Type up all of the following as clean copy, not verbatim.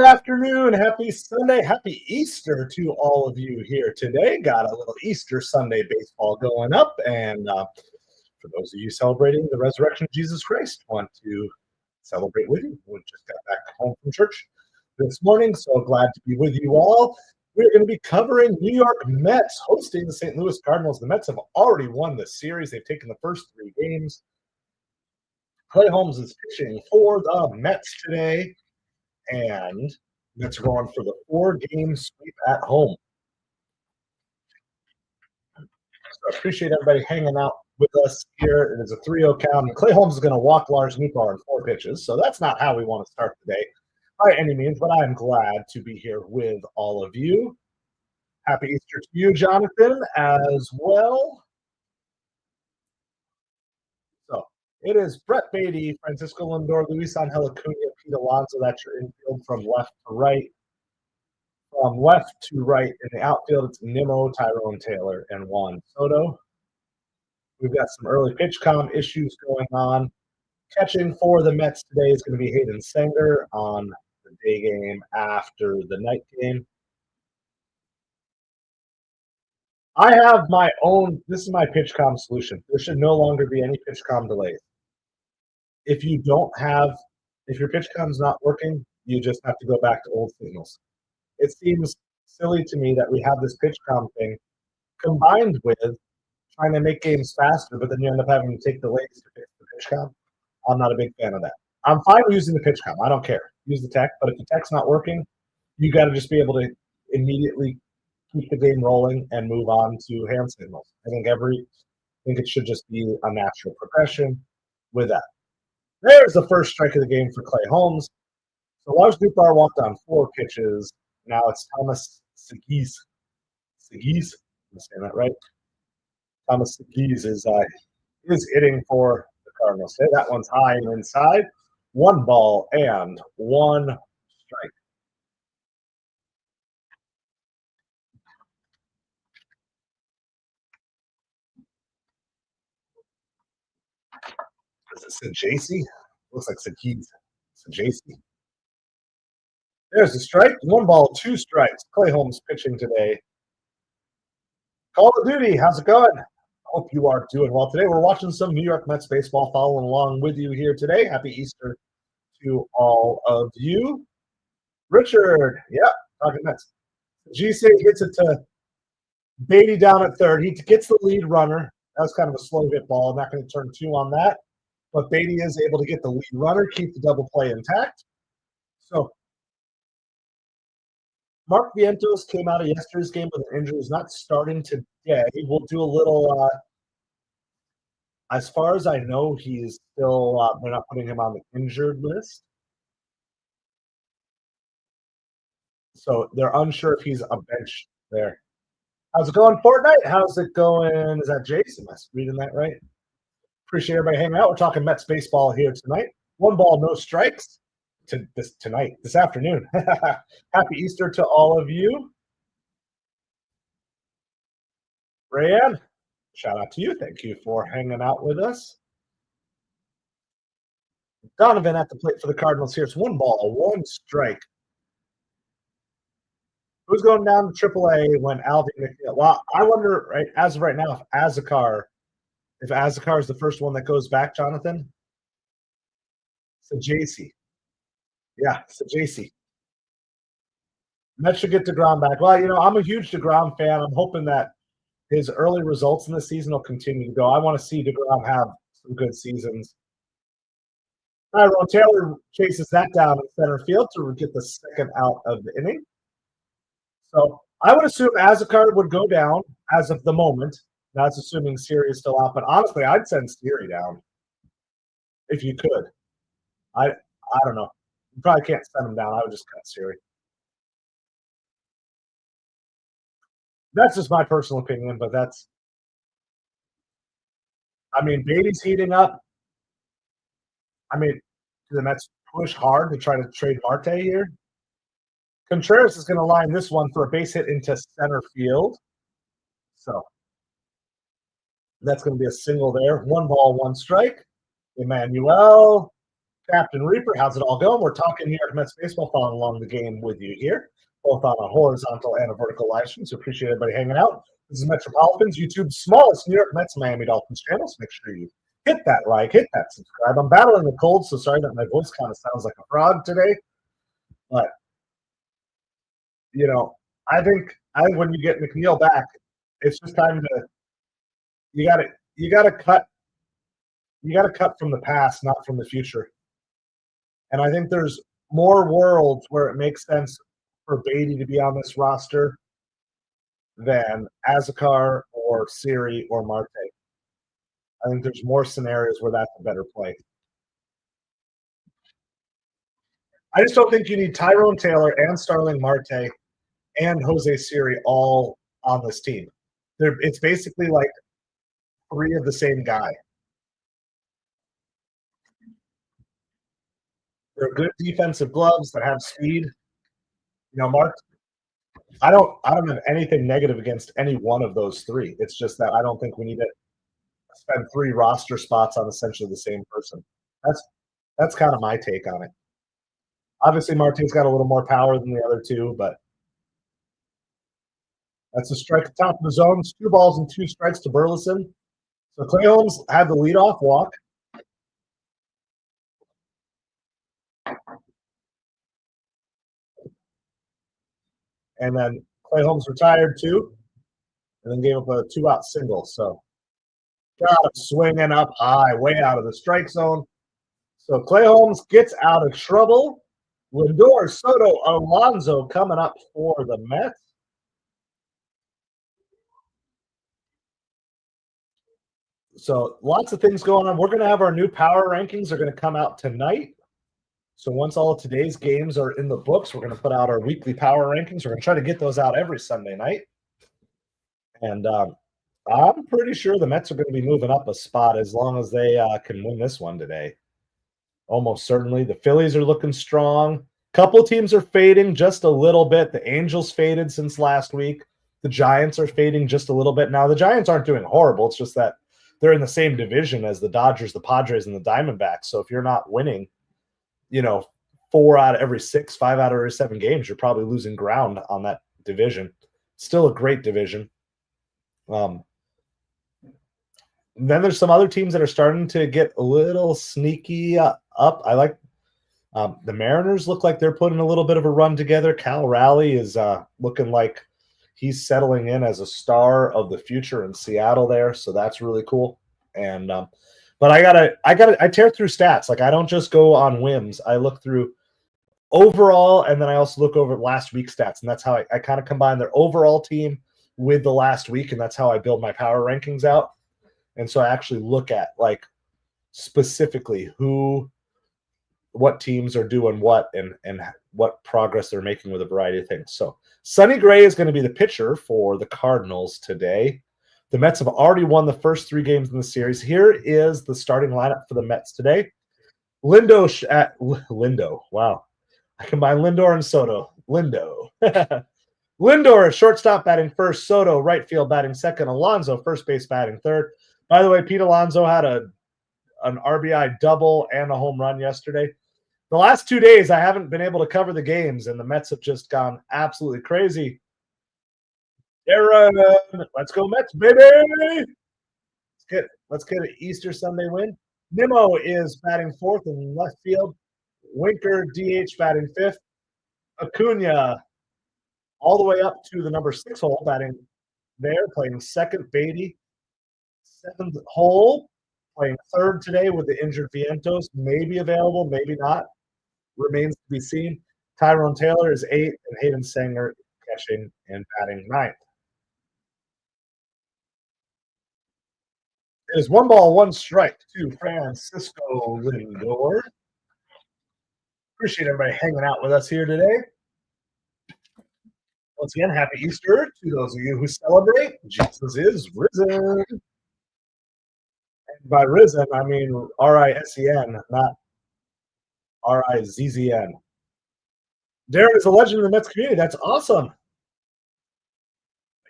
afternoon. Happy Sunday. Happy Easter to all of you here today. Got a little Easter Sunday baseball going up. And for those of you celebrating the resurrection of Jesus Christ, want to celebrate with you. We just got back home from church this morning, so glad to be with you all. We're going to be covering New York Mets hosting the St. Louis Cardinals. The Mets have already won the series. They've taken the first 3 games. Clay Holmes is pitching for the Mets today. And Mets are going for the 4-game sweep at home. So I appreciate everybody hanging out with us here. It is a 3-0 count. And Clay Holmes is going to walk Lars Nootbaar in 4 pitches. So that's not how we want to start the day by any means, but I am glad to be here with all of you. Happy Easter to you, Jonathan, as well. So it is Brett Beatty, Francisco Lindor, Luis Angel Acuna, Pete Alonso. That's your infield from left to right. From left to right in the outfield, it's Nimmo, Tyrone Taylor, and Juan Soto. We've got some early pitch count issues going on. Catching for the Mets today is going to be Hayden Sanger on the day game after the night game. I have my own, this is my pitch comm solution. There should no longer be any pitch comm delays. If you don't have, if your pitch comm's not working, you just have to go back to old signals. It seems silly to me that we have this pitch comm thing combined with trying to make games faster, but then you end up having to take delays to fix the pitch comm. I'm not a big fan of that. I'm fine using the pitch comm. I don't care. Use the tech, but if the tech's not working, you got to just be able to immediately keep the game rolling and move on to hand signals. I think it should just be a natural progression with that. There's the first strike of the game for Clay Holmes. So Lars Nootbaar walked on 4 pitches. Now it's Thomas Segis. Segis, I'm saying that right. Thomas Segis is hitting for the Cardinals today. That one's high and inside. 1 ball and 1 strike. Is it Sajasi? Looks like Segis. Sajasi. There's the strike. 1 ball, 2 strikes. Clay Holmes pitching today. Call of Duty, how's it going? Hope you are doing well today. We're watching some New York Mets baseball, following along with you here today. Happy Easter to all of you. Richard, yeah, talking Mets. GC hits it to Beatty down at third. He gets the lead runner. That was kind of a slow hit ball. I'm not going to turn 2 on that. But Beatty is able to get the lead runner, keep the double play intact. So Mark Vientos came out of yesterday's game with an injury. He's not starting today. We'll do a little, as far as I know, he's still, they're not putting him on the injured list. So they're unsure if he's a bench there. How's it going, Fortnite? How's it going? Is that Jason? Am I reading that right? Appreciate everybody hanging out. We're talking Mets baseball here tonight. 1 ball, no strikes. This afternoon. Happy Easter to all of you. Rayanne, shout out to you. Thank you for hanging out with us. Donovan at the plate for the Cardinals here. It's 1 ball, 1 strike. Who's going down to AAA when Alvin McNeil? Well, I wonder, right, as of right now, if Azakar is the first one that goes back, Jonathan. Sajasi. Yeah, Sajasi. Mets should get DeGrom back. Well, I'm a huge DeGrom fan. I'm hoping that his early results in the season will continue to go. I want to see DeGrom have some good seasons. Tyrone Taylor chases that down in center field to get the second out of the inning. So I would assume Azakar would go down as of the moment. That's assuming Siri is still out. But honestly, I'd send Siri down if you could. I don't know. You probably can't send him down. I would just cut Siri. That's just my personal opinion, but Beatty's heating up. Do the Mets push hard to try to trade Marte here? Contreras is going to line this one for a base hit into center field. So that's going to be a single there. 1 ball, 1 strike. Emmanuel Captain Reaper, how's it all going? We're talking New York Mets baseball, following along the game with you here, both on a horizontal and a vertical live stream. So appreciate everybody hanging out. This is MetropoliFins, YouTube's smallest New York Mets Miami Dolphins channel. So make sure you hit that like, hit that subscribe. I'm battling the cold, so sorry that my voice kind of sounds like a frog today. But I think when you get McNeil back, it's just time to you gotta cut from the past, not from the future. And I think there's more worlds where it makes sense for Beatty to be on this roster than Azakar or Siri or Marte. I think there's more scenarios where that's a better play. I just don't think you need Tyrone Taylor and Starling Marte and Jose Siri all on this team. It's basically like three of the same guy. They're good defensive gloves that have speed. Mark, I don't have anything negative against any one of those three. It's just that I don't think we need to spend 3 roster spots on essentially the same person. That's kind of my take on it. Obviously, Marte's got a little more power than the other two, but that's a strike at the top of the zone. 2 balls and 2 strikes to Burleson. So Clay Holmes had the leadoff walk. And then Clay Holmes retired too, and then gave up a 2-out single. So got him swinging up high, way out of the strike zone. So Clay Holmes gets out of trouble. Lindor, Soto, Alonso coming up for the Mets. So lots of things going on. We're going to have our new power rankings are going to come out tonight. So once all of today's games are in the books, we're going to put out our weekly power rankings. We're going to try to get those out every Sunday night. And I'm pretty sure the Mets are going to be moving up a spot as long as they can win this one today. Almost certainly. The Phillies are looking strong. Couple teams are fading just a little bit. The Angels faded since last week. The Giants are fading just a little bit. Now, the Giants aren't doing horrible. It's just that they're in the same division as the Dodgers, the Padres, and the Diamondbacks. So if you're not winning, 4 out of every 6, 5 out of every 7 games, you're probably losing ground on that division. Still a great division. Then there's some other teams that are starting to get a little sneaky up. I like the Mariners look like they're putting a little bit of a run together. Cal Raleigh is looking like he's settling in as a star of the future in Seattle there. So that's really cool. And but I tear through stats. Like I don't just go on whims. I look through overall, and then I also look over last week's stats. And that's how I kind of combine their overall team with the last week. And that's how I build my power rankings out. And so I actually look at like specifically what teams are doing what and what progress they're making with a variety of things. So Sonny Gray is going to be the pitcher for the Cardinals today. The Mets have already won the first 3 games in the series. Here is the starting lineup for the Mets today. Lindo. Wow. I combine Lindor and Soto. Lindo. Lindor, shortstop, batting first. Soto, right field, batting second. Alonso, first base, batting third. By the way, Pete Alonso had an RBI double and a home run yesterday. The last 2 days, I haven't been able to cover the games, and the Mets have just gone absolutely crazy. Aaron, let's go Mets, baby! Let's get an Easter Sunday win. Nimmo is batting 4th in left field. Winker, DH, batting 5th. Acuna, all the way up to the number 6 hole, batting there, playing 2nd. Beatty, 7th hole, playing 3rd today with the injured Vientos. Maybe available, maybe not. Remains to be seen. Tyrone Taylor is 8th, and Hayden Sanger catching and batting 9th. It is 1 ball, 1 strike to Francisco Lindor. Appreciate everybody hanging out with us here today. Once again, happy Easter to those of you who celebrate. Jesus is risen. And by risen, I mean R-I-S-E-N, not R-I-Z-Z-N. Darren is a legend in the Mets community. That's awesome.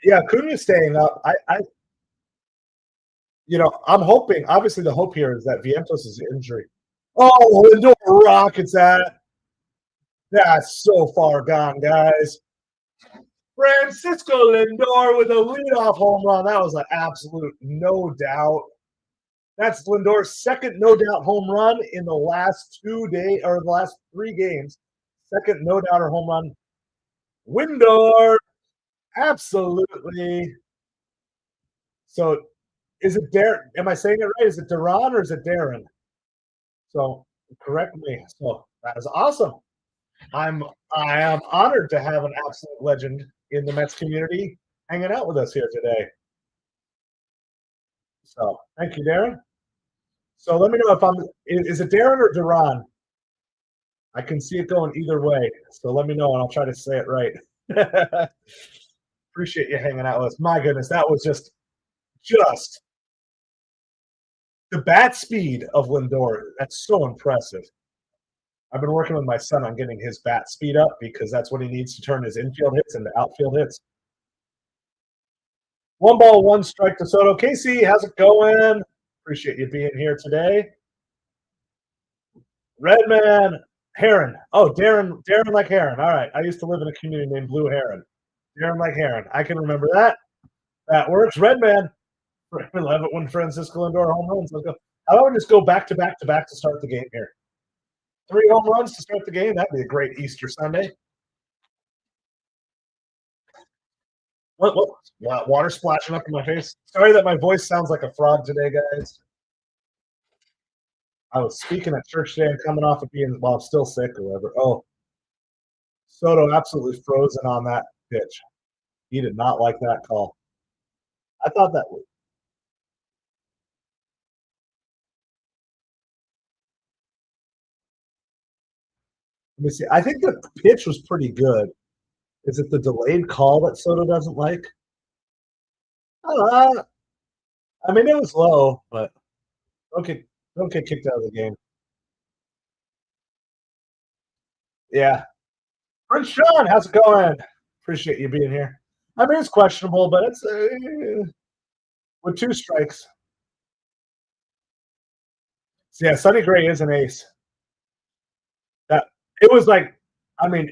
Yeah, Acuna's staying up. I'm hoping, obviously the hope here is that Vientos' injury. Oh, Lindor rockets that. That's so far gone, guys. Francisco Lindor with a leadoff home run. That was an absolute no doubt. That's Lindor's second no doubt home run in the last 2 days or the last 3 games. Second no doubter home run. Lindor, absolutely. So, is it Darren? Am I saying it right? Is it Duran or is it Darren? So, correct me. So that is awesome. I am honored to have an absolute legend in the Mets community hanging out with us here today. So thank you, Darren. So let me know if is it Darren or Duran? I can see it going either way. So let me know and I'll try to say it right. Appreciate you hanging out with us. My goodness, that was just the bat speed of Lindor. That's so impressive. I've been working with my son on getting his bat speed up because that's what he needs to turn his infield hits into outfield hits. 1 ball, 1 strike to Soto. Casey, how's it going? Appreciate you being here today. Redman, Heron. Oh, Darren like Heron. All right. I used to live in a community named Blue Heron. Darren like Heron. I can remember that. That works. Redman. I love it when Francisco Lindor home runs. How about we just go back to back to start the game here? 3 home runs to start the game. That'd be a great Easter Sunday. What? Water splashing up in my face. Sorry that my voice sounds like a frog today, guys. I was speaking at church today and coming off of being, well, I'm still sick or whatever. Oh, Soto absolutely frozen on that pitch. He did not like that call. I thought that was. Let me see. I think the pitch was pretty good. Is it the delayed call that Soto doesn't like? Uh, I mean, it was low, but don't get kicked out of the game. Yeah. Prince Sean, how's it going? Appreciate you being here. I mean, it's questionable, but it's with 2 strikes. So yeah, Sonny Gray is an ace. That it was like, I mean,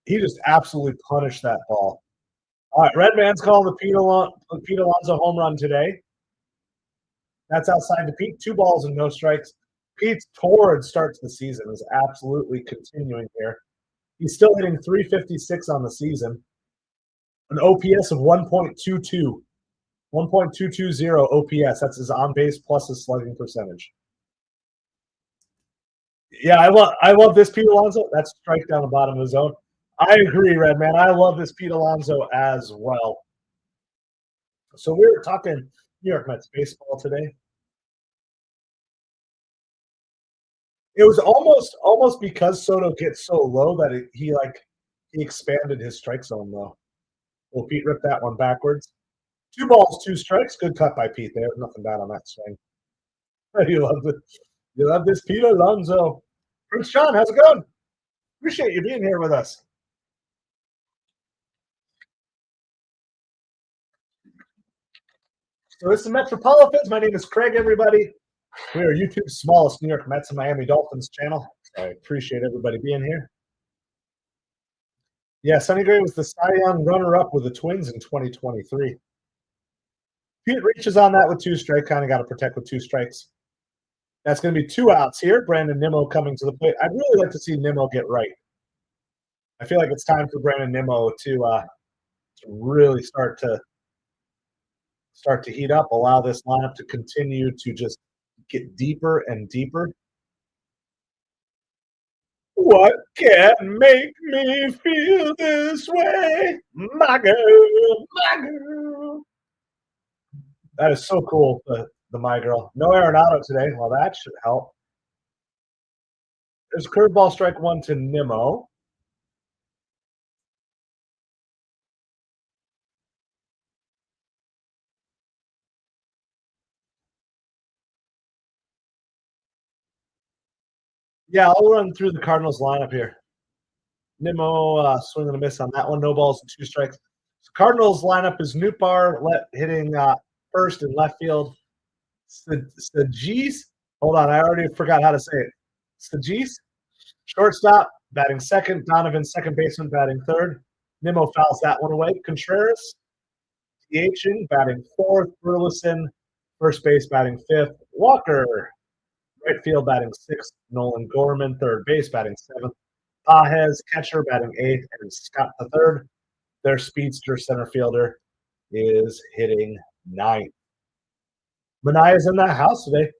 he just absolutely punished that ball. All right, Redman's calling the Pete Alonso home run today. That's outside to Pete. 2 balls and no strikes. Pete's torrid start to the season is absolutely continuing here. He's still hitting 356 on the season. An OPS of 1.22. 1.220 OPS. That's his on base plus his slugging percentage. Yeah, I love this Pete Alonso. That's strike down the bottom of the zone. I agree, Redman. I love this Pete Alonso as well. So we were talking New York Mets baseball today. It was almost because Soto gets so low that he expanded his strike zone though. Well, Pete ripped that one backwards. 2 balls, 2 strikes. Good cut by Pete there. Nothing bad on that swing. You love it. You love this Pete Alonso. Prince John, how's it going? Appreciate you being here with us. So this is MetropoliFins. My name is Craig, everybody. We are YouTube's smallest New York Mets and Miami Dolphins channel. So I appreciate everybody being here. Yeah, Sonny Gray was the Cy Young runner-up with the Twins in 2023. Pete reaches on that with 2 strikes. Kind of got to protect with 2 strikes. That's going to be 2 outs here. Brandon Nimmo coming to the plate. I'd really like to see Nimmo get right. I feel like it's time for Brandon Nimmo to really start to heat up, allow this lineup to continue to just get deeper and deeper. What can make me feel this way? My girl. That is so cool, the My Girl. No Arenado today. Well, that should help. There's curveball strike 1 to Nimmo. Yeah, I'll run through the Cardinals lineup here. Nimmo swing and a miss on that one. No balls and 2 strikes. So Cardinals lineup is Nootbaar hitting first and left field. Sajis. Hold on, I already forgot how to say it. Sajis, shortstop, batting second. Donovan, second baseman, batting third. Nimmo fouls that one away. Contreras, DHing, batting fourth. Burleson, first base, batting fifth. Walker, right field, batting sixth. Nolan Gorman, third base, batting seventh. Pajes, catcher, batting eighth. And Scott the third, their speedster center fielder, is hitting ninth. Manaya's in that house today.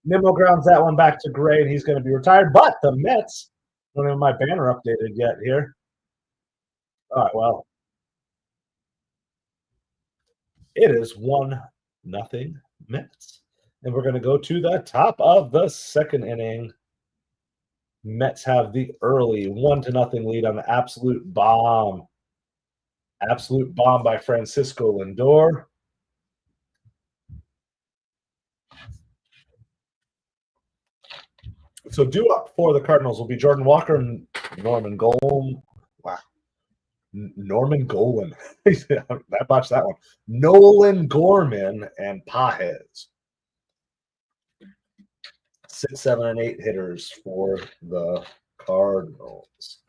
Nimmo grounds that one back to Gray, and he's going to be retired. But the Mets, I don't have my banner updated yet here. All right, well, it is 1-0 Mets. And we're going to go to the top of the second inning. Mets have the early 1-0 lead on the absolute bomb. Absolute bomb by Francisco Lindor. So due up for the Cardinals will be Jordan Walker and Norman Golan. Wow. Norman Golan. I botched that one. Nolan Gorman and Pajes. 6, 7, and 8 hitters for the Cardinals.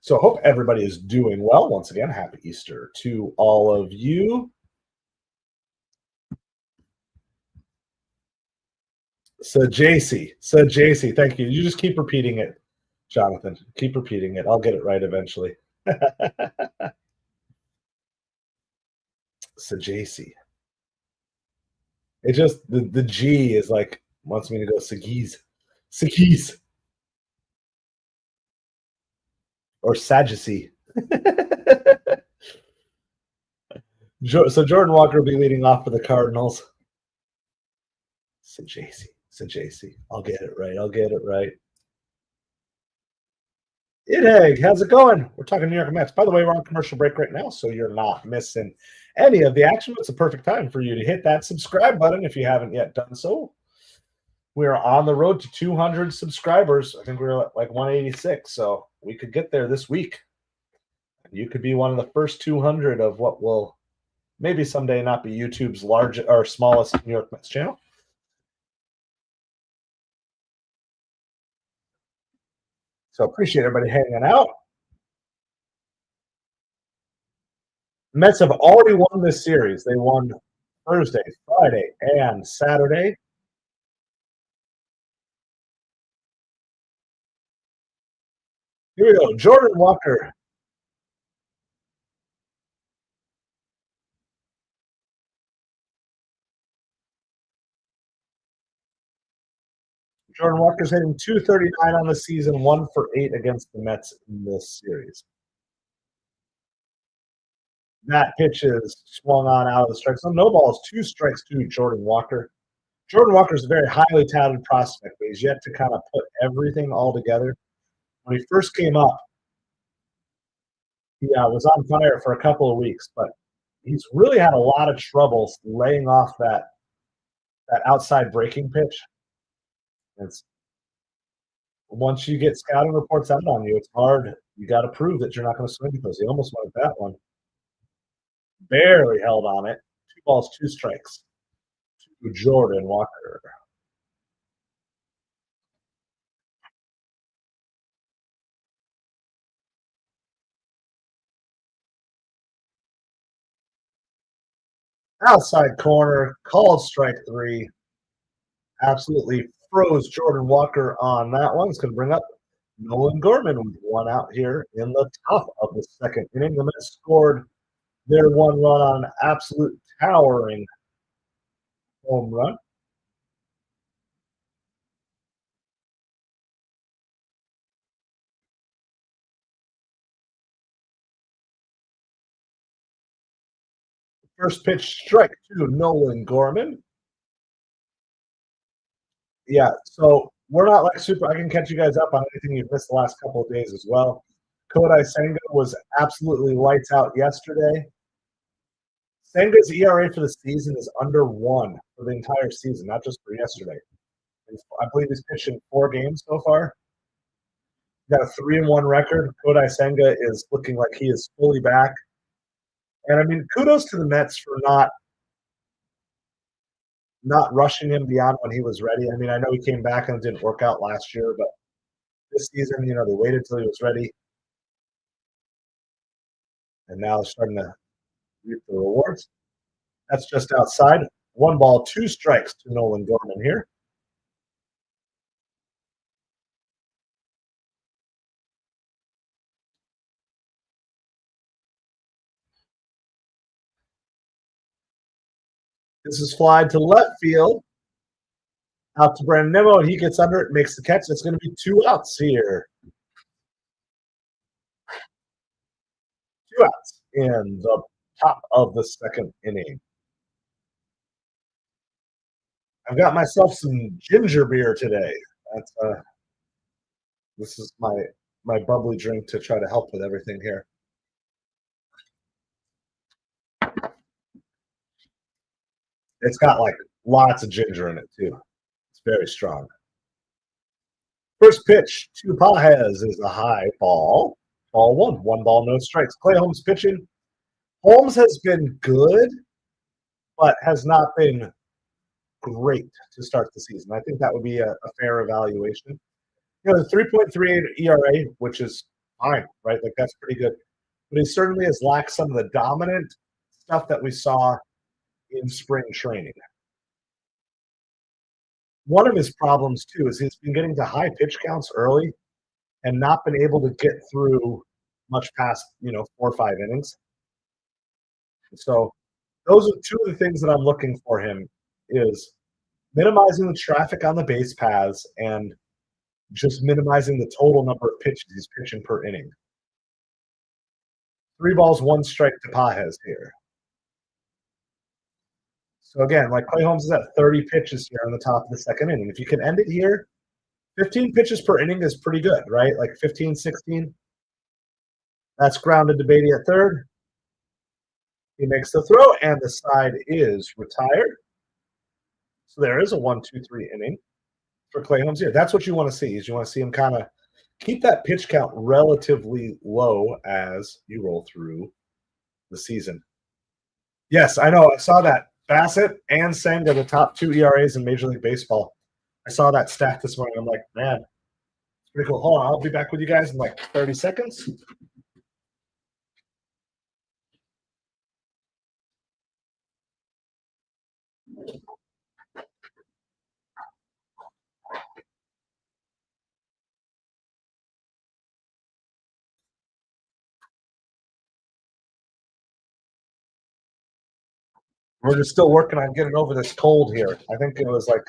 So hope everybody is doing well. Once again, happy Easter to all of you. So JC, thank you. You just keep repeating it, Jonathan. Keep repeating it. I'll get it right eventually. So JC. It just the G is like wants me to go Sagis. Sagis. Or Sadducee. So Jordan Walker will be leading off for the Cardinals. So JC. I'll get it right. Egg, how's it going? We're talking New York Mets. By the way, we're on commercial break right now, so you're not missing any of the action. It's a perfect time for you to hit that subscribe button if you haven't yet done so. We're on the road to 200 subscribers. I think we're at like 186, so we could get there this week. You could be one of the first 200 of what will maybe someday not be YouTube's largest or smallest New York Mets channel. So appreciate everybody hanging out. Mets have already won this series. They won Thursday, Friday, and Saturday. Here we go. Jordan Walker. Jordan Walker's hitting .239 on the season, 1 for 8 against the Mets in this series. That pitch is swung on out of the strike zone. No balls, 2 strikes to Jordan Walker. Jordan Walker is a very highly touted prospect, but he's yet to kind of put everything all together. When he first came up, he was on fire for a couple of weeks, but he's really had a lot of trouble laying off that outside breaking pitch. It's once you get scouting reports out on you, it's hard. You got to prove that you're not going to swing at those. He almost went with that one. Barely held on it. 2 balls, 2 strikes to Jordan Walker. Outside corner, called strike 3. Absolutely froze Jordan Walker on that one. It's going to bring up Nolan Gorman with 1 out here in the top of the second inning. The Mets scored their 1 run on an absolute towering home run. First pitch strike to Nolan Gorman. Yeah, so we're not like super. I can catch you guys up on anything you've missed the last couple of days as well. Kodai Senga was absolutely lights out yesterday. Senga's ERA for the season is under 1 for the entire season, not just for yesterday. I believe he's pitched in 4 games so far. He's got a 3-1 record. Kodai Senga is looking like he is fully back. And I mean, kudos to the Mets for not not rushing him beyond when he was ready. I mean, I know he came back and it didn't work out last year, but this season, they waited till he was ready, and now they're starting to reap the rewards. That's just outside. 1 ball, 2 strikes to Nolan Gorman here. This is fly to left field. Out to Brandon Nimmo, and he gets under it, makes the catch. It's going to be 2 outs here. 2 outs in the top of the second inning. I've got myself some ginger beer today. That's this is my bubbly drink to try to help with everything here. It's got like lots of ginger in it too. It's very strong. First pitch to Pages is a high ball. Ball 1. 1 ball, no strikes. Clay Holmes pitching. Holmes has been good, but has not been great to start the season. I think that would be a fair evaluation. The 3.38 ERA, which is fine, right? Like that's pretty good. But he certainly has lacked some of the dominant stuff that we saw in spring training. One of his problems too is he's been getting to high pitch counts early and not been able to get through much past 4 or 5 innings. So those are 2 of the things that I'm looking for him is minimizing the traffic on the base paths and just minimizing the total number of pitches he's pitching per inning. 3 balls, 1 strike to Pages here. So again, like Clay Holmes is at 30 pitches here on the top of the second inning. If you can end it here, 15 pitches per inning is pretty good, right? Like 15, 16. That's grounded to Beatty at third. He makes the throw, and the side is retired. So there is a 1-2-3 inning for Clay Holmes here. That's what you want to see, is you want to see him kind of keep that pitch count relatively low as you roll through the season. Yes, I know. I saw that. Bassett and Senga, the top 2 ERAs in Major League Baseball. I saw that stat this morning. I'm like, man, it's pretty cool. Hold on, I'll be back with you guys in like 30 seconds. We're just still working on getting over this cold here. I think it was like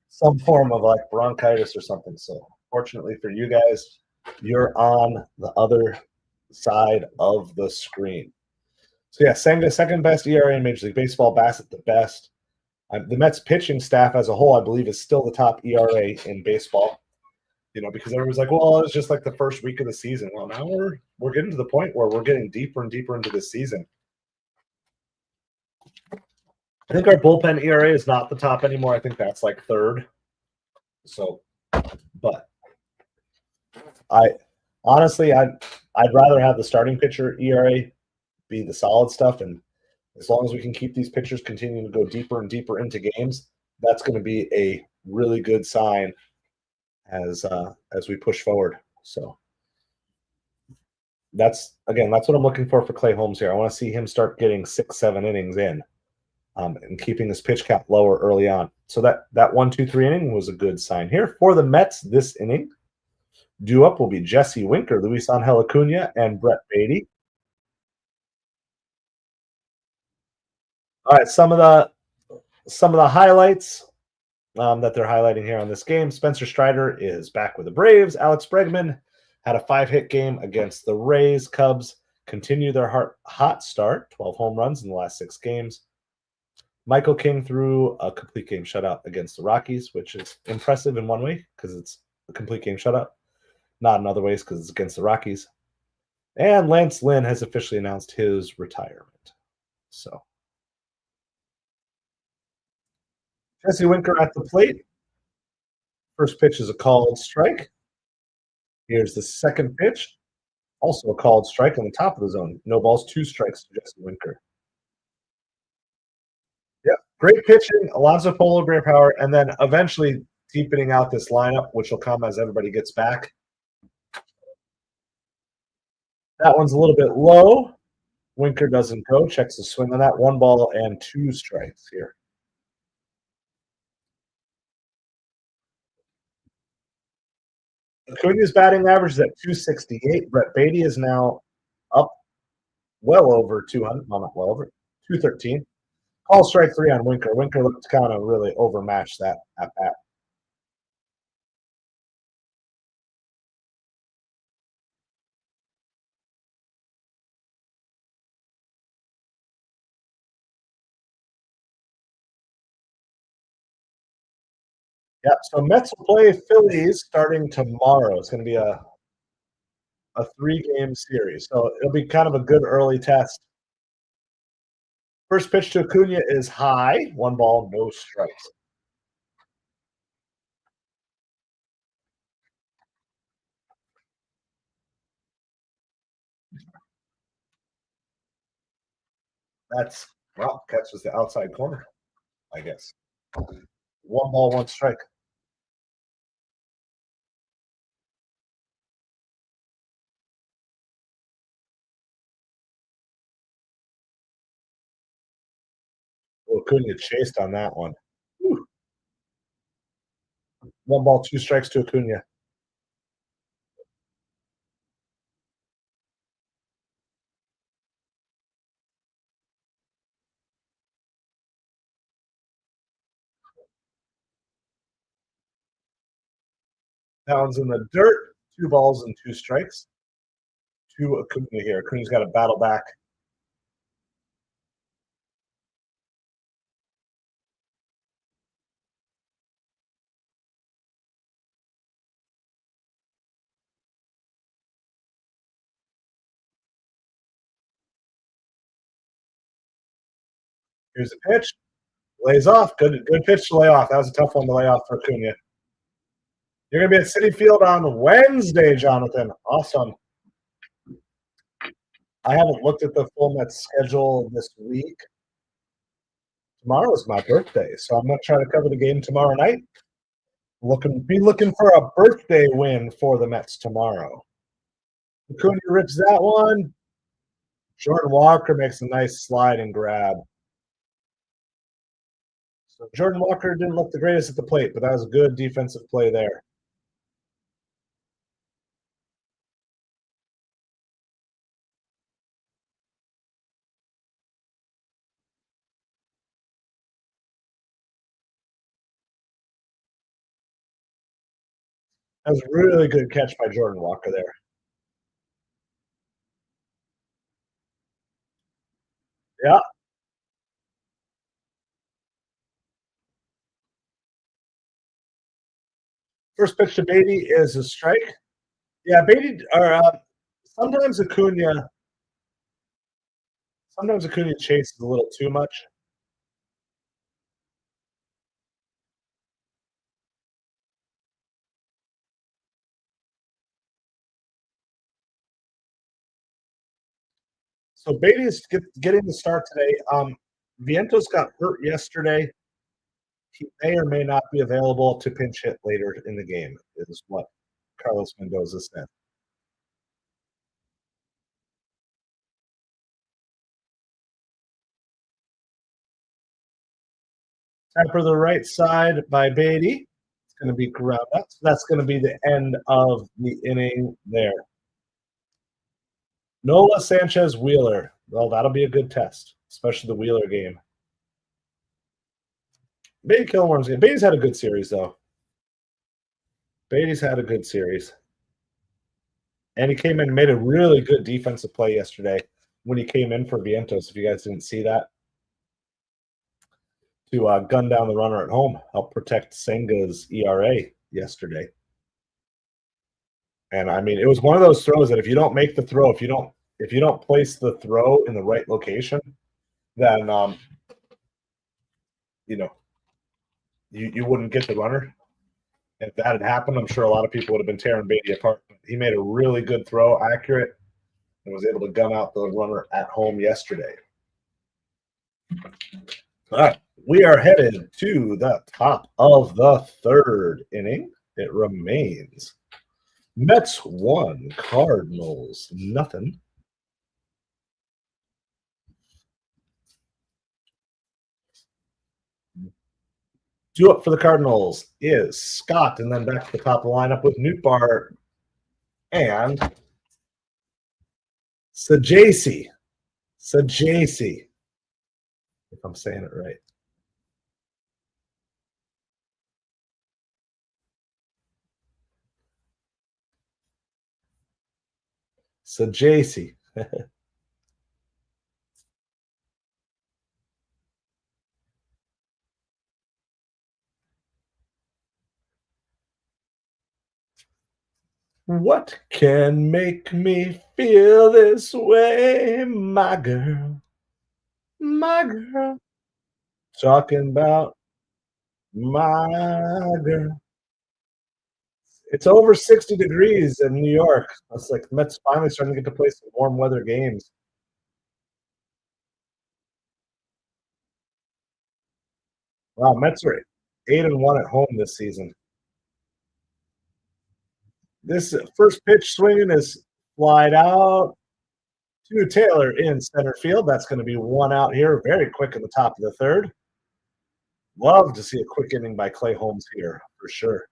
some form of like bronchitis or something. So fortunately for you guys, you're on the other side of the screen. So yeah, Senga, second best ERA in Major League Baseball. Bassett, the best. The Mets pitching staff as a whole, I believe, is still the top ERA in baseball. Because everyone's like, well, it's just like the first week of the season. Well, now we're getting to the point where we're getting deeper and deeper into the season. I think our bullpen ERA is not the top anymore. I think that's like third. So, but I'd rather have the starting pitcher ERA be the solid stuff, and as long as we can keep these pitchers continuing to go deeper and deeper into games, that's going to be a really good sign as we push forward. So that's what I'm looking for Clay Holmes here. I want to see him start getting 6-7 innings in, and keeping his pitch count lower early on. So that 1-2-3 inning was a good sign here for the Mets. This inning, due up will be Jesse Winker, Luis Angel Acuna, and Brett Beatty. All right, some of the highlights that they're highlighting here on this game. Spencer Strider is back with the Braves. Alex Bregman had a 5-hit game against the Rays. Cubs continue their hot start, 12 home runs in the last 6 games. Michael King threw a complete game shutout against the Rockies, which is impressive in one way because it's a complete game shutout, not in other ways because it's against the Rockies. And Lance Lynn has officially announced his retirement. So Jesse Winker at the plate. First pitch is a called strike. Here's the second pitch. Also a called strike on the top of the zone. No balls, 2 strikes to Jesse Winker. Yep, Great pitching, lots of polo bear power, and then eventually deepening out this lineup, which will come as everybody gets back. That one's a little bit low. Winker doesn't go. Checks the swing on that. 1 ball and 2 strikes here. Acuna's batting average is at 268. Brett Beatty is now up well over 200. Well, not well over 213. Call strike 3 on Winker. Winker looked kind of really overmatched that at bat. Yeah, so Mets will play Phillies starting tomorrow. It's going to be a 3-game series, so it'll be kind of a good early test. First pitch to Acuna is high. 1 ball, no strikes. That's, well, catches the outside corner, I guess. 1 ball, 1 strike. Well, Acuna chased on that one. Whew. 1 ball, 2 strikes to Acuna. That one's in the dirt. 2 balls and 2 strikes to Acuna here. Acuna's got to battle back. Here's the pitch. Lays off. Good pitch to lay off. That was a tough one to lay off for Acuna. You're going to be at Citi Field on Wednesday, Jonathan. Awesome. I haven't looked at the full Mets schedule this week. Tomorrow is my birthday, so I'm going to try to cover the game tomorrow night. Be looking for a birthday win for the Mets tomorrow. Acuna rips that one. Jordan Walker makes a nice slide and grab. So Jordan Walker didn't look the greatest at the plate, but that was a good defensive play there. That was a really good catch by Jordan Walker there. Yeah. First pitch to Beatty is a strike. Yeah, Beatty, or sometimes Acuna chases a little too much. So Beatty's getting the start today. Vientos got hurt yesterday. He may or may not be available to pinch hit later in the game, is what Carlos Mendoza said. Temper the right side by Beatty. It's going to be ground up. So that's going to be the end of the inning there. Nola, Sanchez, Wheeler. Well, that'll be a good test, especially the Wheeler game. Beatty Kilworm's game. Beatty's had a good series, though. Beatty's had a good series. And he came in and made a really good defensive play yesterday when he came in for Vientos, if you guys didn't see that. To gun down the runner at home, help protect Senga's ERA yesterday. And I mean, it was one of those throws that if you don't make the throw, if you don't place the throw in the right location, then you wouldn't get the runner. If that had happened, I'm sure a lot of people would have been tearing Beatty apart. He made a really good throw, accurate, and was able to gun out the runner at home yesterday. All right. We are headed to the top of the third inning. It remains Mets 1, Cardinals nothing. Due up for the Cardinals is Scott, and then back to the top of the lineup with Newtbar and Sajasi. Sajasi, if I'm saying it right. Sajasi. What can make me feel this way, my girl? My girl. Talking about my girl. It's over 60 degrees in New York. It's like the Mets finally starting to get to play some warm weather games. Wow, Mets are 8-1 at home this season. This first pitch swinging is flied out to Taylor in center field. That's going to be one out here very quick in the top of the third. Love to see a quick inning by Clay Holmes here for sure.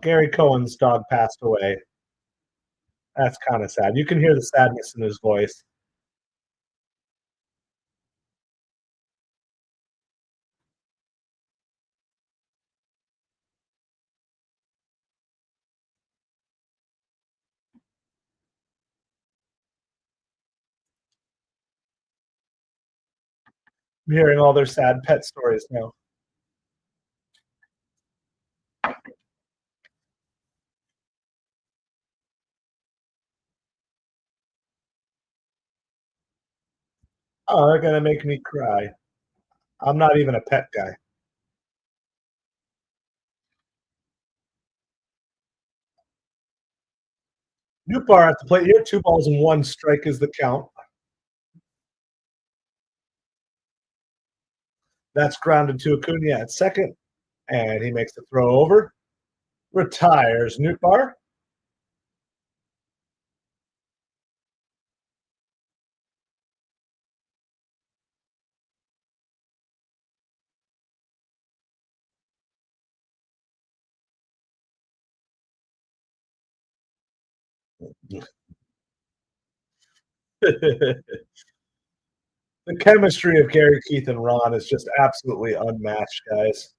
Gary Cohen's dog passed away. That's kind of sad. You can hear the sadness in his voice. I'm hearing all their sad pet stories now. Oh, they're gonna make me cry. I'm not even a pet guy. Newbar at the plate here. 2 balls and 1 strike is the count. That's grounded to Acuna at second, and he makes the throw over. Retires Newbar. The chemistry of Gary, Keith, and Ron is just absolutely unmatched, guys.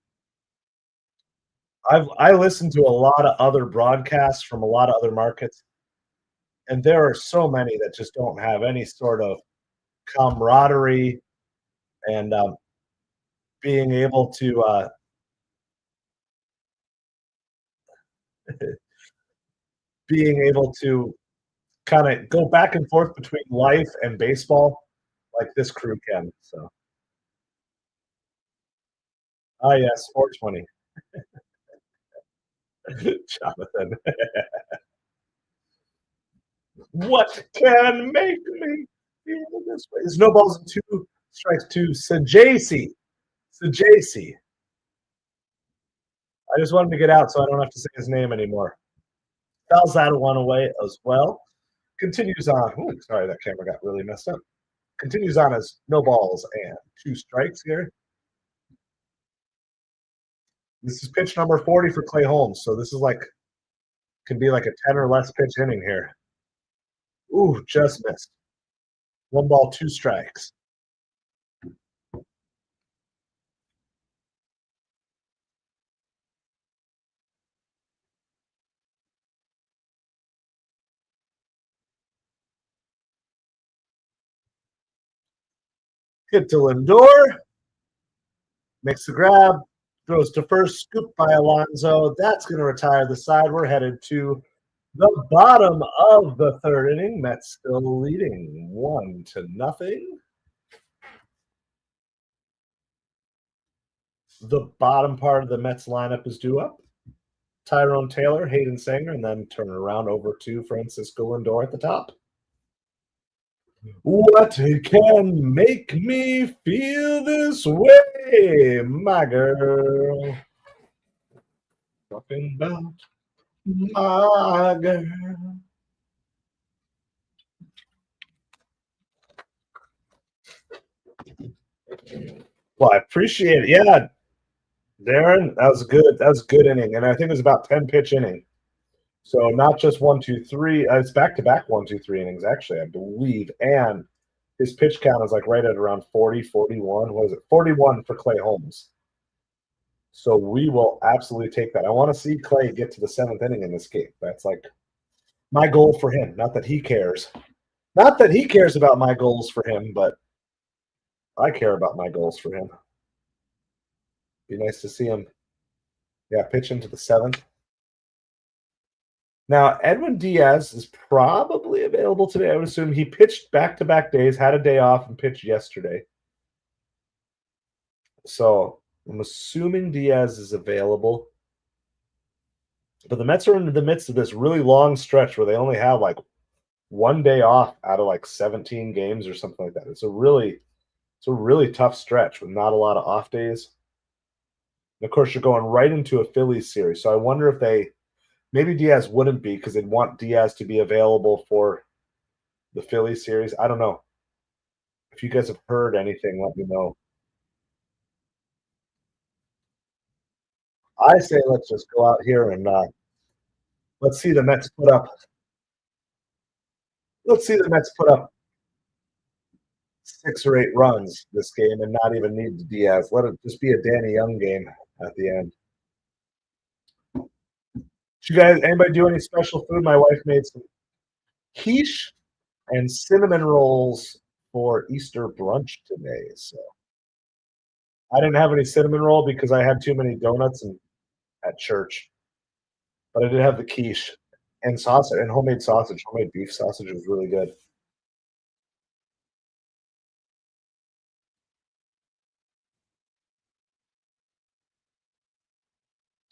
I listened to a lot of other broadcasts from a lot of other markets, and there are so many that just don't have any sort of camaraderie and being able to being able to kind of go back and forth between life and baseball like this crew can. So, yes, 420, Jonathan. What can make me feel this way? There's no balls and 2 strikes to Sajasi. Sajasi. I just wanted to get out so I don't have to say his name anymore. Fouls that one away as well. Continues on. Ooh, sorry, that camera got really messed up. Continues on as no balls and 2 strikes here. This is pitch number 40 for Clay Holmes. So this is like, can be like a 10 or less pitch inning here. Ooh, just missed. 1 ball, 2 strikes. Hit to Lindor. Makes the grab. Throws to first. Scoop by Alonso. That's going to retire the side. We're headed to the bottom of the third inning. Mets still leading 1-0. The bottom part of the Mets lineup is due up. Tyrone Taylor, Hayden Sanger, and then turn it around over to Francisco Lindor at the top. What can make me feel this way, my girl? Talking about my girl. Well, I appreciate it. Yeah, Darren, that was good. That was a good inning, and I think it was about 10-pitch inning. So not just 1, 2, 3. It's back-to-back 1, 2, 3 innings, actually, I believe. And his pitch count is like right at around 40, 41. What is it? 41 for Clay Holmes. So we will absolutely take that. I want to see Clay get to the 7th inning in this game. That's like my goal for him. Not that he cares. Not that he cares about my goals for him, but I care about my goals for him. Be nice to see him. Yeah, pitch into the 7th. Now, Edwin Diaz is probably available today. I would assume he pitched back-to-back days, had a day off, and pitched yesterday. So I'm assuming Diaz is available. But the Mets are in the midst of this really long stretch where they only have like one day off out of like 17 games or something like that. It's a really tough stretch with not a lot of off days. And of course, you're going right into a Phillies series. So I wonder if maybe Diaz wouldn't be because they'd want Diaz to be available for the Phillies series. I don't know. If you guys have heard anything, let me know. I say let's just go out here and let's see the Mets put up. Let's see the Mets put up 6 or 8 runs this game and not even need the Diaz. Let it just be a Danny Young game at the end. Did you guys, anybody do any special food? My wife made some quiche and cinnamon rolls for Easter brunch today. So I didn't have any cinnamon roll because I had too many donuts at church. But I did have the quiche and sausage and homemade sausage. Homemade beef sausage was really good.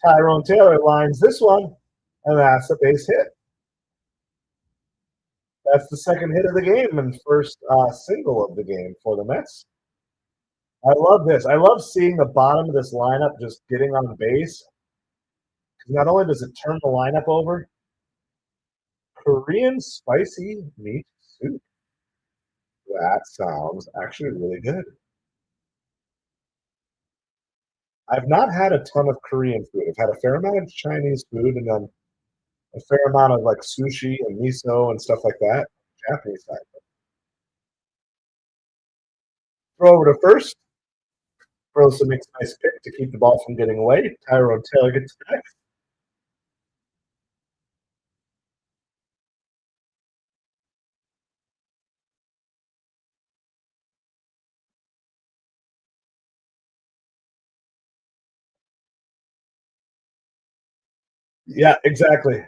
Tyrone Taylor lines this one, and that's a base hit. That's the second hit of the game and first single of the game for the Mets. I love this. I love seeing the bottom of this lineup just getting on base. Not only does it turn the lineup over, Korean spicy meat soup. That sounds actually really good. I've not had a ton of Korean food. I've had a fair amount of Chinese food and then a fair amount of like sushi and miso and stuff like that. Japanese side. Throw over to first. Throws makes a nice pick to keep the ball from getting away. Tyrone Taylor gets back. Yeah, exactly.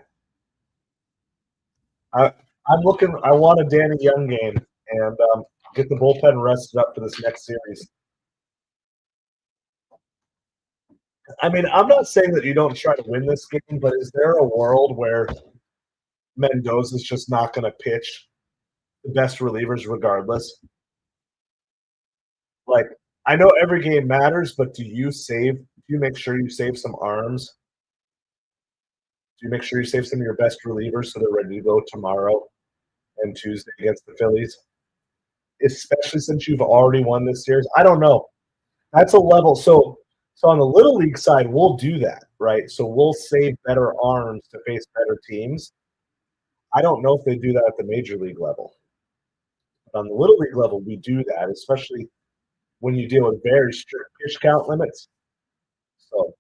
I'm looking. I want a Danny Young game and get the bullpen rested up for this next series. I mean, I'm not saying that you don't try to win this game, but is there a world where Mendoza's just not going to pitch the best relievers regardless? Like, I know every game matters, but do you make sure you save some arms? Do you make sure you save some of your best relievers so they're ready to go tomorrow and Tuesday against the Phillies? Especially since you've already won this series. I don't know. That's a level. So on the little league side, we'll do that, right? So we'll save better arms to face better teams. I don't know if they do that at the major league level. But on the little league level, we do that, especially when you deal with very strict pitch count limits. So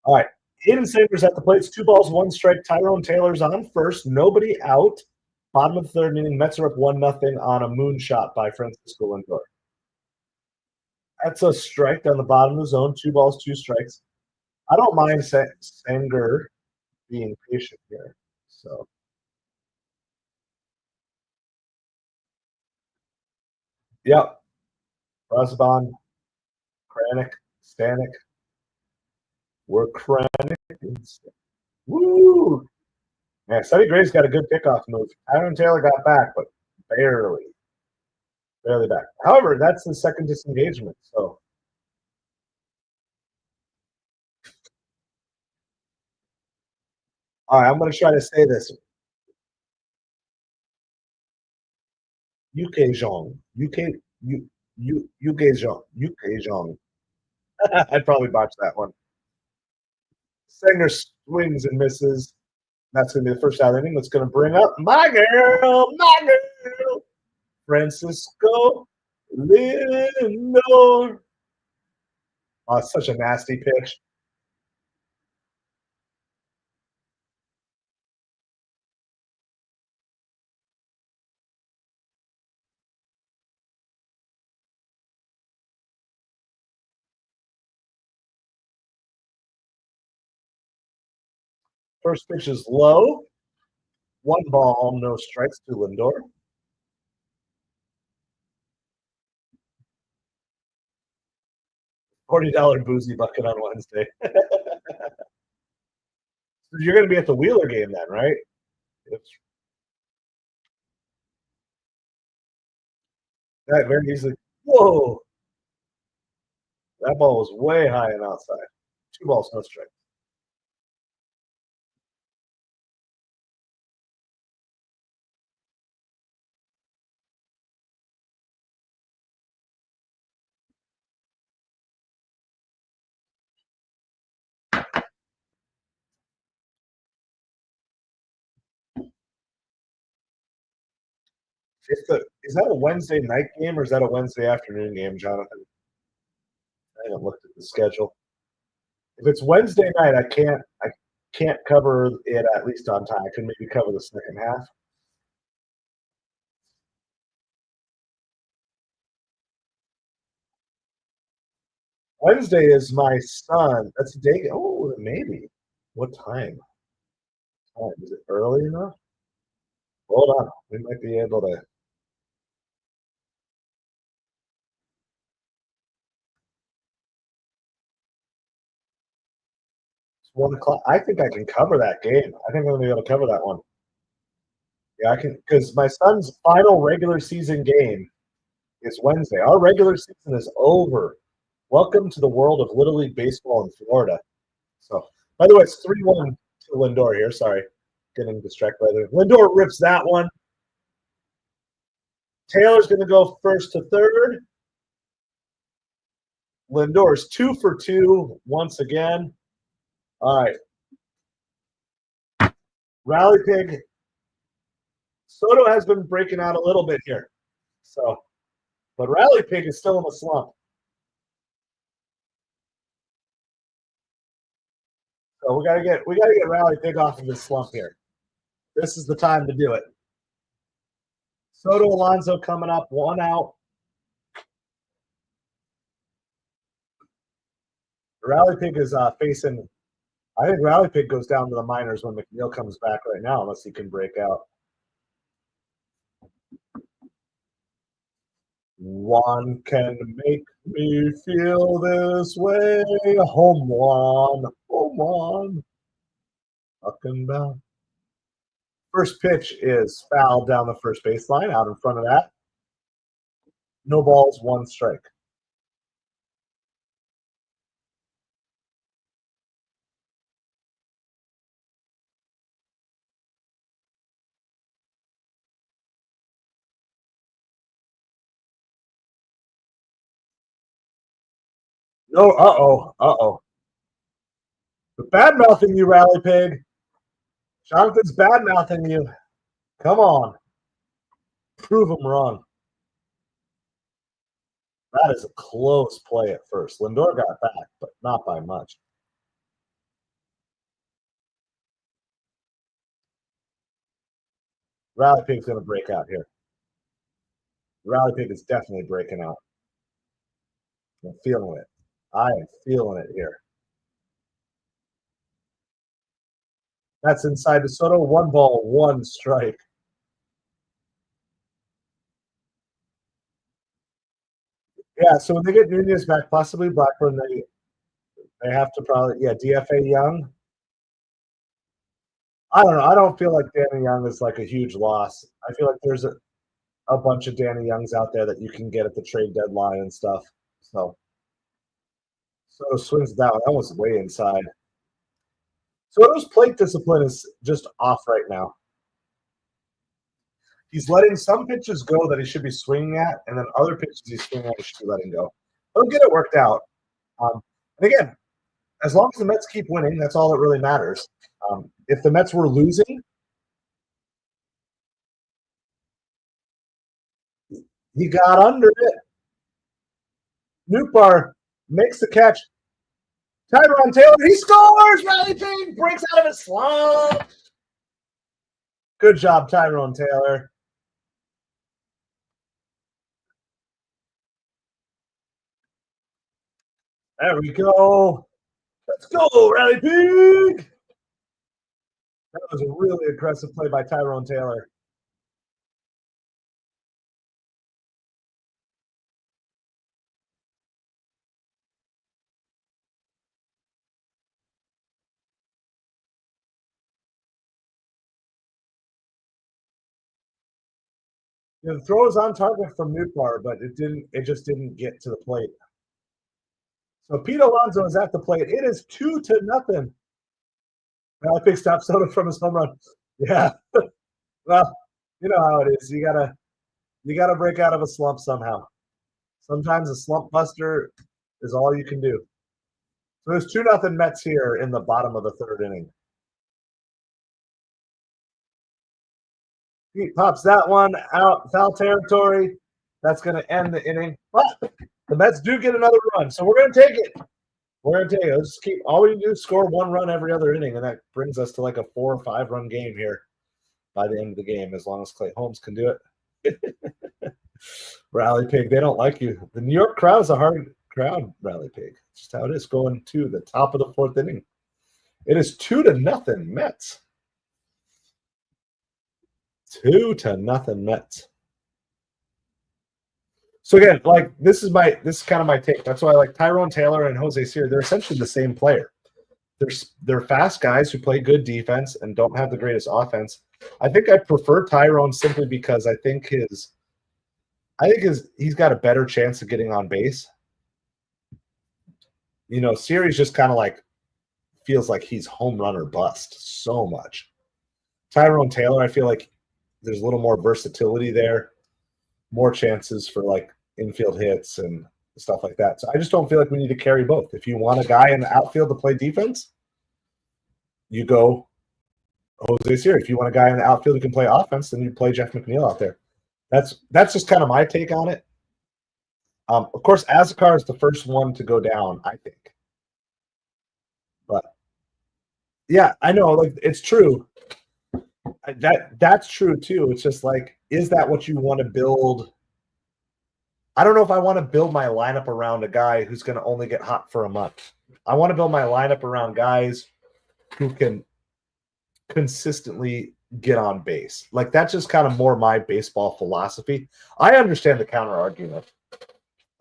all right. Hayden Sanders at the plate. 2 balls, 1 strike. Tyrone Taylor's on first. Nobody out. Bottom of the 3rd inning. Mets are up 1-0 on a moonshot by Francisco Lindor. That's a strike down the bottom of the zone. 2 balls, 2 strikes. I don't mind Sanger being patient here. So Yep. Rusbon, Kranick, Stanek. We're Kranick. Woo! Man, Sonny Gray's got a good kickoff move. Aaron Taylor got back, but barely. Barely back. However, that's the second disengagement, so. All right, I'm going to try to say this. UK Jong. UK Jong. UK Jong. I'd probably botch that one. Sanger swings and misses. That's going to be the first out inning. That's going to bring up my girl, Francisco Lindor. Oh, such a nasty pitch. First pitch is low. 1 ball, no strikes to Lindor. $40 boozy bucket on Wednesday. So you're going to be at the Wheeler game then, right? That very easily. Whoa! That ball was way high and outside. 2 balls, no strikes. Is that a Wednesday night game or is that a Wednesday afternoon game, Jonathan? I haven't looked at the schedule. If it's Wednesday night, I can't cover it at least on time. I can maybe cover the second half. Wednesday is my son. That's a day. Oh, maybe. What time? Is it early enough? Hold on. We might be able to. It's 1 o'clock. I think I can cover that game. I think I'm going to be able to cover that one. Yeah, I can because my son's final regular season game is Wednesday. Our regular season is over. Welcome to the world of Little League Baseball in Florida. So, by the way, it's 3-1 to Lindor here. Sorry, getting distracted by the Lindor rips that one. Taylor's going to go first to third. Lindor's 2 for 2 once again. All right. Rally Pig. Soto has been breaking out a little bit here. So, but Rally Pig is still in a slump. So we gotta get Rally Pig off of his slump here. This is the time to do it. Soto Alonso coming up, 1 out. Rally Pig is facing. I think Rally Pig goes down to the minors when McNeil comes back right now, unless he can break out. One can make me feel this way. Home run, home run. Up and down. First pitch is fouled down the first baseline, out in front of that. No balls, 1 strike. No, uh-oh. The bad mouthing you, Rally Pig. Jonathan's bad mouthing you. Come on. Prove him wrong. That is a close play at first. Lindor got back, but not by much. Rally Pig's going to break out here. Rally Pig is definitely breaking out. I'm feeling it. I am feeling it here. That's inside the Soto. 1 ball, 1 strike. Yeah, so when they get Nunez back, possibly Blackburn, they have to probably DFA Young. I don't know. I don't feel like Danny Young is like a huge loss. I feel like there's a bunch of Danny Youngs out there that you can get at the trade deadline and stuff. So swings that one. That was way inside. So his plate discipline is just off right now. He's letting some pitches go that he should be swinging at, and then other pitches he's swinging at he should be letting go. He'll get it worked out. And again, as long as the Mets keep winning, that's all that really matters. If the Mets were losing, he got under it. Nootbaar makes the catch. Tyrone Taylor, he scores! Riley Page breaks out of his slump. Good job, Tyrone Taylor. There we go. Let's go, Riley Pig. That was a really aggressive play by Tyrone Taylor. The throw was on target from Nootbaar, but it just didn't get to the plate. So Pete Alonso is at the plate. It is 2-0. Riley Pig stopped Soto from his home run. Yeah. Well, you know how it is. You gotta break out of a slump somehow. Sometimes a slump buster is all you can do. So there's 2-0 Mets here in the bottom of the third inning. Pete pops that one out, foul territory. That's going to end the inning. But the Mets do get another run, so we're going to take it. We're going to take it. Let's keep all we do is score one run every other inning, and that brings us to like a 4 or 5 run game here by the end of the game, as long as Clay Holmes can do it. Rally Pig, they don't like you. The New York crowd is a hard crowd, Rally Pig. It's just how it is going to the top of the fourth inning. It is 2-0 Mets. 2-0 Mets. So again, like this is kind of my take. That's why I like Tyrone Taylor and Jose Siri. They're essentially the same player. They're fast guys who play good defense and don't have the greatest offense. I think I prefer Tyrone simply because I think he's got a better chance of getting on base. You know, Siri's just kind of like feels like he's home run or bust so much. Tyrone Taylor, I feel like there's a little more versatility there, more chances for like infield hits and stuff like that. So I just don't feel like we need to carry both. If you want a guy in the outfield to play defense, you go Jose Siri. If you want a guy in the outfield who can play offense, then you play Jeff McNeil out there. That's just kind of my take on it. Of course, Azakar is the first one to go down, I think. But yeah, I know, like it's true. That's true too. It's just like, is that what you want to build? I don't know if I want to build my lineup around a guy who's going to only get hot for a month. I want to build my lineup around guys who can consistently get on base. Like that's just kind of more my baseball philosophy. I understand the counter argument.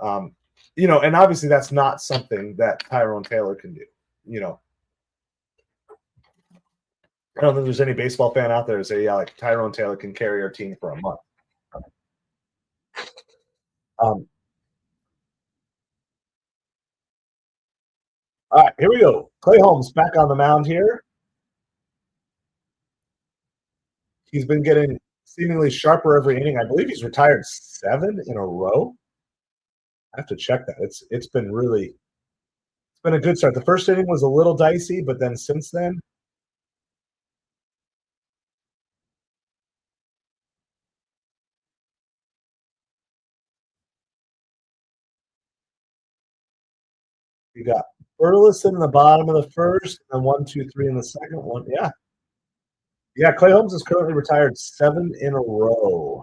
You know, and obviously that's not something that Tyrone Taylor can do. You know, I don't think there's any baseball fan out there to say, yeah, like Tyrone Taylor can carry our team for a month. All right, here we go. Clay Holmes back on the mound here. He's been getting seemingly sharper every inning. I believe he's retired 7 in a row. I have to check that. It's been a good start. The first inning was a little dicey, but then since then, you got Burleson in the bottom of the first, and 1, 2, 3 in the second one. Yeah. Clay Holmes is currently retired 7 in a row.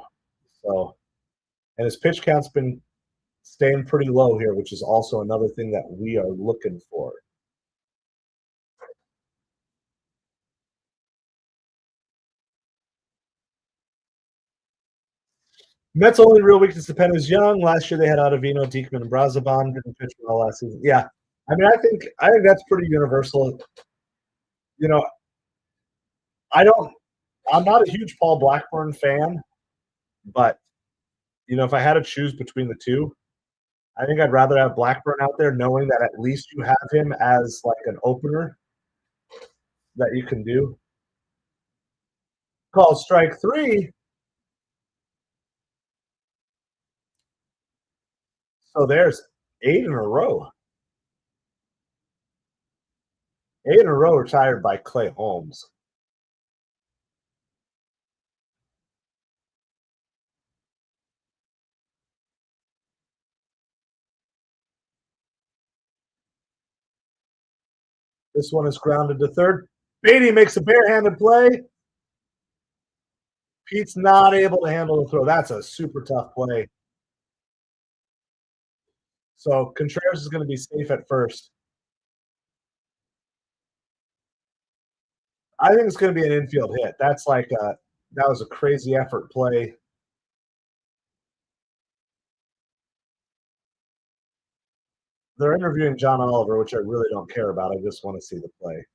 So, and his pitch count's been staying pretty low here, which is also another thing that we are looking for. Mets' only real weakness to Penn is Young. Last year they had Ottavino, Diekman, and Brazaban. Didn't pitch well last season. Yeah, I mean, I think that's pretty universal. You know, I'm not a huge Paul Blackburn fan, but if I had to choose between the two, I think I'd rather have Blackburn out there, knowing that at least you have him as like an opener that you can do. Call strike 3. So there's 8 in a row. 8 in a row retired by Clay Holmes. This one is grounded to third. Beatty makes a barehanded play. Pete's not able to handle the throw. That's a super tough play. So Contreras is going to be safe at first. I think it's going to be an infield hit. That's that was a crazy effort play. They're interviewing John Oliver, which I really don't care about. I just want to see the play.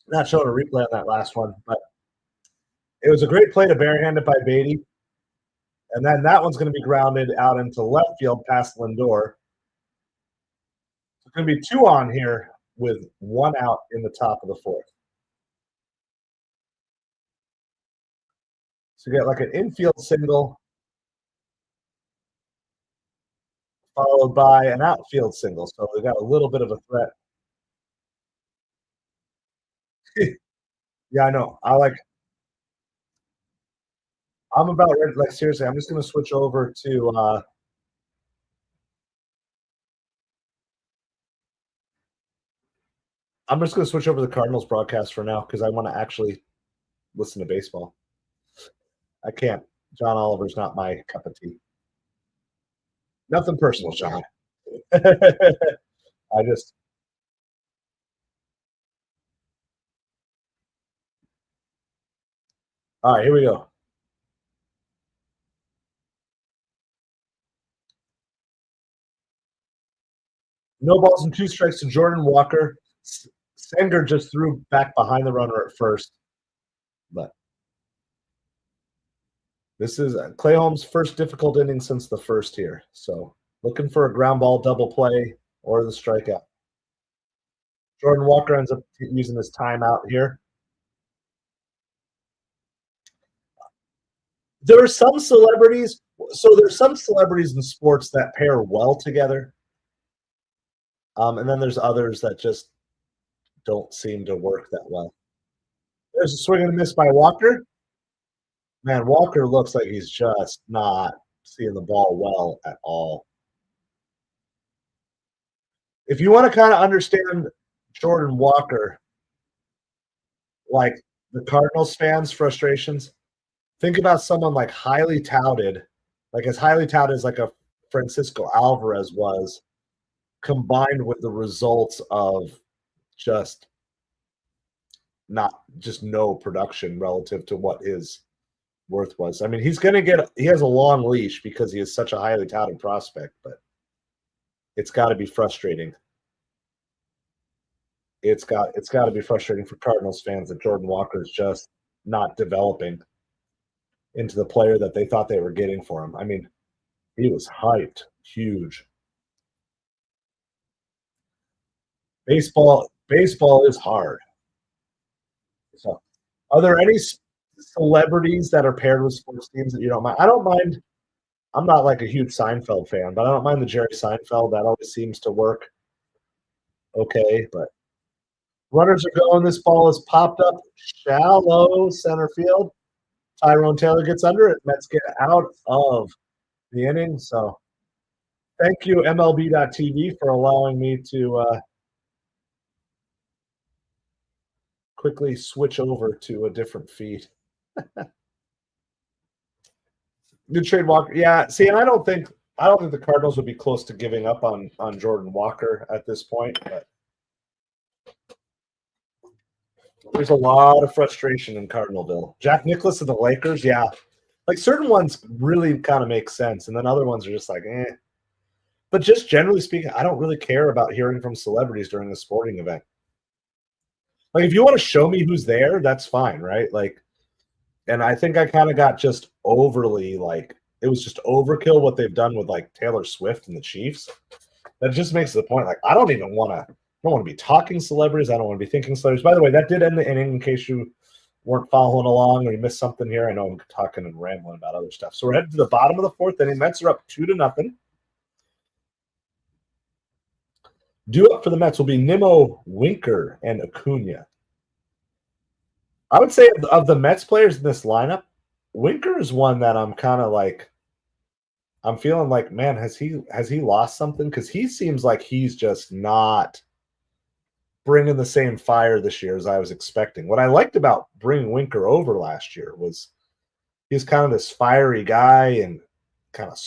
Not showing a replay on that last one, but it was a great play to barehand it by Beatty. And then that one's going to be grounded out into left field past Lindor. It's going to be 2 on here with 1 out in the top of the 4th. So you get like an infield single followed by an outfield single. So we got a little bit of a threat. Yeah, I know. I'm about ready. Like, seriously, I'm just going to switch over to I'm just going to switch over to the Cardinals broadcast for now because I want to actually listen to baseball. I can't. John Oliver's not my cup of tea. Nothing personal, John. I just. All right, here we go. No balls and 2 strikes to Jordan Walker. Sanger just threw back behind the runner at first. But this is Clay Holmes' first difficult inning since the first here. So looking for a ground ball double play or the strikeout. Jordan Walker ends up using his timeout here. There are some celebrities. So there's some celebrities in sports that pair well together. And then there's others that just don't seem to work that well. There's a swing and a miss by Walker. Man, Walker looks like he's just not seeing the ball well at all. If you want to kind of understand Jordan Walker, like the Cardinals fans' frustrations, think about someone like highly touted, like as highly touted as like a Francisco Alvarez was, combined with the results of just no production relative to what his worth was. I mean, he has a long leash because he is such a highly touted prospect, but it's got to be frustrating. It's got to be frustrating for Cardinals fans that Jordan Walker is just not developing into the player that they thought they were getting for him. I mean, he was hyped, huge. Baseball is hard. So, are there any celebrities that are paired with sports teams that you don't mind? I don't mind. I'm not like a huge Seinfeld fan, but I don't mind the Jerry Seinfeld. That always seems to work okay. But runners are going. This ball is popped up shallow center field. Tyrone Taylor gets under it. Mets get out of the inning. So thank you, MLB.TV, for allowing me to quickly switch over to a different feed. Good trade Walker. Yeah, see, and I don't think the Cardinals would be close to giving up on Jordan Walker at this point, but There's a lot of frustration in Cardinalville. Jack Nicklaus of the Lakers, yeah. Like certain ones really kind of make sense, and then other ones are just like, eh. But just generally speaking, I don't really care about hearing from celebrities during a sporting event. Like if you want to show me who's there, that's fine, right? Like, and I think I kind of got just overly like it was just overkill what they've done with like Taylor Swift and the Chiefs. That just makes the point. Like I don't even want to. I don't want to be talking celebrities. I don't want to be thinking celebrities. By the way, that did end the inning. In case you weren't following along or you missed something here, I know I'm talking and rambling about other stuff. So we're headed to the bottom of the fourth inning. Mets are up 2-0. Due up for the Mets will be Nimmo, Winker, and Acuna. I would say of the Mets players in this lineup, Winker is one that I'm kind of like. I'm feeling like, man, has he lost something? Because he seems like he's just not bringing the same fire this year as I was expecting. What I liked about bringing Winker over last year was he's kind of this fiery guy and kind of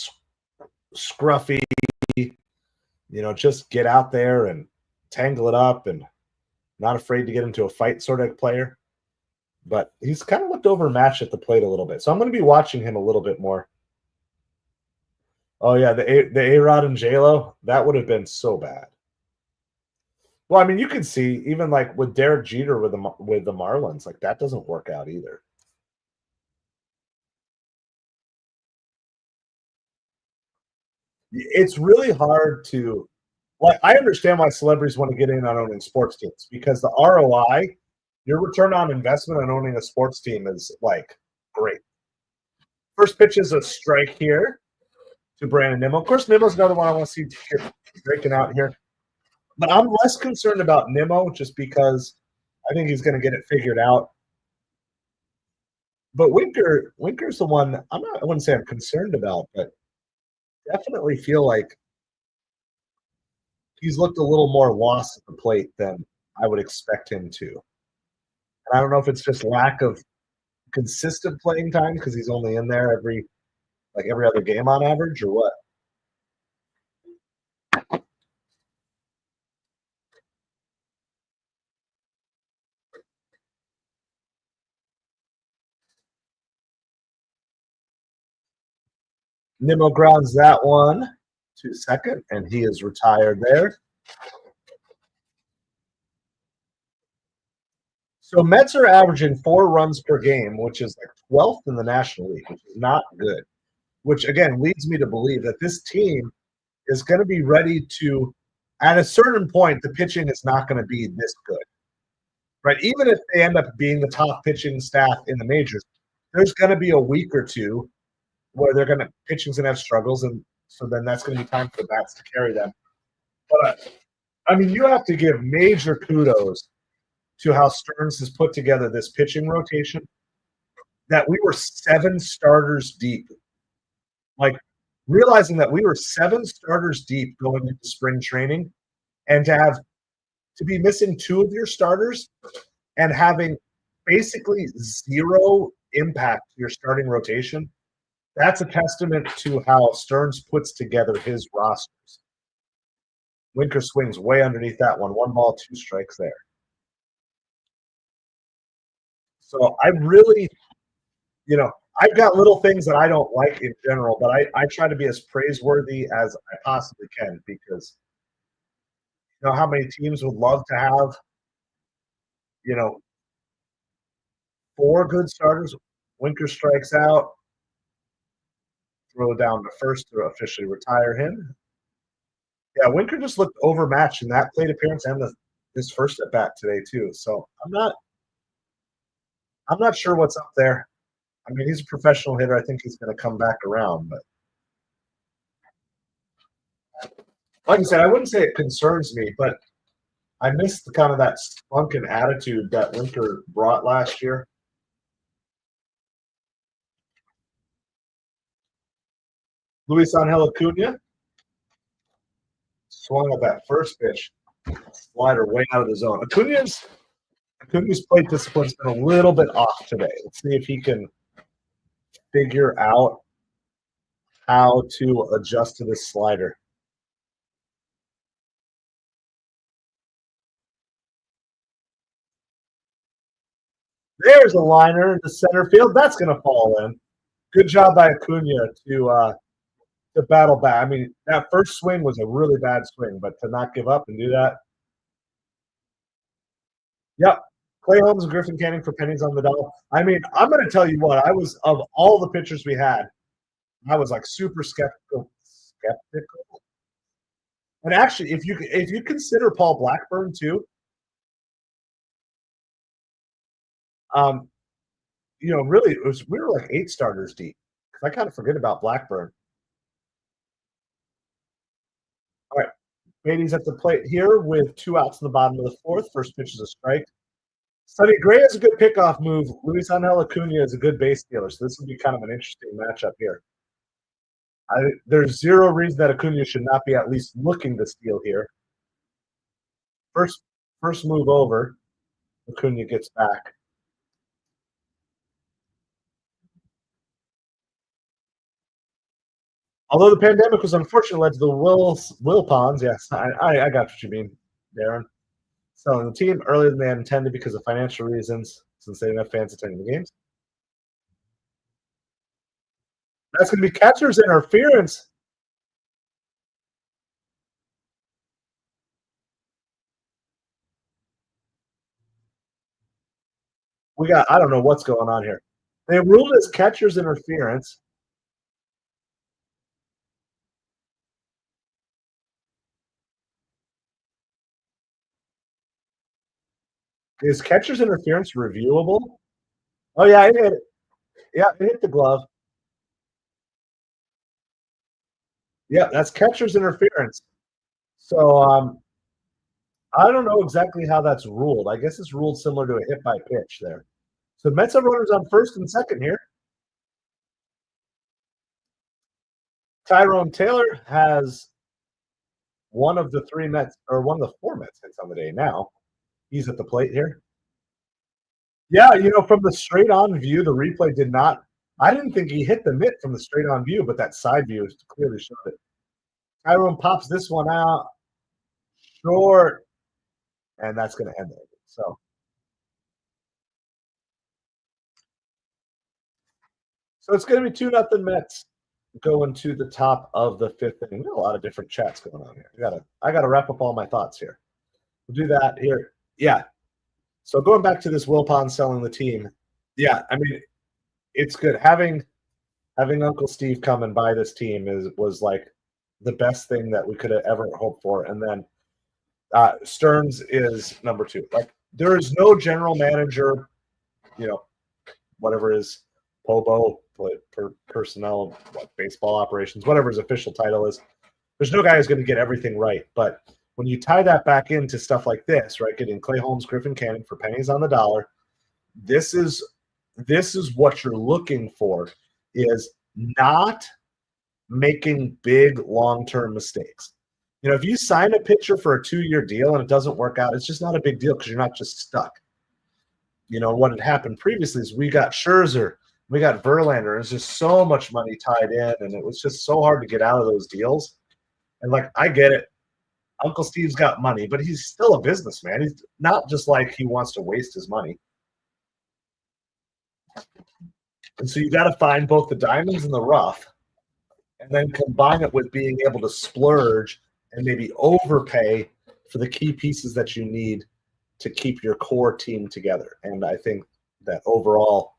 scruffy, just get out there and tangle it up and not afraid to get into a fight sort of player. But he's kind of looked overmatched at the plate a little bit. So I'm going to be watching him a little bit more. Oh, yeah, the A-Rod and J-Lo, that would have been so bad. Well, I mean, you can see even like with Derek Jeter with the Marlins, like that doesn't work out either. It's really hard to like. I understand why celebrities want to get in on owning sports teams because the ROI, your return on investment on owning a sports team is like great. First pitch is a strike here to Brandon Nimmo. Of course, Nimmo's another one I want to see breaking out here. But I'm less concerned about Nimmo just because I think he's going to get it figured out. But Winker's the one I wouldn't say I'm concerned about, but definitely feel like he's looked a little more lost at the plate than I would expect him to. And I don't know if it's just lack of consistent playing time because he's only in there every other game on average or what. Nimmo grounds that one to second, and he is retired there. So Mets are averaging 4 runs per game, which is like 12th in the National League, which is not good. Which again leads me to believe that this team is going to be ready to, at a certain point, the pitching is not going to be this good, right? Even if they end up being the top pitching staff in the majors, there's going to be a week or two where pitching's going to have struggles, and so then that's going to be time for the bats to carry them. But I mean, you have to give major kudos to how Stearns has put together this pitching rotation. That we were 7 starters deep, like realizing that we were 7 starters deep going into spring training, and to be missing 2 of your starters and having basically zero impact to your starting rotation. That's a testament to how Stearns puts together his rosters. Winker swings way underneath that one. 1 ball, 2 strikes there. So I really, I've got little things that I don't like in general, but I try to be as praiseworthy as I possibly can because you know how many teams would love to have, 4 good starters. Winker strikes out, throw down to first to officially retire him. Yeah, Winker just looked overmatched in that plate appearance and his first at bat today too. So I'm not sure what's up there. I mean, he's a professional hitter. I think he's going to come back around, but like I said, I wouldn't say it concerns me, but I miss the kind of that spunk attitude that Winker brought last year. Luis Angel Acuna swung at that first pitch, slider way out of the zone. Acuna's plate discipline's been a little bit off today. Let's see if he can figure out how to adjust to this slider. There's a liner into center field. That's going to fall in. Good job by Acuna to battle back. I mean, that first swing was a really bad swing, but to not give up and do that. Yep. Clay Holmes and Griffin Canning for pennies on the dollar. I mean, I'm going to tell you what, I was, of all the pitchers we had, I was like super skeptical. And actually, if you consider Paul Blackburn too, really, we were like 8 starters deep. I kind of forget about Blackburn. All right, Beatty's at the plate here with 2 outs in the bottom of the 4th. First pitch is a strike. Sonny Gray is a good pickoff move. Luis Angel Acuna is a good base stealer, so this would be kind of an interesting matchup here. There's zero reason that Acuna should not be at least looking to steal here. First move over, Acuna gets back. Although the pandemic was unfortunate, led to the Will Ponds. Yes, I got what you mean, Darren. Selling the team earlier than they had intended because of financial reasons, since they didn't have fans attending the games. That's going to be catcher's interference. I don't know what's going on here. They ruled as catcher's interference. Is catcher's interference reviewable? Oh, yeah, it hit it. Yeah, it hit the glove. Yeah, that's catcher's interference. So I don't know exactly how that's ruled. I guess it's ruled similar to a hit by pitch there. So Mets have runners on first and second here. Tyrone Taylor has one of the 4 Mets hits on the day now. He's at the plate here. Yeah, from the straight on view, the replay did not. I didn't think he hit the mitt from the straight on view, but that side view clearly showed it. Tyrone pops this one out short, and that's going to end it. So it's going to be 2-0 Mets going to the top of the 5th inning. We got a lot of different chats going on here. I got to wrap up all my thoughts here. We'll do that here. Yeah. So going back to this Will Pond selling the team. Yeah, I mean, it's good having Uncle Steve come and buy this team was like the best thing that we could have ever hoped for. And then Stearns is number 2. Like, there is no general manager, whatever is POBO, personnel, baseball operations, whatever his official title is. There's no guy who's going to get everything right. But when you tie that back into stuff like this, right, getting Clay Holmes, Griffin Canning for pennies on the dollar, this is what you're looking for, is not making big long-term mistakes. If you sign a pitcher for a 2-year deal and it doesn't work out, it's just not a big deal because you're not just stuck. What had happened previously is we got Scherzer, we got Verlander. There's just so much money tied in, and it was just so hard to get out of those deals. And, I get it. Uncle Steve's got money, but he's still a businessman. He's not just like he wants to waste his money. And so you got to find both the diamonds and the rough, and then combine it with being able to splurge and maybe overpay for the key pieces that you need to keep your core team together. And I think that overall,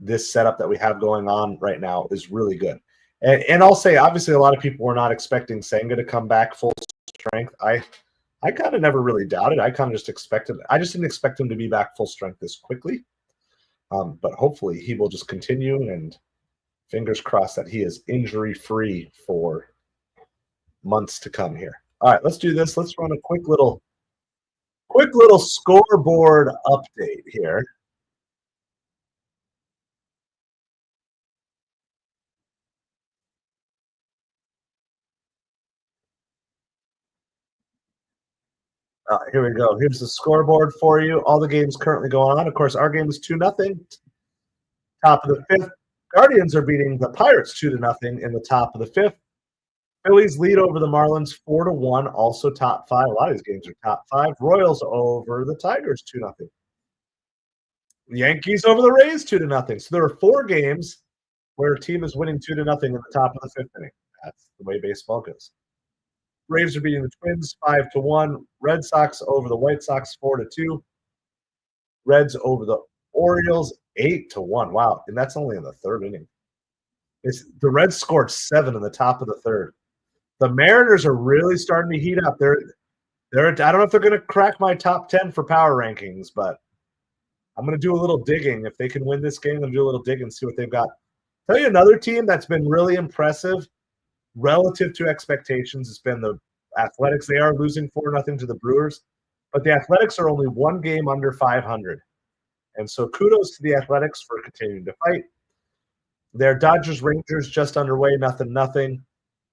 this setup that we have going on right now is really good. And I'll say, obviously, a lot of people were not expecting Senga to come back full strength. I kind of never really doubted. I kind of just expected. I just didn't expect him to be back full strength this quickly. But hopefully, he will just continue, and fingers crossed that he is injury-free for months to come here. All right, let's do this. Let's run a quick little scoreboard update here. Here we go. Here's the scoreboard for you. All the games currently going on. Of course, our game is 2-0. Top of the 5th. Guardians are beating the Pirates 2-0 in the top of the 5th. Phillies lead over the Marlins 4-1, also top 5. A lot of these games are top 5. Royals over the Tigers 2-0. Yankees over the Rays 2-0. So there are 4 games where a team is winning 2-0 in the top of the 5th inning. That's the way baseball goes. Braves are beating the Twins 5-1. Red Sox over the White Sox 4-2. Reds over the Orioles 8-1. Wow, and that's only in the 3rd inning. The Reds scored 7 in the top of the 3rd. The Mariners are really starting to heat up. I don't know if they're going to crack my top 10 for power rankings, but I'm going to do a little digging. If they can win this game, I'm going to do a little digging and see what they've got. Tell you another team that's been really impressive relative to expectations has been the Athletics. They are losing 4-0 to the Brewers, but the Athletics are only 1 game under 500. And so kudos to the Athletics for continuing to fight. Their Dodgers-Rangers just underway, 0-0.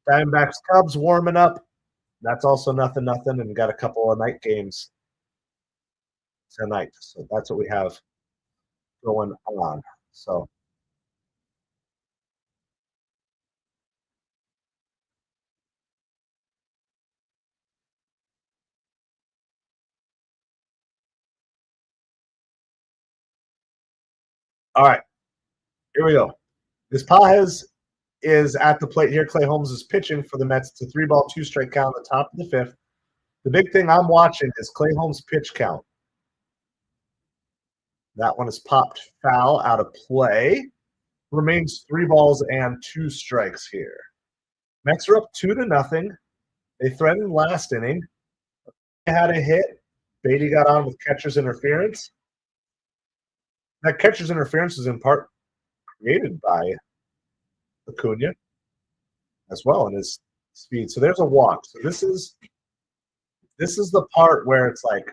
Diamondbacks Cubs warming up. That's also 0-0, and got a couple of night games tonight. So that's what we have going on. So all right, here we go. This Pajes is at the plate here. Clay Holmes is pitching for the Mets. It's a 3-ball, 2-strike count on the top of the 5th. The big thing I'm watching is Clay Holmes' pitch count. That one is popped foul out of play. Remains 3 balls and 2 strikes here. Mets are up 2-0. They threatened last inning. They had a hit. Beatty got on with catcher's interference. That catcher's interference is in part created by Acuna as well in his speed. So there's a walk. So this is the part where it's like,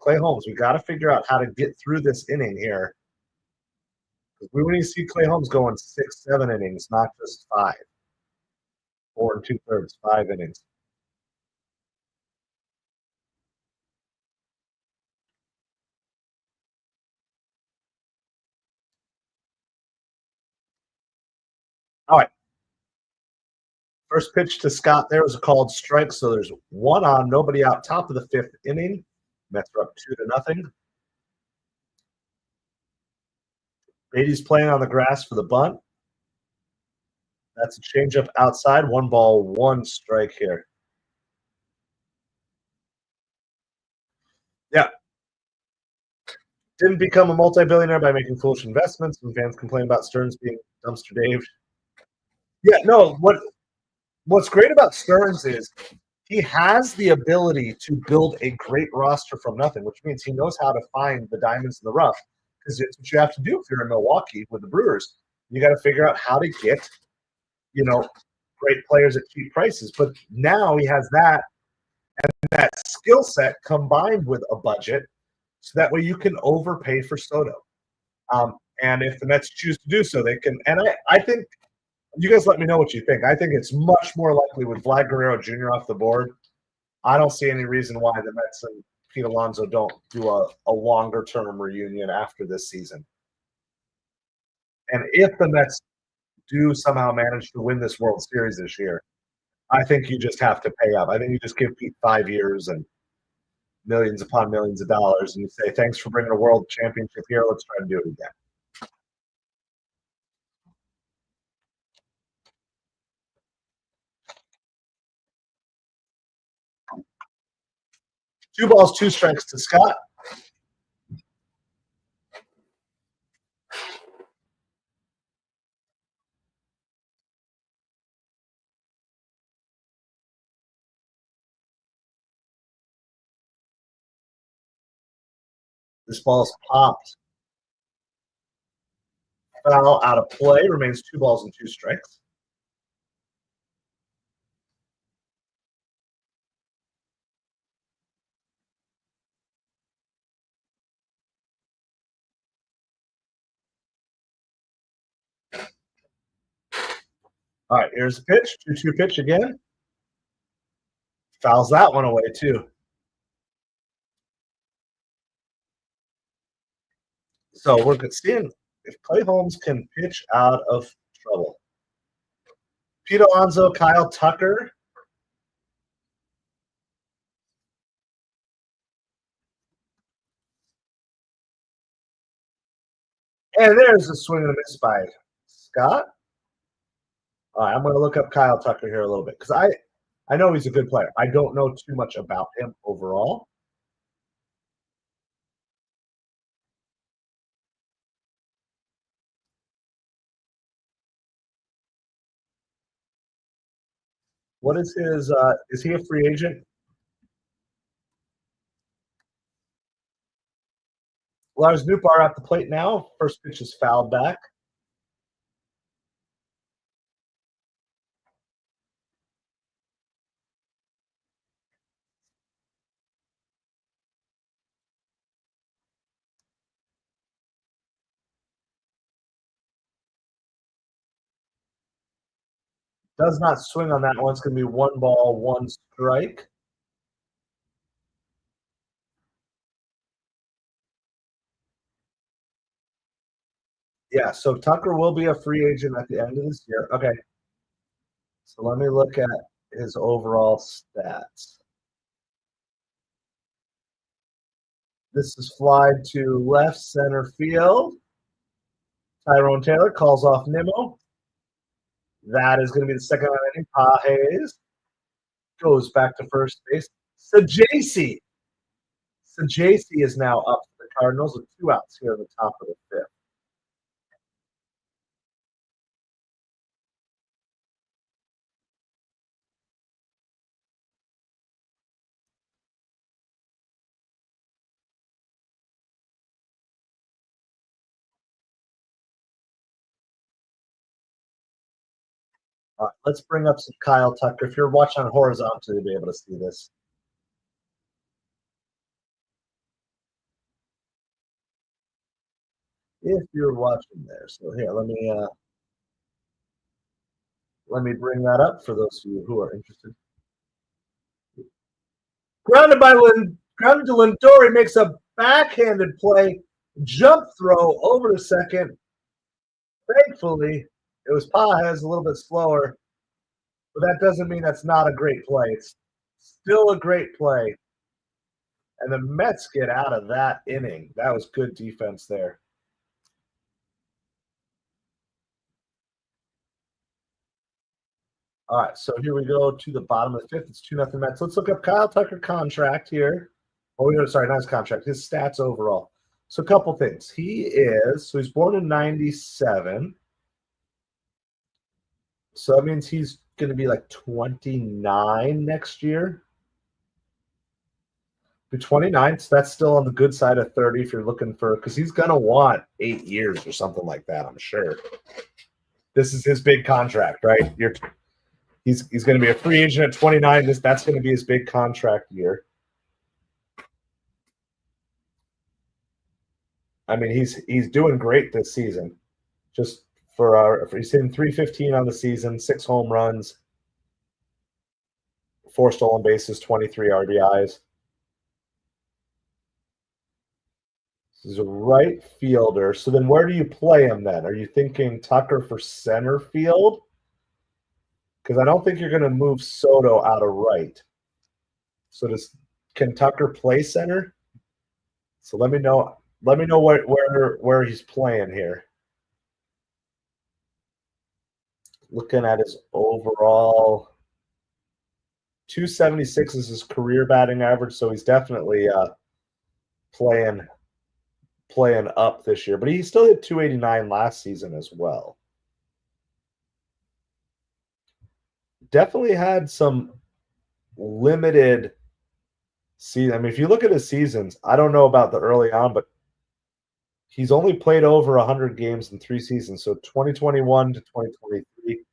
Clay Holmes, we got to figure out how to get through this inning here. We want to see Clay Holmes going 6, 7 innings, not just 5. 4 2/3, 5 innings. All right. First pitch to Scott there was a called strike, so there's 1 on, nobody out, top of the 5th inning. Mets are up 2-0. Beatty's playing on the grass for the bunt. That's a changeup outside. 1 ball, 1 strike here. Yeah. Didn't become a multi-billionaire by making foolish investments. When fans complain about Stearns being dumpster Dave. Yeah, no, what's great about Stearns is he has the ability to build a great roster from nothing, which means he knows how to find the diamonds in the rough, because it's what you have to do if you're in Milwaukee with the Brewers. You got to figure out how to get, great players at cheap prices. But now he has that skill set combined with a budget, so that way you can overpay for Soto. And if the Mets choose to do so, they can. And I think you guys let me know what you think. I think it's much more likely with Vlad Guerrero Jr. off the board. I don't see any reason why the Mets and Pete Alonso don't do a longer-term reunion after this season. And if the Mets do somehow manage to win this World Series this year, I think you just have to pay up. I think you just give Pete 5 years and millions upon millions of dollars, and you say, thanks for bringing a world championship here. Let's try to do it again. 2 balls, 2 strikes to Scott. This ball is popped. Foul out of play. Remains 2 balls and 2 strikes. All right, here's the pitch. 2-2 pitch again. Fouls that one away, too. So we're seeing if Clay Holmes can pitch out of trouble. Pete Alonso, Kyle Tucker. And there's a swing and a miss by Scott. All right, I'm going to look up Kyle Tucker here a little bit because I know he's a good player. I don't know too much about him overall. What is his? Is he a free agent? Lars Nootbaar at the plate now. First pitch is fouled back. Does not swing on that one. It's going to be 1 ball, 1 strike. Yeah, so Tucker will be a free agent at the end of this year. Okay, so let me look at his overall stats. This is fly to left center field. Tyrone Taylor calls off Nimmo. That is going to be the second inning. Pages goes back to first base. Sajasi is now up for the Cardinals with 2 outs here in the top of the 5th. Let's bring up some Kyle Tucker. If you're watching horizontally, you'll be able to see this. If you're watching there. So here, let me bring that up for those of you who are interested. Grounded to Lindor, makes a backhanded play, jump throw over to second. Thankfully, it was Pages a little bit slower, but that doesn't mean that's not a great play. It's still a great play. And the Mets get out of that inning. That was good defense there. All right, so here we go to the bottom of the 5th. It's 2-0 Mets. Let's look up Kyle Tucker contract here. Oh, sorry, not his contract. His stats overall. So a couple things. He's born in 97. So that means he's going to be like 29 next year. Be 29, so that's still on the good side of 30 if you're looking for, because he's going to want 8 years or something like that, I'm sure. This is his big contract, right? He's going to be a free agent at 29. That's going to be his big contract year. I mean, he's doing great this season. Just he's hitting 315 on the season, 6 home runs, 4 stolen bases, 23 RBIs. He's a right fielder. So then where do you play him then? Are you thinking Tucker for center field? Because I don't think you're going to move Soto out of right. So can Tucker play center? So let me know. Let me know where he's playing here. Looking at his overall, 276 is his career batting average, so he's definitely playing up this year. But he still hit 289 last season as well. Definitely had some limited season. I mean, if you look at his seasons, I don't know about the early on, but he's only played over 100 games in 3 seasons. So 2021 to 2023.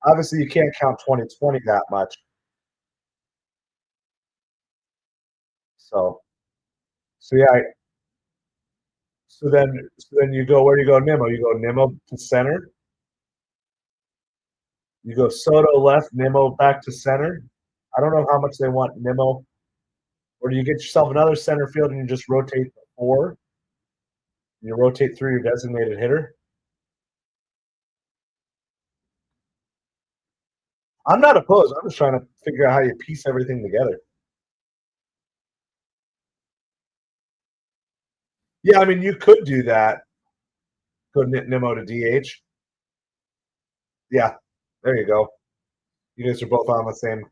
Obviously, you can't count 2020 that much. So yeah. So then you go, where do you go, Nimmo? You go Nimmo to center. You go Soto left, Nimmo back to center. I don't know how much they want Nimmo. Or do you get yourself another center field and you just rotate the 4? You rotate through your designated hitter. I'm not opposed. I'm just trying to figure out how you piece everything together. Yeah, I mean, you could do that. Go Nimmo to DH. Yeah, there you go. You guys are both on the same.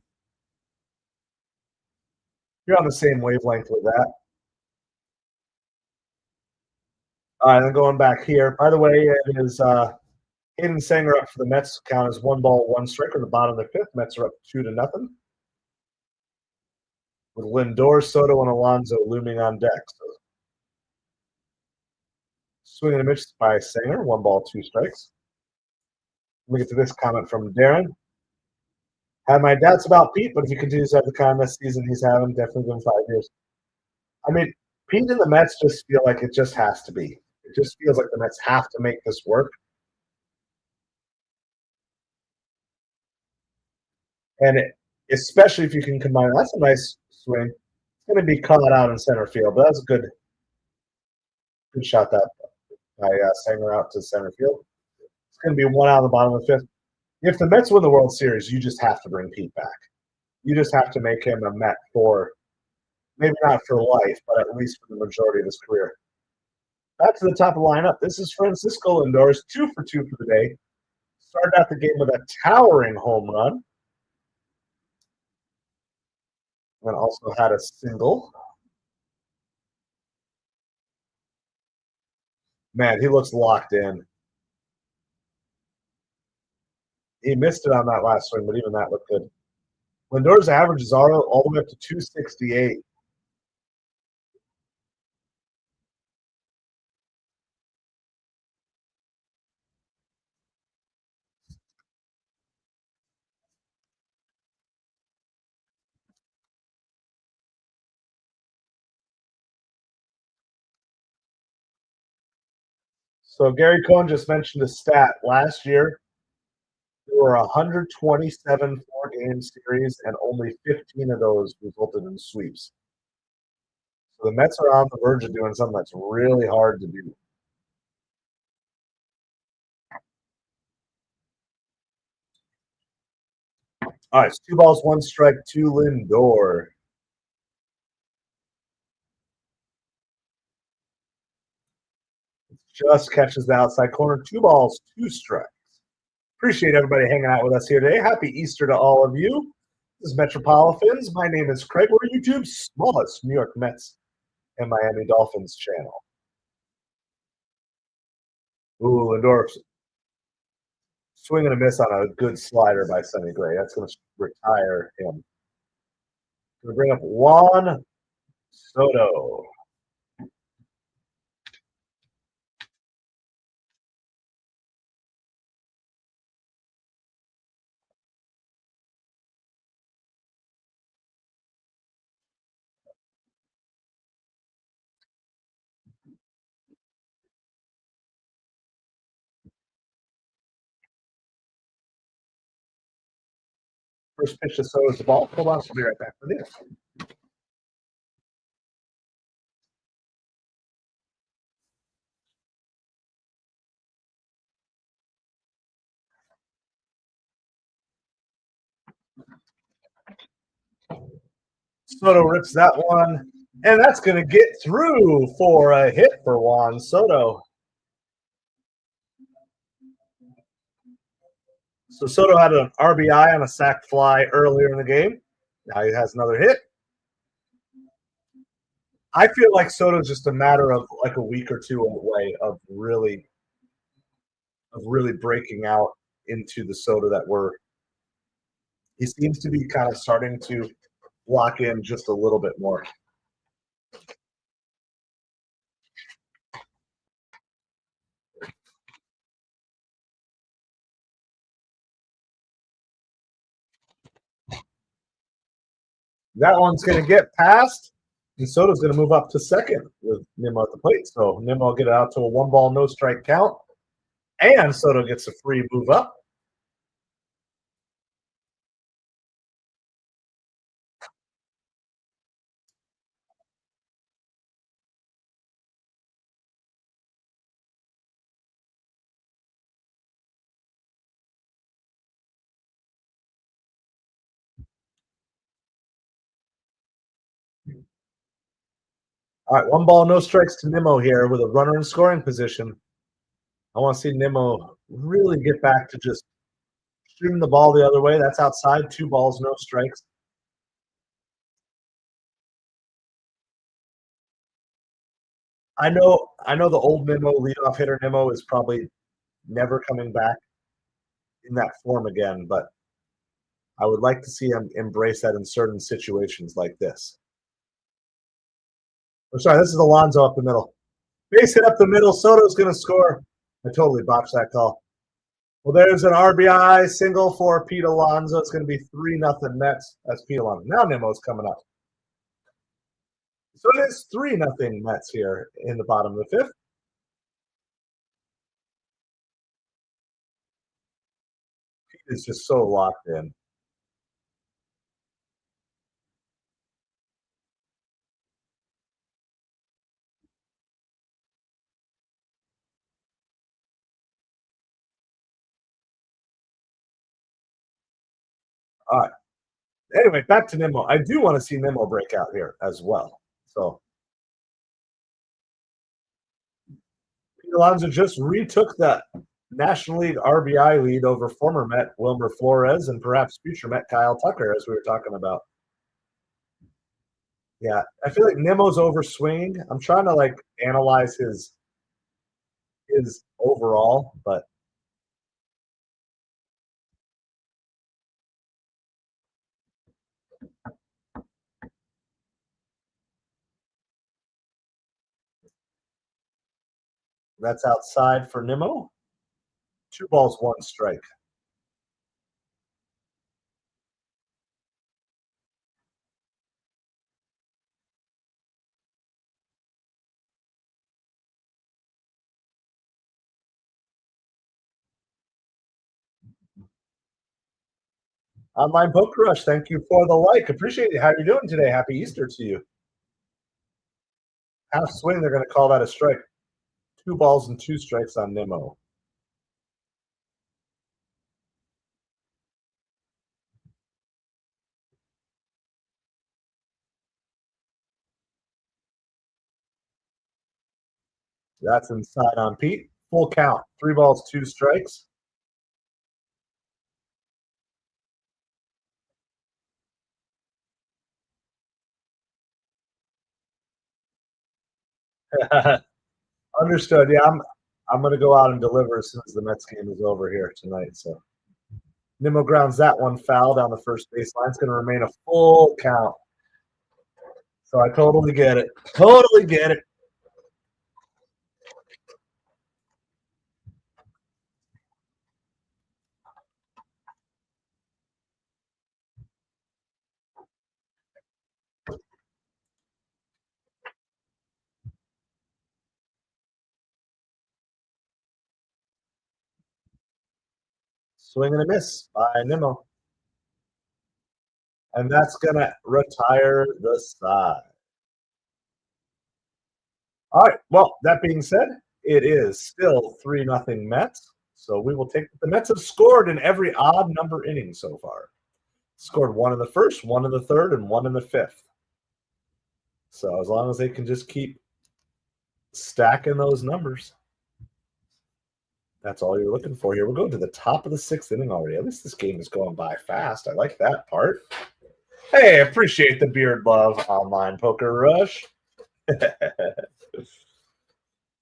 You're on the same wavelength with that. All right, then going back here. By the way, it is Hayden Sanger up for the Mets. Count as 1-1 in the bottom of the fifth. Mets are up 2-0. With Lindor, Soto, and Alonso looming on deck. So swing and a miss by Sanger. 1-2. Let me get to this comment from Darren. Had my doubts about Pete, but if he continues to have the kind of season he's having, definitely give him 5 years. I mean, Pete and the Mets just feel like it just has to be. It just feels like the Mets have to make this work. And especially if you can combine, that's a nice swing. It's going to be caught out in center field, but that's a good shot that by Sanger out to center field. It's going to be one out of the bottom of the fifth. If the Mets win the World Series, you just have to bring Pete back. You just have to make him a Met for, maybe not for life, but at least for the majority of his career. Back to the top of the lineup. This is Francisco Lindor, 2 for 2 for the day. Started out the game with a towering home run. And also had a single. Man, he looks locked in. He missed it on that last swing, but even that looked good. Lindor's average is all the way up to 268. So Gary Cohen just mentioned a stat. Last year, there were 127 four-game series, and only 15 of those resulted in sweeps. So the Mets are on the verge of doing something that's really hard to do. All right, it's 2-1 to Lindor. Just catches the outside corner. 2-2. Appreciate everybody hanging out with us here today. Happy Easter to all of you. This is MetropoliFins. My name is Craig. We're YouTube's smallest New York Mets and Miami Dolphins channel. Ooh, Lindor swing and a miss on a good slider by Sonny Gray. That's going to retire him. Going to bring up Juan Soto. First pitch to Soto's the ball. Hold on, I'll be right back with you. Soto rips that one, and that's going to get through for a hit for Juan Soto. So Soto had an RBI on a sac fly earlier in the game. Now he has another hit. I feel like Soto's just a matter of like a week or two away of really breaking out into the Soto that he seems to be kind of starting to lock in just a little bit more. That one's going to get past, and Soto's going to move up to second with Nimmo at the plate. So Nimmo will get it out to a 1-ball, no strike count, and Soto gets a free move up. All right, 1-ball, no strikes to Nimmo here with a runner in scoring position. I want to see Nimmo really get back to just shooting the ball the other way. That's outside. 2 balls, no strikes. I know the old Nimmo, leadoff hitter Nimmo, is probably never coming back in that form again, but I would like to see him embrace that in certain situations like this. I'm sorry, this is Alonso up the middle. Base hit up the middle. Soto's going to score. I totally botched that call. Well, there's an RBI single for Pete Alonso. It's going to be 3-0 Mets. That's Pete Alonso. Now Nimmo's coming up. So it is 3-0 Mets here in the bottom of the fifth. Pete is just so locked in. All right. Anyway, back to Nimmo. I do want to see Nimmo break out here as well. So Pete Alonso just retook that National League RBI lead over former Met Wilmer Flores and perhaps future Met Kyle Tucker, as we were talking about. Yeah, I feel like Nimmo's overswinging. I'm trying to like analyze his overall, but that's outside for Nimmo. 2 balls, 1 strike. Online Poker Rush, thank you for the like. Appreciate it. How you doing today? Happy Easter to you. Half swing, they're going to call that a strike. 2 balls and 2 strikes on Nimmo. That's inside on Pete. Full count. 3 balls, 2 strikes. Understood. Yeah, I'm going to go out and deliver as soon as the Mets game is over here tonight. So Nimmo grounds that one foul down the first baseline. It's going to remain a full count. So I totally get it. Totally get it. Swing and a miss by Nimmo. And that's going to retire the side. All right. Well, that being said, it is still 3-0 Mets. So we will take the Mets have scored in every odd number inning so far. Scored 1 in the first, 1 in the third, and 1 in the fifth. So as long as they can just keep stacking those numbers, that's all you're looking for here. We're going to the top of the 6th inning already. At least this game is going by fast. I like that part. Hey, appreciate the beard love, Online Poker Rush.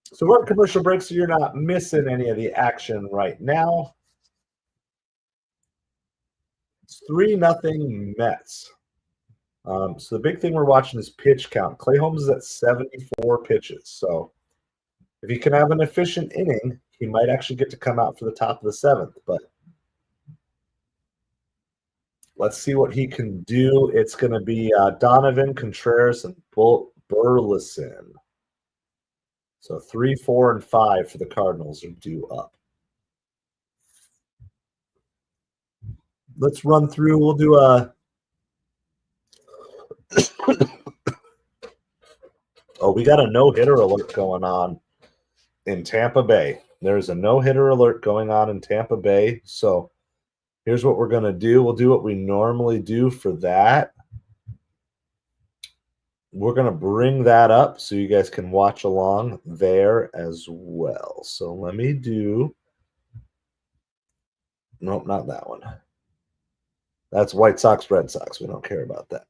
So we're at commercial break, so you're not missing any of the action right now. It's 3-0 Mets. So the big thing we're watching is pitch count. Clay Holmes is at 74 pitches. So if he can have an efficient inning, he might actually get to come out for the top of the 7th. But let's see what he can do. It's going to be Donovan, Contreras, and Burleson. So 3, 4, and 5 for the Cardinals are due up. Let's run through. We'll do a oh, we got a no-hitter alert going on in Tampa Bay. There's a no-hitter alert going on in Tampa Bay. So here's what we're going to do. We'll do what we normally do for that. we're gonna bring that up so you guys can watch along there as well. So let me do. Nope, not that one. That's White Sox, Red Sox. We don't care about that.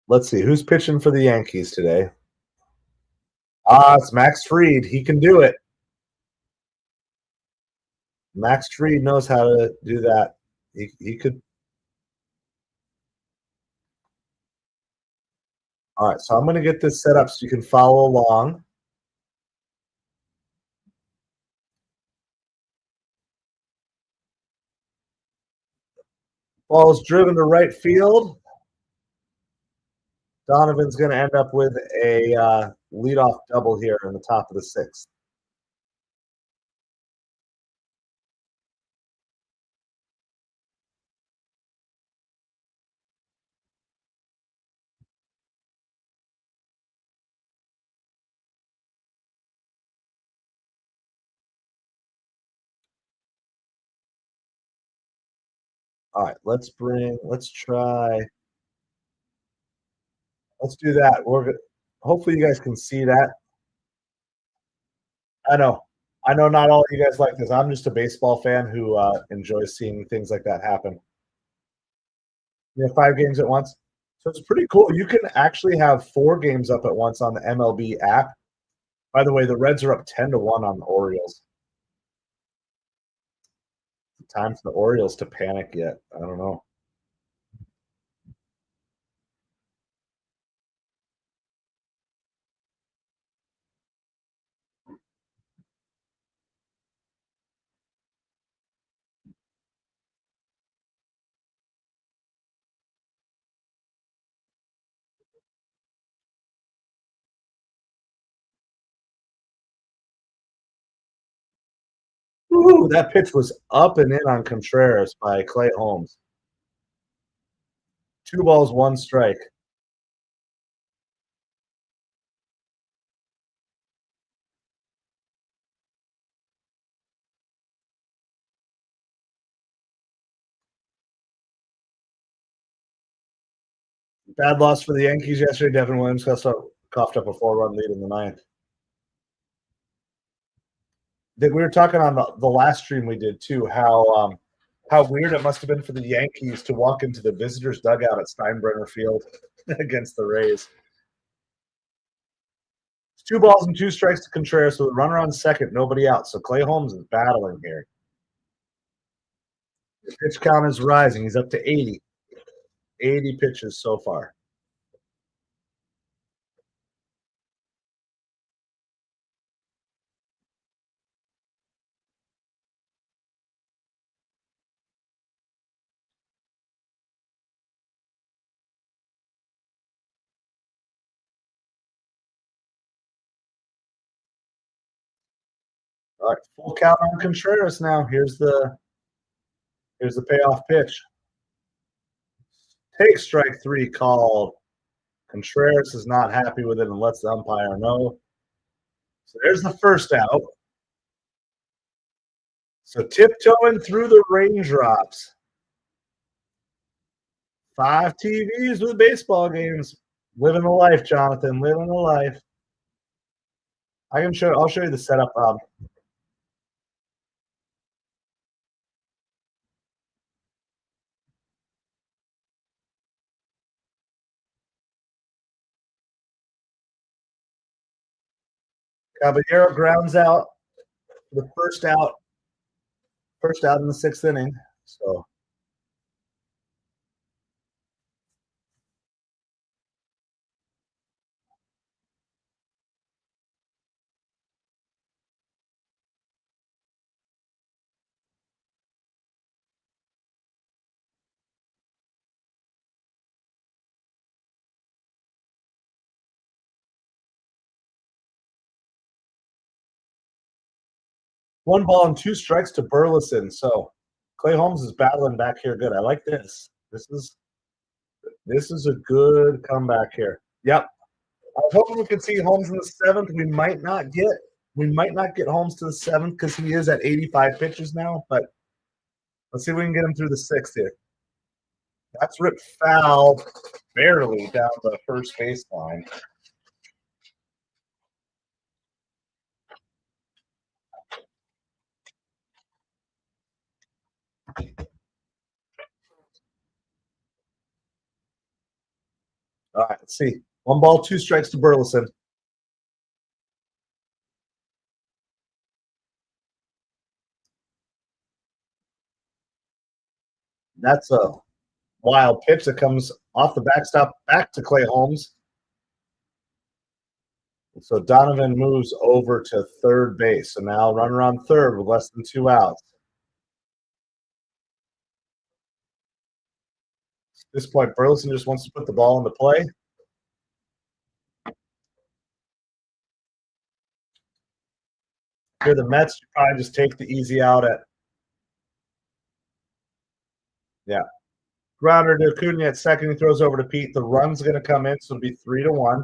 Let's see who's pitching for the Yankees today. It's Max Fried. He can do it. Max Fried knows how to do that. He could. All right, so I'm going to get this set up so you can follow along. Ball is driven to right field. Donovan's going to end up with a leadoff double here in the top of the sixth. All right, let's try. Let's do that. Hopefully you guys can see that. I know. I know not all of you guys like this. I'm just a baseball fan who enjoys seeing things like that happen. You have 5 games at once. So it's pretty cool. You can actually have 4 games up at once on the MLB app. By the way, the Reds are up 10-1 on the Orioles. Time for the Orioles to panic yet? I don't know. Ooh, that pitch was up and in on Contreras by Clay Holmes. 2 balls, 1 strike. Bad loss for the Yankees yesterday. Devin Williams coughed up a 4-run lead in the ninth. We were talking on the last stream we did too, how weird it must have been for the Yankees to walk into the visitors' dugout at Steinbrenner Field against the Rays. It's 2 balls and 2 strikes to Contreras with a runner on second, nobody out. So Clay Holmes is battling here. The pitch count is rising. He's up to 80. 80 pitches so far. All right, full count on Contreras now. Here's the payoff pitch. Take strike 3 called. Contreras is not happy with it and lets the umpire know. So there's the first out. So tiptoeing through the raindrops. 5 TVs with baseball games. Living the life, Jonathan. Living the life. I'll show you the setup. Caballero grounds out the first out in the 6th inning. So one ball and 2 strikes to Burleson. So Clay Holmes is battling back here good. I like this. This is a good comeback here. Yep. I was hoping we could see Holmes in the 7th. We might not get Holmes to the 7th because he is at 85 pitches now, but let's see if we can get him through the 6th here. That's ripped foul barely down the first baseline. All right, let's see. 1 ball, 2 strikes to Burleson. That's a wild pitch that comes off the backstop back to Clay Holmes. So Donovan moves over to third base. So now runner on third with less than 2 outs. At this point, Burleson just wants to put the ball into play. Here, the Mets probably just take the easy out at. Yeah. Grounder to Acuna at second. He throws over to Pete. The run's going to come in, so it'll be 3-1.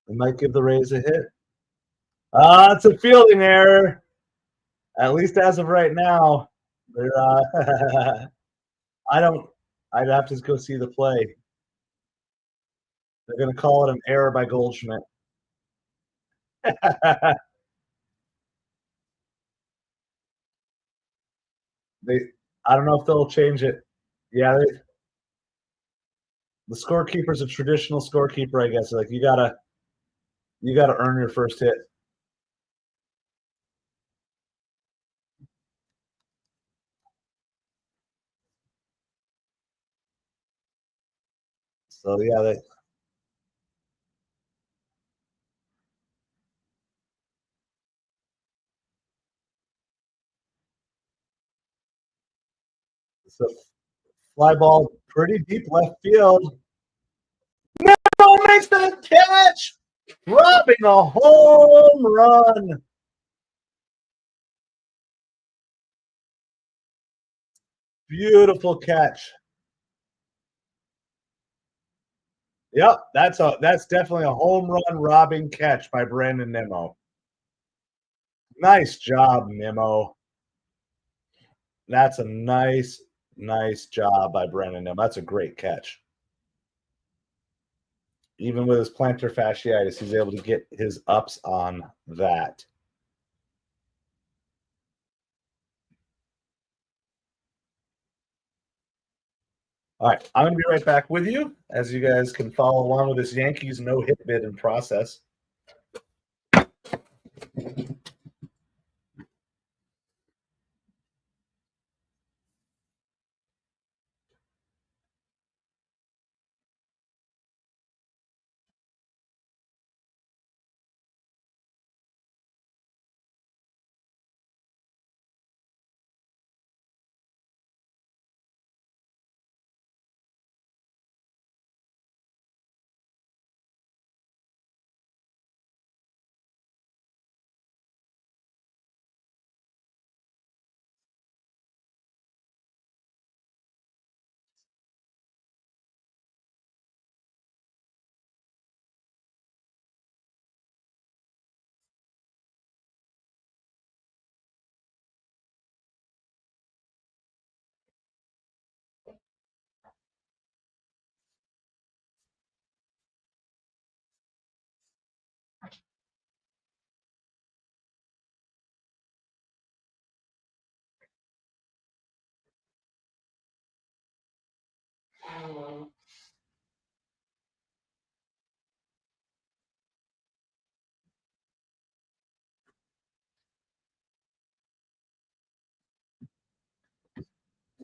We might give the Rays a hit. It's a fielding error. At least as of right now. They're, I'd have to go see the play. They're going to call it an error by Goldschmidt. I don't know if they'll change it. Yeah, the scorekeeper's a traditional scorekeeper, I guess. Like you gotta earn your first hit. So yeah, it's a fly ball pretty deep left field. No, makes the catch, dropping a home run. Beautiful catch. Yep, that's definitely a home run robbing catch by Brandon Nimmo. Nice job, Nimmo. That's a nice job by Brandon Nimmo. That's a great catch. Even with his plantar fasciitis, he's able to get his ups on that. All right, I'm going to be right back with you as you guys can follow along with this Yankees no-hit bid in process.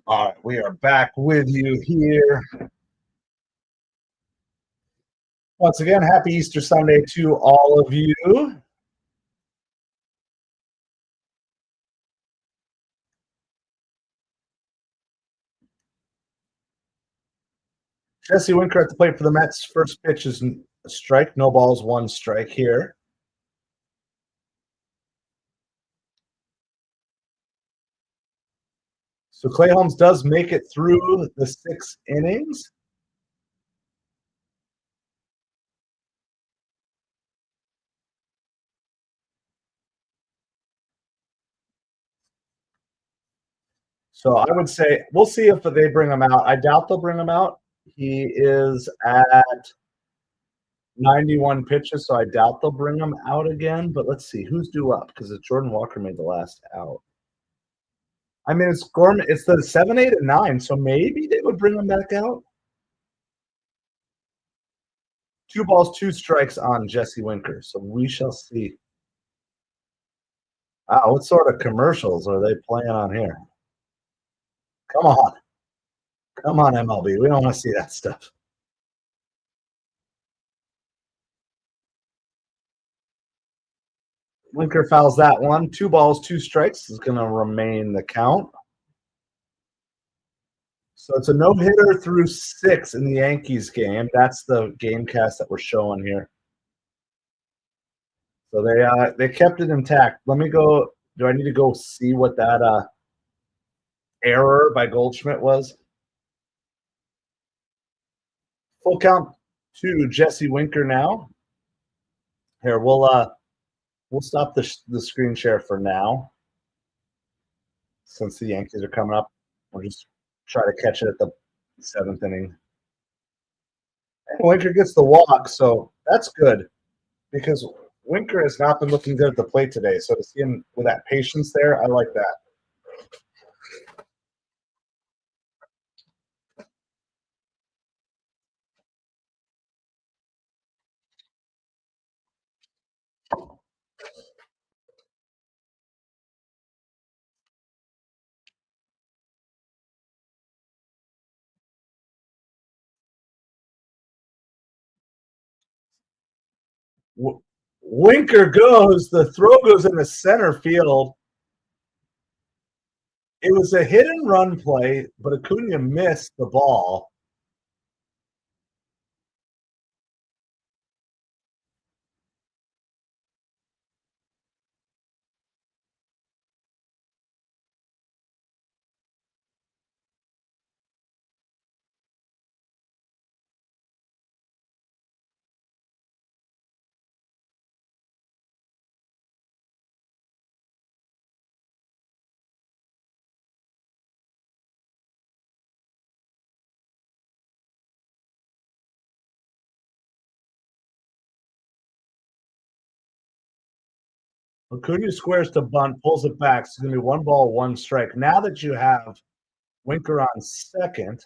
All right, we are back with you here. Once again, happy Easter Sunday to all of you. Jesse Winker at the plate for the Mets. First pitch is a strike. No balls, 1 strike here. So Clay Holmes does make it through the 6 innings. So I would say we'll see if they bring him out. I doubt they'll bring him out. He is at 91 pitches, so I doubt they'll bring him out again. But let's see who's due up because Jordan Walker made the last out. I mean, it's Gorman. It's the 7, 8, and 9, so maybe they would bring him back out. 2 balls, 2 strikes on Jesse Winker. So we shall see. What sort of commercials are they playing on here? Come on. Come on, MLB. We don't want to see that stuff. Winker fouls that one. 2 balls, 2 strikes is going to remain the count. So it's a no-hitter through 6 in the Yankees game. That's the game cast that we're showing here. So they kept it intact. Let me go. Do I need to go see what that error by Goldschmidt was? Full count to Jesse Winker now. Here, we'll stop the screen share for now. Since the Yankees are coming up, we'll just try to catch it at the 7th inning. And Winker gets the walk, so that's good because Winker has not been looking good at the plate today. So to see him with that patience there, I like that. Winker goes. The throw goes in the center field. It was a hit and run play, but Acuna missed the ball. Acuna squares to bunt, pulls it back. It's going to be 1 ball, 1 strike. Now that you have Winker on second,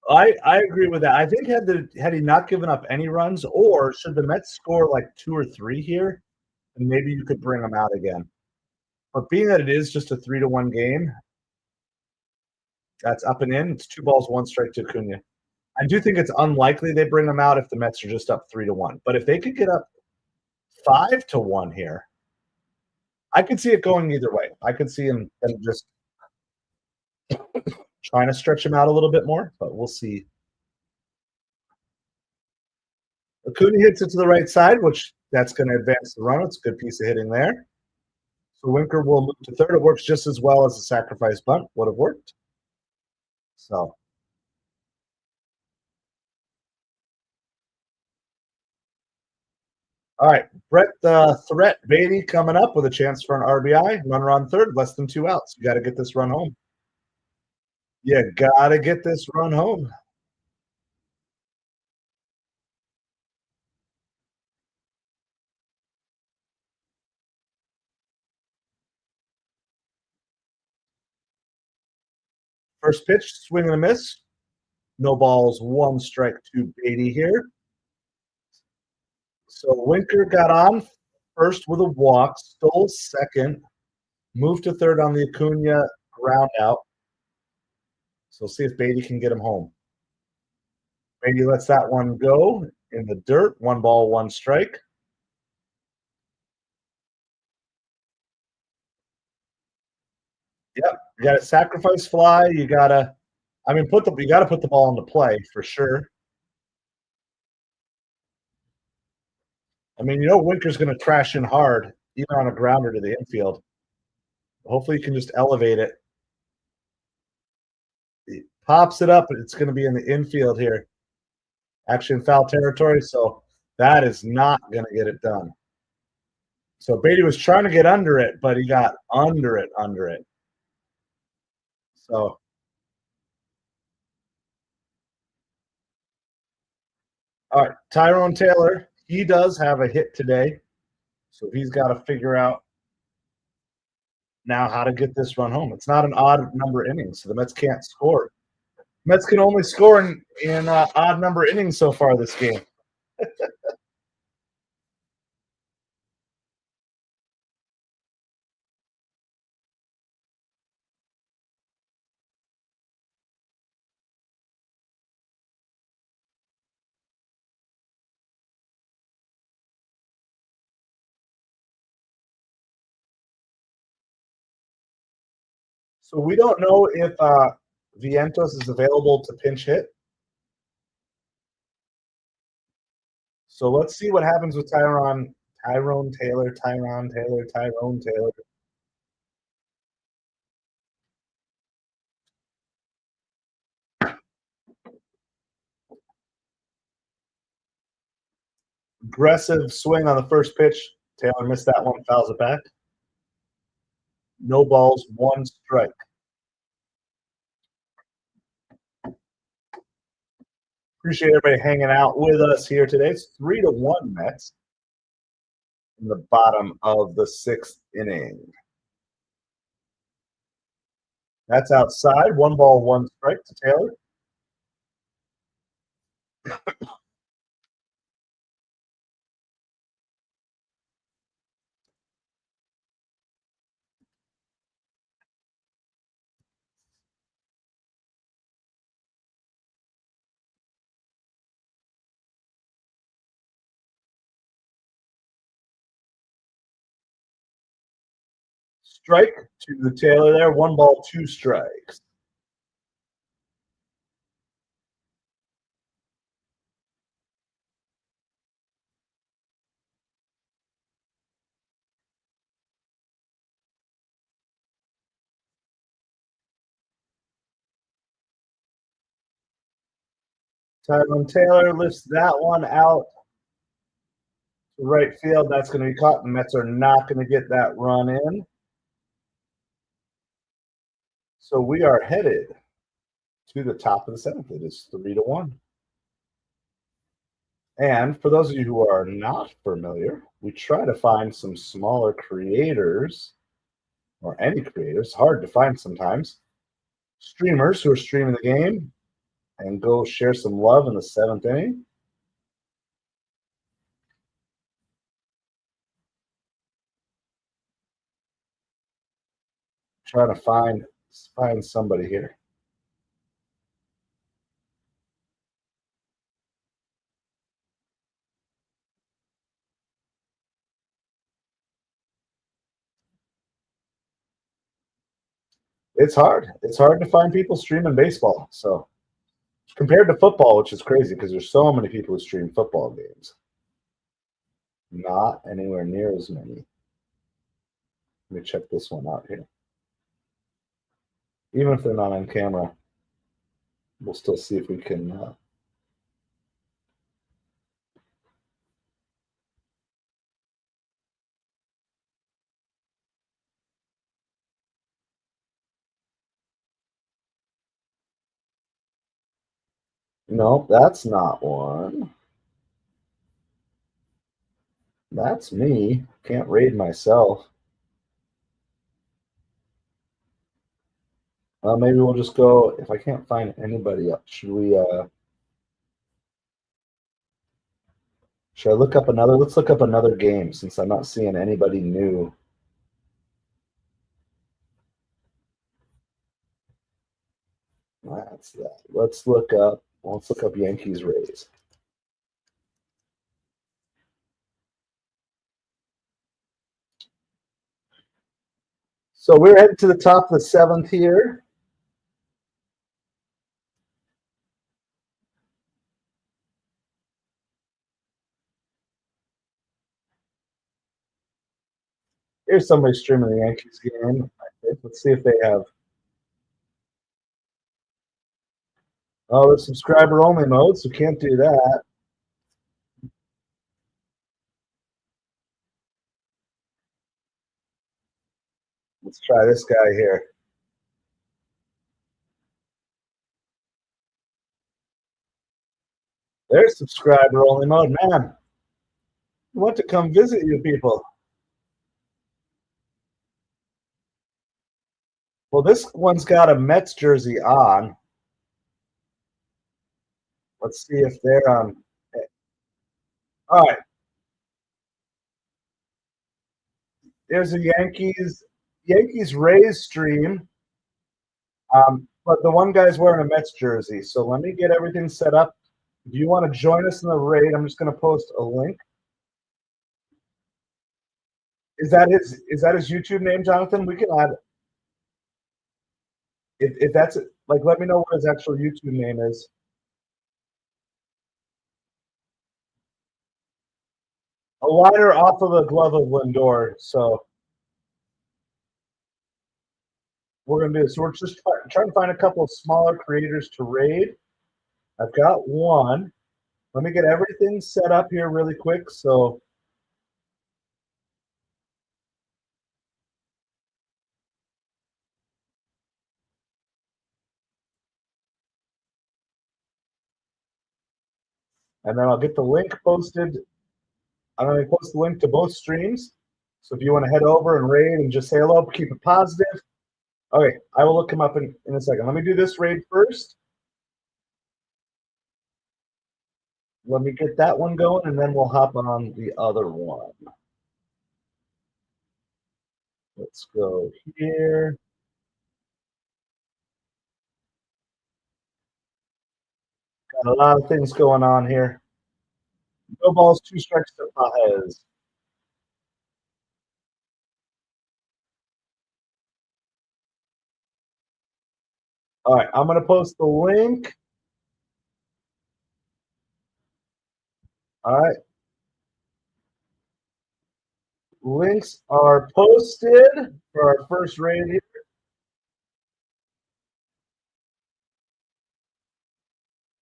I agree with that. I think had he not given up any runs, or should the Mets score like 2 or 3 here, and maybe you could bring them out again. But being that it is just a 3-1 game, that's up and in. It's 2 balls, 1 strike to Acuna. I do think it's unlikely they bring them out if the Mets are just up 3-1. But if they could get up 5-1 here, I could see it going either way. I could see him just trying to stretch him out a little bit more, but we'll see. Acuna hits it to the right side, which that's going to advance the run. It's a good piece of hitting there. So Winker will move to third. It works just as well as the sacrifice bunt would have worked. So. All right, Brett the Threat Beatty coming up with a chance for an RBI. Runner on third, less than 2 outs. You got to get this run home. You got to get this run home. First pitch, swing and a miss. No balls, 1 strike to Beatty here. So Winker got on first with a walk, stole second, moved to third on the Acuna ground out. So see if Beatty can get him home. Beatty lets that one go in the dirt. 1 ball, 1 strike. Yep, you got to sacrifice fly. You got to, you got to put the ball into play for sure. Winker's going to crash in hard, even on a grounder to the infield. Hopefully, you can just elevate it. He pops it up, and it's going to be in the infield here. Actually, in foul territory, so that is not going to get it done. So Beatty was trying to get under it, but he got under it. So, all right, Tyrone Taylor, he does have a hit today, so he's got to figure out now how to get this run home. It's not an odd number innings, so the Mets can't score. Mets can only score in odd number innings so far this game. So we don't know if Vientos is available to pinch hit. So let's see what happens with Tyrone Taylor. Aggressive swing on the first pitch. Taylor missed that one, fouls it back. No balls, one strike. Appreciate everybody hanging out with us here today. It's 3-1 Mets in the bottom of the sixth inning. That's outside. 1 ball, 1 strike to Taylor. Strike to the Taylor there. 1 ball, 2 strikes. Tyrone Taylor lifts that one out to right field. That's going to be caught. The Mets are not going to get that run in. So we are headed to the top of the seventh. It is 3-1. And for those of you who are not familiar, we try to find some smaller creators or any creators, hard to find sometimes, streamers who are streaming the game and go share some love in the seventh inning. Trying to find somebody here. It's hard. It's hard to find people streaming baseball. So compared to football, which is crazy because there's so many people who stream football games, not anywhere near as many. Let me check this one out here. Even if they're not on camera, we'll still see if we can. No, that's not one. That's me. Can't raid myself. Maybe we'll just go. If I can't find anybody else, should we? Should I look up another? Let's look up another game since I'm not seeing anybody new. That's that. Let's look up Yankees Rays. So we're headed to the top of the seventh here. Here's somebody streaming the Yankees game. I Let's see if they have. Oh, it's subscriber only mode, so can't do that. Let's try this guy here. There's subscriber only mode, man. I want to come visit you people. Well, this one's got a Mets jersey on. Let's see if they're on. All right. There's a Yankees Rays stream. But the one guy's wearing a Mets jersey. So let me get everything set up. If you want to join us in the raid, I'm just going to post a link. Is that his YouTube name, Jonathan? We can add if that's it. Like, let me know what his actual YouTube name is. A liner off of the glove of Lindor. So we're gonna do this. So we're just trying to find a couple of smaller creators to raid. I've got one. Let me get everything set up here really quick. So and then I'll get the link posted. I'm going to post the link to both streams. So if you want to head over and raid and just say hello, keep it positive. Okay, I will look him up in a second. Let me do this raid first. Let me get that one going, and then we'll hop on the other one. Let's go here. Got a lot of things going on here. No balls, 2 strikes to Paez. All right, I'm going to post the link. All right. Links are posted for our first raid here.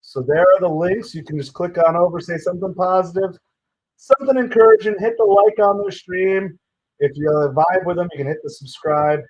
So there are the links. You can just click on over, say something positive, something encouraging. Hit the like on their stream. If you vibe with them, you can hit the subscribe.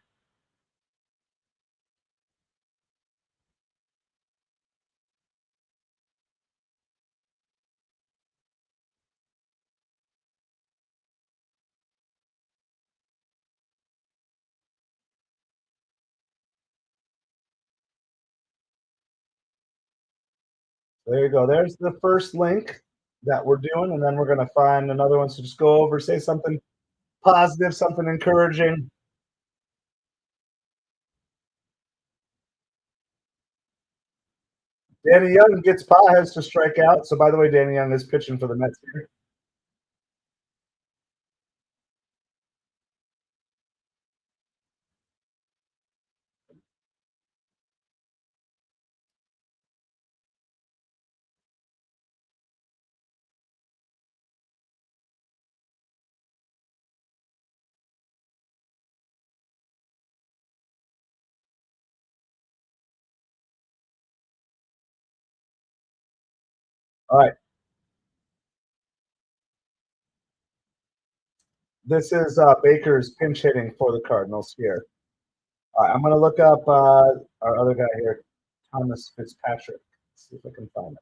There you go. There's the first link that we're doing, and then we're going to find another one. So just go over, say something positive, something encouraging. Danny Young gets Paez to strike out. So, by the way, Danny Young is pitching for the Mets here. All right. This is Baker's pinch hitting for the Cardinals here. All right, I'm going to look up our other guy here, Thomas Fitzpatrick. Let's see if I can find it.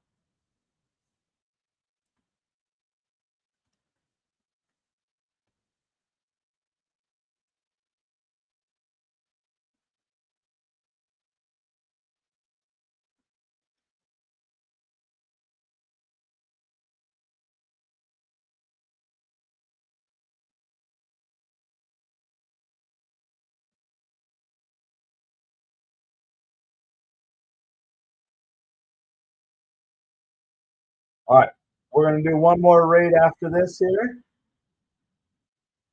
All right, we're going to do one more raid after this here.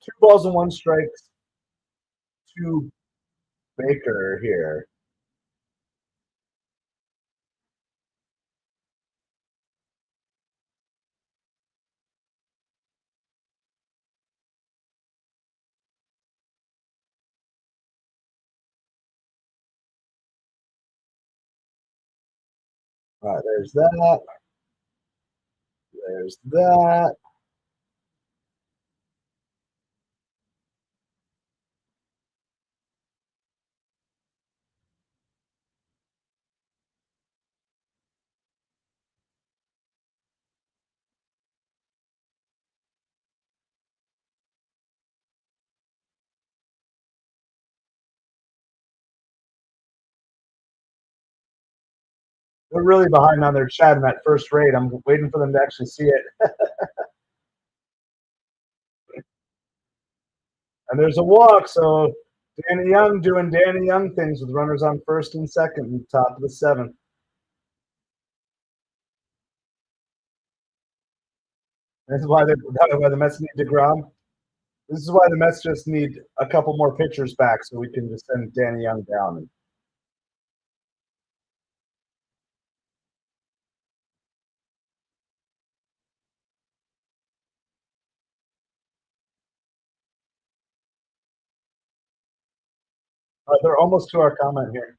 2 balls and 1 strikes to Baker here. All right, there's that. There's that. They're really behind on their chat in that first raid. I'm waiting for them to actually see it. And there's a walk, so Danny Young doing Danny Young things with runners on first and second and top of the seventh. This is why the Mets need DeGrom. This is why the Mets just need a couple more pitchers back so we can just send Danny Young down. They're almost to our comment here.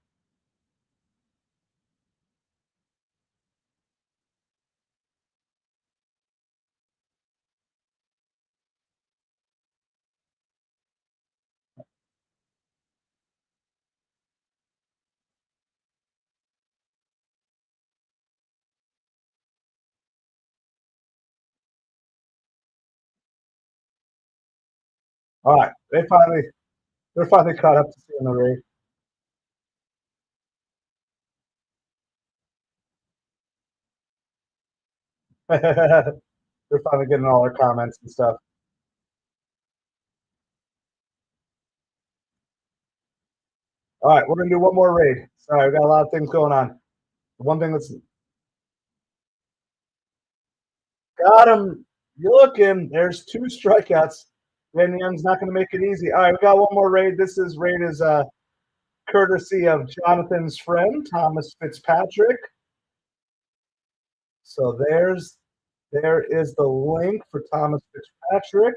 All right, they're finally caught up to seeing the raid. They're finally getting all our comments and stuff. All right, we're gonna do one more raid. Sorry, we got a lot of things going on. One thing that's got him. You looking? There's two strikeouts. Danny Young's not going to make it easy. All right, we got one more raid. This is raid is courtesy of Jonathan's friend Thomas Fitzpatrick. So there is the link for Thomas Fitzpatrick.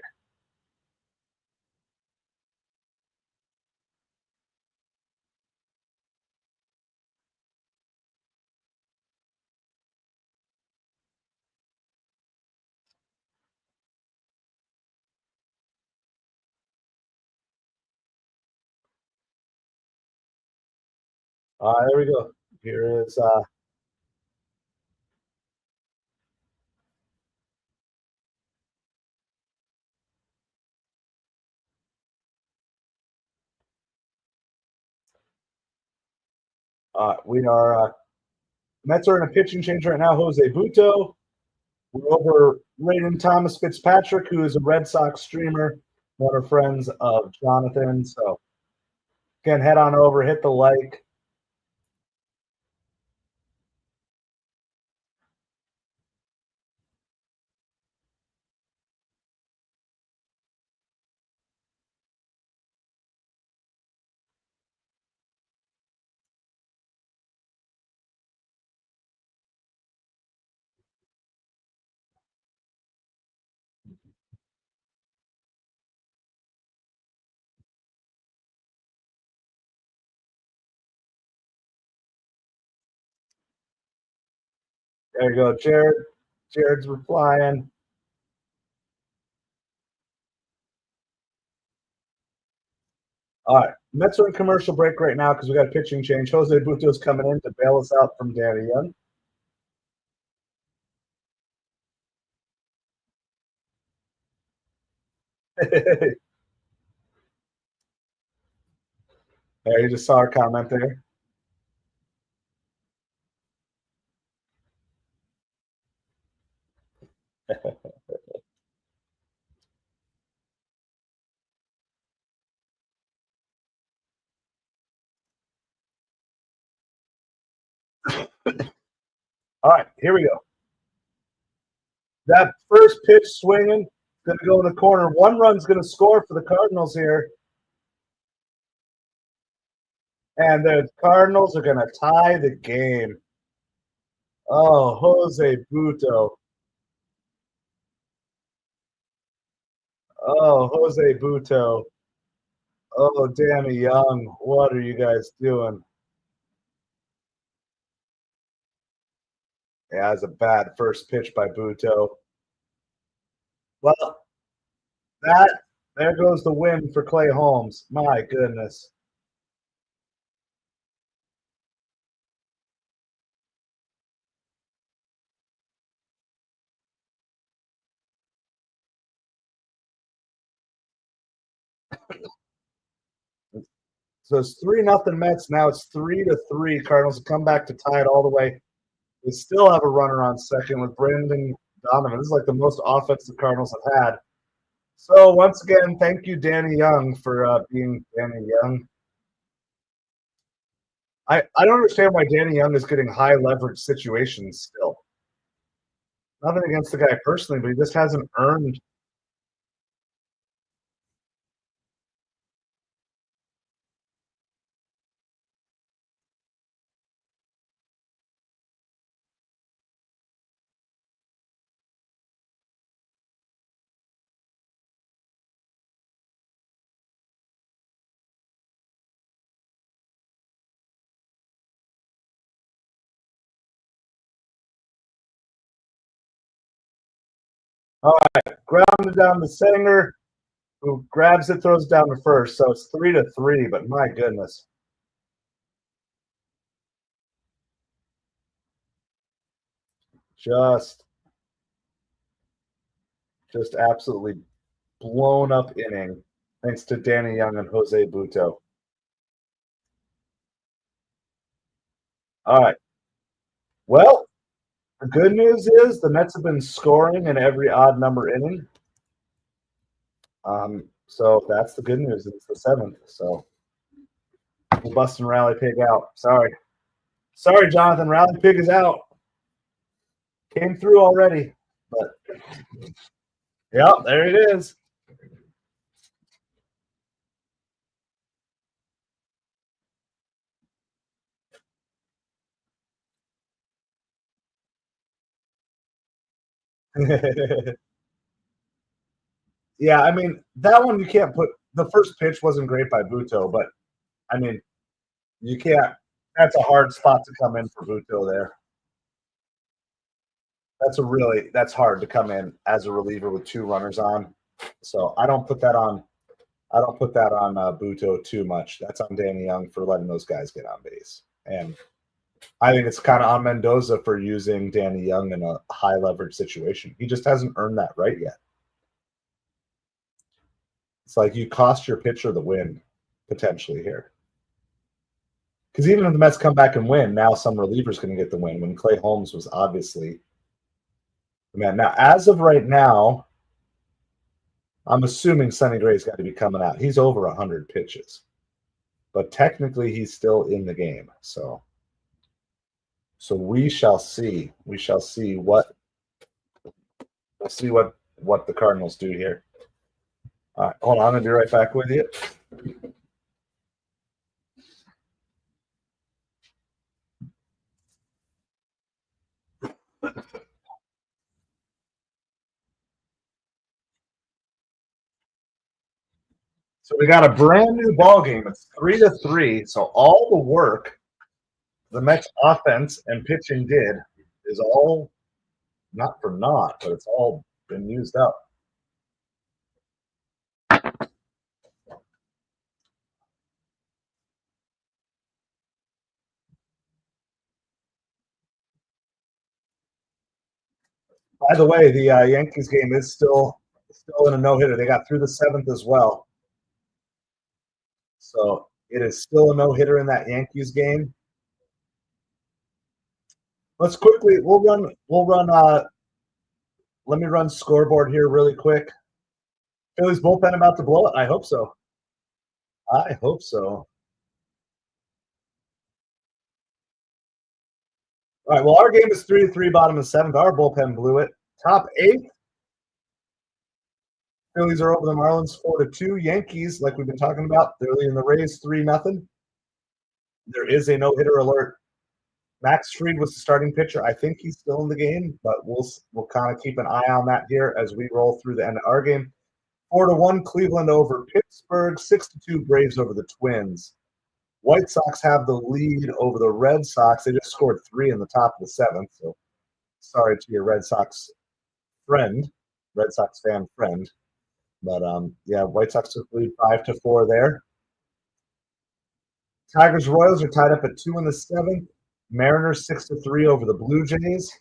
There we go. Here is we are Mets are in a pitching change right now. Jose Buto. We're over rating Thomas Fitzpatrick, who is a Red Sox streamer, one of friends of Jonathan. So again, head on over, hit the like. There you go, Jared. Jared's replying. All right, Mets are in commercial break right now because we got a pitching change. Jose Buto's coming in to bail us out from Danny Young. There, you just saw our comment there. All right, here we go. That first pitch swinging, going to go in the corner. One run's going to score for the Cardinals here. And the Cardinals are going to tie the game. Oh, Jose Buto. Oh, Jose Buto. Oh, Danny Young. What are you guys doing? Yeah, it's a bad first pitch by Buto. Well, there goes the win for Clay Holmes. My goodness. So it's 3-0 Mets. Now it's 3-3. Cardinals come back to tie it all the way. They still have a runner on second with Brandon Donovan. This is like the most offense the Cardinals have had. So once again, thank you, Danny Young, for being Danny Young. I don't understand why Danny Young is getting high leverage situations still. Nothing against the guy personally, but he just hasn't earned. All right, grounded down to Singer, who grabs it, throws it down to first. So it's 3-3, but my goodness. Just absolutely blown up inning thanks to Danny Young and Jose Buto. All right. Well, the good news is the Mets have been scoring in every odd number inning. So that's the good news. It's the 7th. So we'll bust and Rally Pig out. Sorry, Jonathan. Rally Pig is out. Came through already, but yep, there it is. Yeah, I mean that one you can't put. The first pitch wasn't great by Buto, but I mean you can't. That's a hard spot to come in for Buto there. That's hard to come in as a reliever with 2 runners on. So I don't put that on. Buto too much. That's on Danny Young for letting those guys get on base, and I think it's kind of on Mendoza for using Danny Young in a high leverage situation. He just hasn't earned that right yet. It's like you cost your pitcher the win potentially here. Because even if the Mets come back and win, now some reliever's going to get the win when Clay Holmes was obviously the man. Now, as of right now, I'm assuming Sonny Gray's got to be coming out. He's over 100 pitches, but technically he's still in the game. So we shall see. We shall see what the Cardinals do here. All right, hold on. I'm gonna be right back with you. So we got a brand new ball game. It's 3-3. So all the work the Mets offense and pitching did is all not for naught, but it's all been used up. By the way, the Yankees game is still in a no-hitter. They got through the 7th as well. So it is still a no-hitter in that Yankees game. Let's quickly we'll run let me run scoreboard here really quick. Phillies bullpen about to blow it? I hope so. I hope so. All right, well, our game is 3-3, bottom of 7th. Our bullpen blew it. Top 8th. Phillies are over the Marlins 4-2. Yankees, like we've been talking about, they're leading the Rays 3-0. There is a no-hitter alert. Max Fried was the starting pitcher. I think he's still in the game, but we'll kind of keep an eye on that here as we roll through the end of our game. 4-1 Cleveland over Pittsburgh. 6-2 Braves over the Twins. White Sox have the lead over the Red Sox. They just scored 3 in the top of the 7th. So sorry to your Red Sox friend, Red Sox fan friend. But yeah, White Sox took the lead 5-4 there. Tigers Royals are tied up at 2 in the 7th. Mariners 6-3 over the Blue Jays.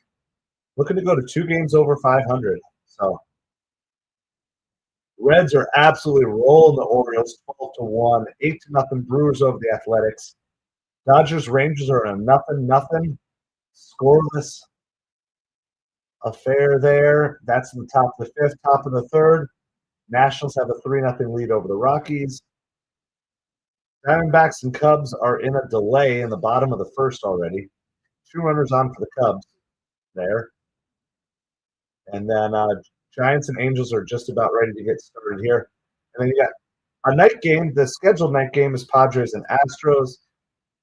Looking to go to 2 games over 500. So Reds are absolutely rolling the Orioles 12-1, 8-0 Brewers over the Athletics. Dodgers Rangers are in a 0-0 scoreless affair there. That's in the top of the 5th, top of the 3rd. Nationals have a 3-0 lead over the Rockies. Diamondbacks and Cubs are in a delay in the bottom of the 1st already. 2 runners on for the Cubs there. And then Giants and Angels are just about ready to get started here. And then you got a night game. The scheduled night game is Padres and Astros.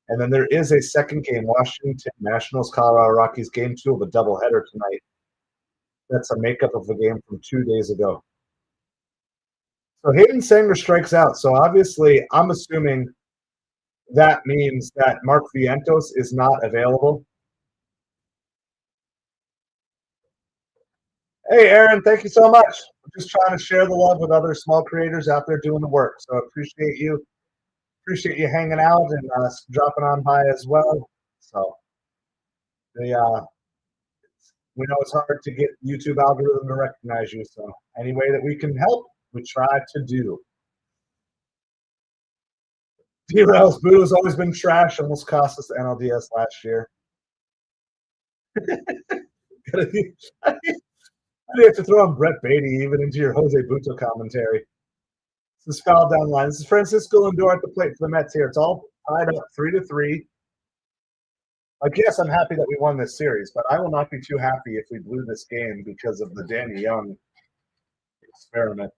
And then there is a second game, Washington Nationals, Colorado Rockies, game 2 of a doubleheader tonight. That's a makeup of the game from 2 days ago. So Hayden Sanger strikes out. So obviously, I'm assuming that means that Mark Vientos is not available. Hey, Aaron, thank you so much. I'm just trying to share the love with other small creators out there doing the work. So I appreciate you. Appreciate you hanging out and dropping on by as well. So we know it's hard to get YouTube algorithm to recognize you. So any way that we can help, we try to do. D-Rail's boo has always been trash. Almost cost us the NLDS last year. How do you have to throw in Brett Beatty even into your Jose Buto commentary? This is foul down the line. This is Francisco Lindor at the plate for the Mets here. It's all tied up 3-3. I guess I'm happy that we won this series, but I will not be too happy if we blew this game because of the Danny Young experiment.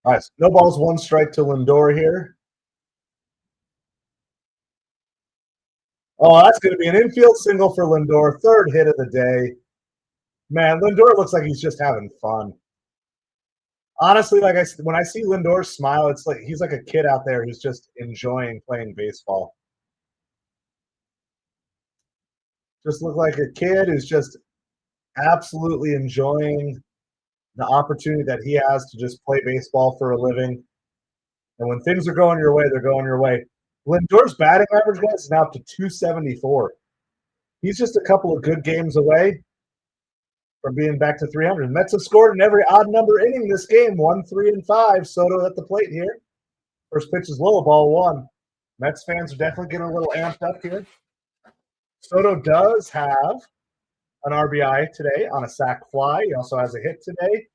All right, no balls, 1 strike to Lindor here. Oh, that's going to be an infield single for Lindor. 3rd hit of the day. Man, Lindor looks like he's just having fun. Honestly, when I see Lindor smile, it's like he's like a kid out there who's just enjoying playing baseball. Just look like a kid who's just absolutely enjoying the opportunity that he has to just play baseball for a living. And when things are going your way, they're going your way. Lindor's batting average, guys, is now up to 274. He's just a couple of good games away from being back to 300. Mets have scored in every odd number inning this game. 1, 3, and 5. Soto at the plate here. First pitch is low, ball 1. Mets fans are definitely getting a little amped up here. Soto does have an RBI today on a sac fly. He also has a hit today.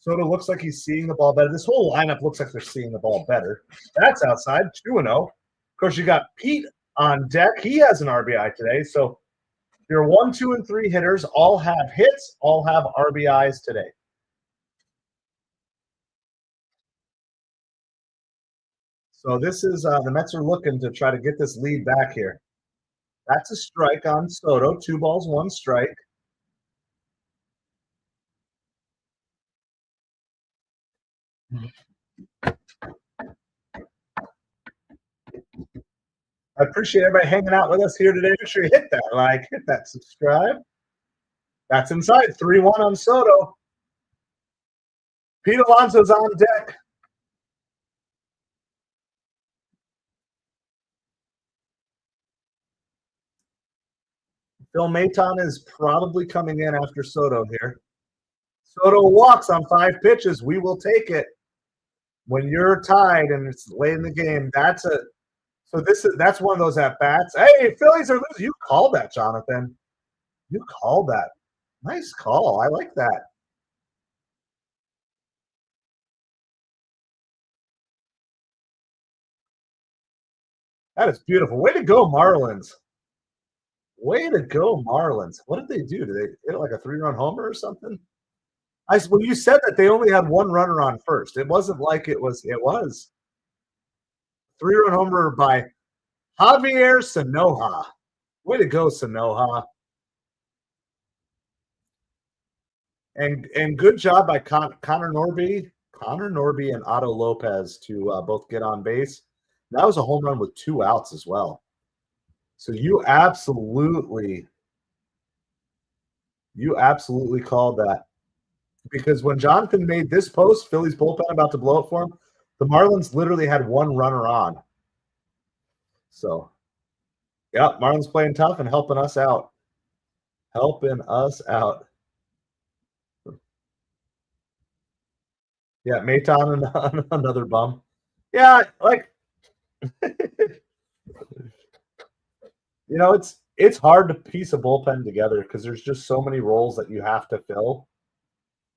Soto looks like he's seeing the ball better. This whole lineup looks like they're seeing the ball better. That's outside, 2-0. Of course, you got Pete on deck. He has an RBI today. So your 1, 2, and 3 hitters all have hits, all have RBIs today. So this is the Mets are looking to try to get this lead back here. That's a strike on Soto. 2 balls, 1 strike. I appreciate everybody hanging out with us here today. Make sure you hit that like, hit that subscribe. That's inside. 3-1 on Soto. Pete Alonso's on deck. Phil Maton is probably coming in after Soto here. Soto walks on 5 pitches. We will take it. When you're tied and it's late in the game, that's one of those at bats. Hey, Phillies are losing. You called that, Jonathan. You called that. Nice call. I like that. That is beautiful. Way to go, Marlins. Way to go, Marlins. What did they do? Did they hit like a 3-run homer or something? When you said that they only had 1 runner on first, it wasn't like it was 3-run homer by Javier Sanoja. Way to go, Sanoja. And good job by Connor Norby and Otto Lopez to both get on base. That was a home run with 2 outs as well. So you absolutely called that, because when Jonathan made this post, Philly's bullpen about to blow up for him, the Marlins literally had 1 runner on. So, yeah, Marlins playing tough and helping us out. Yeah, Maton another bum. Yeah, like it's hard to piece a bullpen together because there's just so many roles that you have to fill.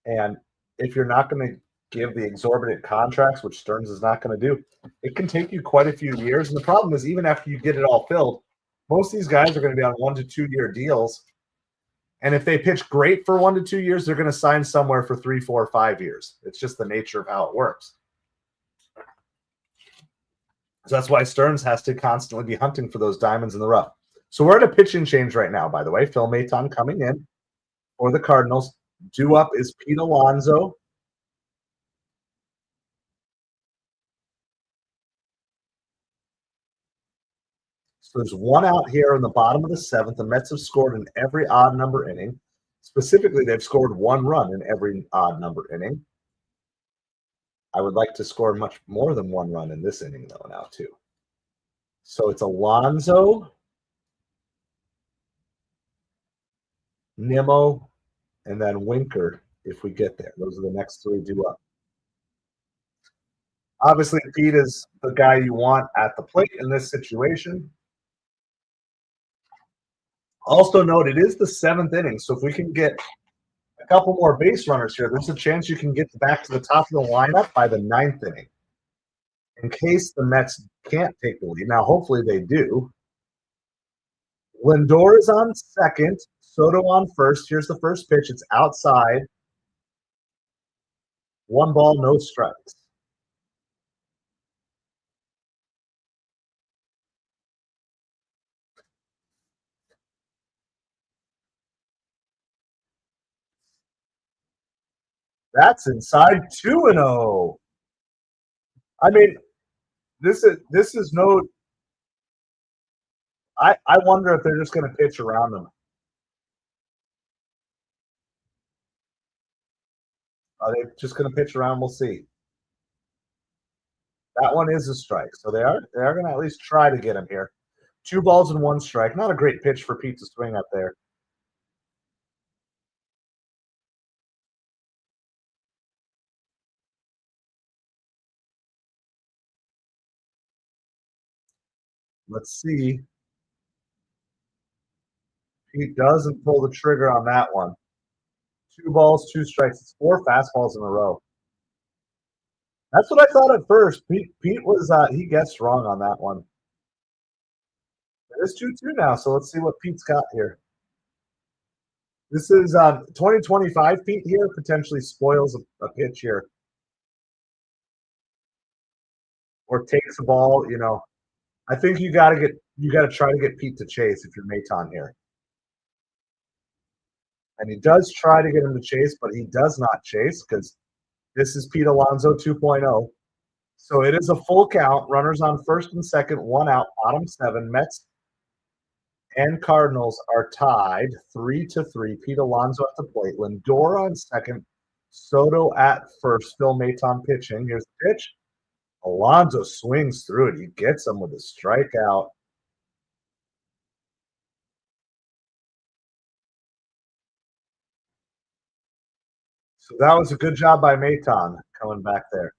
And if you're not going to give the exorbitant contracts, which Stearns is not going to do, it can take you quite a few years. And the problem is, even after you get it all filled, most of these guys are going to be on 1 to 2 year deals. And if they pitch great for 1 to 2 years, they're going to sign somewhere for 3, 4, 5 years. It's just the nature of how it works. So that's why Stearns has to constantly be hunting for those diamonds in the rough. So we're at a pitching change right now, by the way. Phil Maton coming in for the Cardinals. Due up is Pete Alonso. So there's 1 out here in the bottom of the 7th. The Mets have scored in every odd number inning. Specifically, they've scored 1 run in every odd number inning. I would like to score much more than 1 run in this inning, though, now, too. So it's Alonso, Nimmo, and then Winker if we get there. Those are the next 3 due up. Obviously, Pete is the guy you want at the plate in this situation. Also note, it is the 7th inning, so if we can get a couple more base runners here, there's a chance you can get back to the top of the lineup by the 9th inning. In case the Mets can't take the lead. Now, hopefully they do. Lindor is on second. Soto on first. Here's the first pitch. It's outside. 1 ball, no strikes. That's inside 2-0. I mean, this is no. I wonder if they're just going to pitch around them. Are they just going to pitch around? We'll see. That one is a strike, so they are going to at least try to get him here. 2 balls and 1 strike. Not a great pitch for Pete to swing up there. Let's see. Pete doesn't pull the trigger on that one. 2 balls, 2 strikes. It's 4 fastballs in a row. That's what I thought at first. Pete was he guessed wrong on that one. It is 2-2 now, so let's see what Pete's got here. This is 2025 Pete here, potentially spoils a pitch here. Or takes the ball, I think you got to try to get Pete to chase if you're Maton here. And he does try to get him to chase, but he does not chase because this is Pete Alonso 2.0. So it is a full count. Runners on first and second, 1 out, bottom 7. Mets and Cardinals are tied 3-3. Pete Alonso at the plate. Lindor on second. Soto at first. Phil Maton pitching. Here's the pitch. Alonso swings through it. He gets him with a strikeout. So that was a good job by Maton coming back there.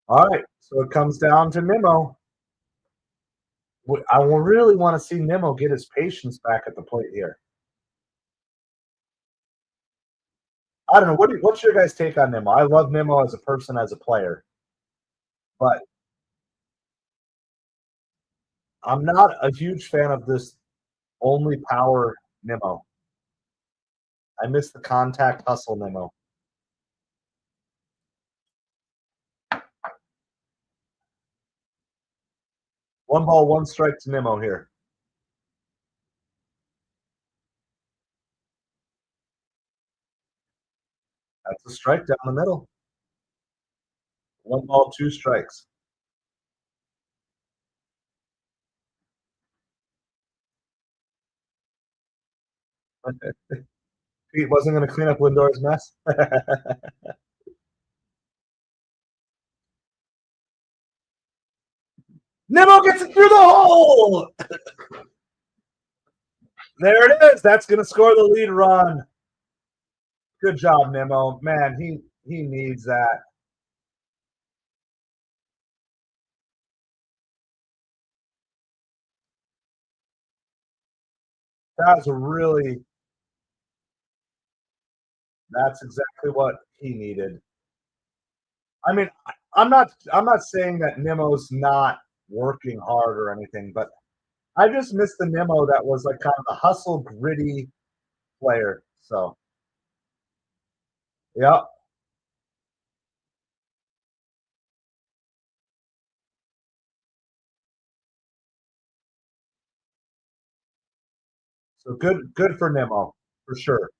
All right, so it comes down to Nimmo. I will really want to see Nimmo get his patience back at the plate here. I don't know. What's your guys' take on Nimmo? I love Nimmo as a person, as a player, but I'm not a huge fan of this only power Nimmo. I miss the contact hustle Nimmo. One ball, one strike to Nimmo here. That's a strike down the middle. One ball, two strikes. Pete wasn't going to clean up Lindor's mess. Nimmo gets it through the hole. There it is. That's going to score the lead run. Good job, Nimmo. Man, he needs that. That's really. That's exactly what he needed. I mean, I'm not saying that Nimmo's not working hard or anything, but I just miss the Nimmo that was like kind of the hustle, gritty player. So, yeah. So good for Nimmo for sure.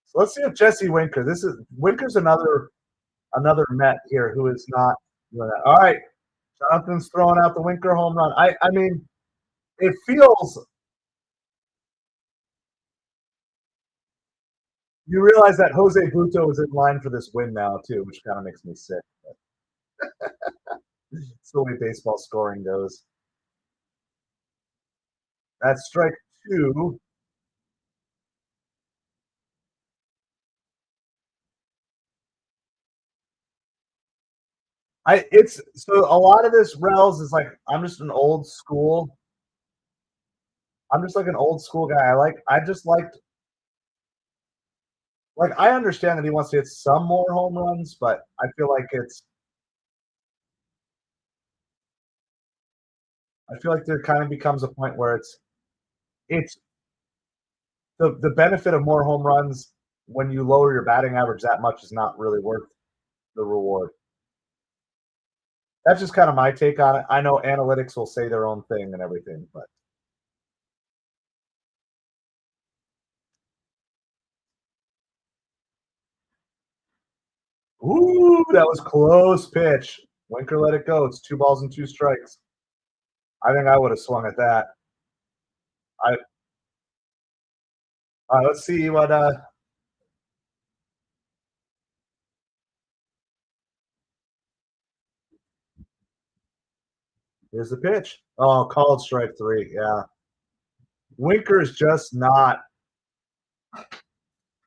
So let's see if Jesse Winker. This is Winker's another Met here who is not doing that. All right, Jonathan's throwing out the Winker home run. I mean, it feels you realize that Jose Buto is in line for this win now too, which kind of makes me sick. It's the way baseball scoring goes. That's strike two. It's so a lot of this Rels is like I'm just an old school. I'm just like an old school guy. I just like I understand that he wants to hit some more home runs, but I feel like there kind of becomes a point where it's the benefit of more home runs when you lower your batting average that much is not really worth the reward. That's just kind of my take on it. I know analytics will say their own thing and everything, but ooh, that was close pitch. Winker let it go. It's 2 balls and 2 strikes. I think I would have swung at that. I let's see what here's the pitch. Oh, called strike three. Yeah. Winker's just not.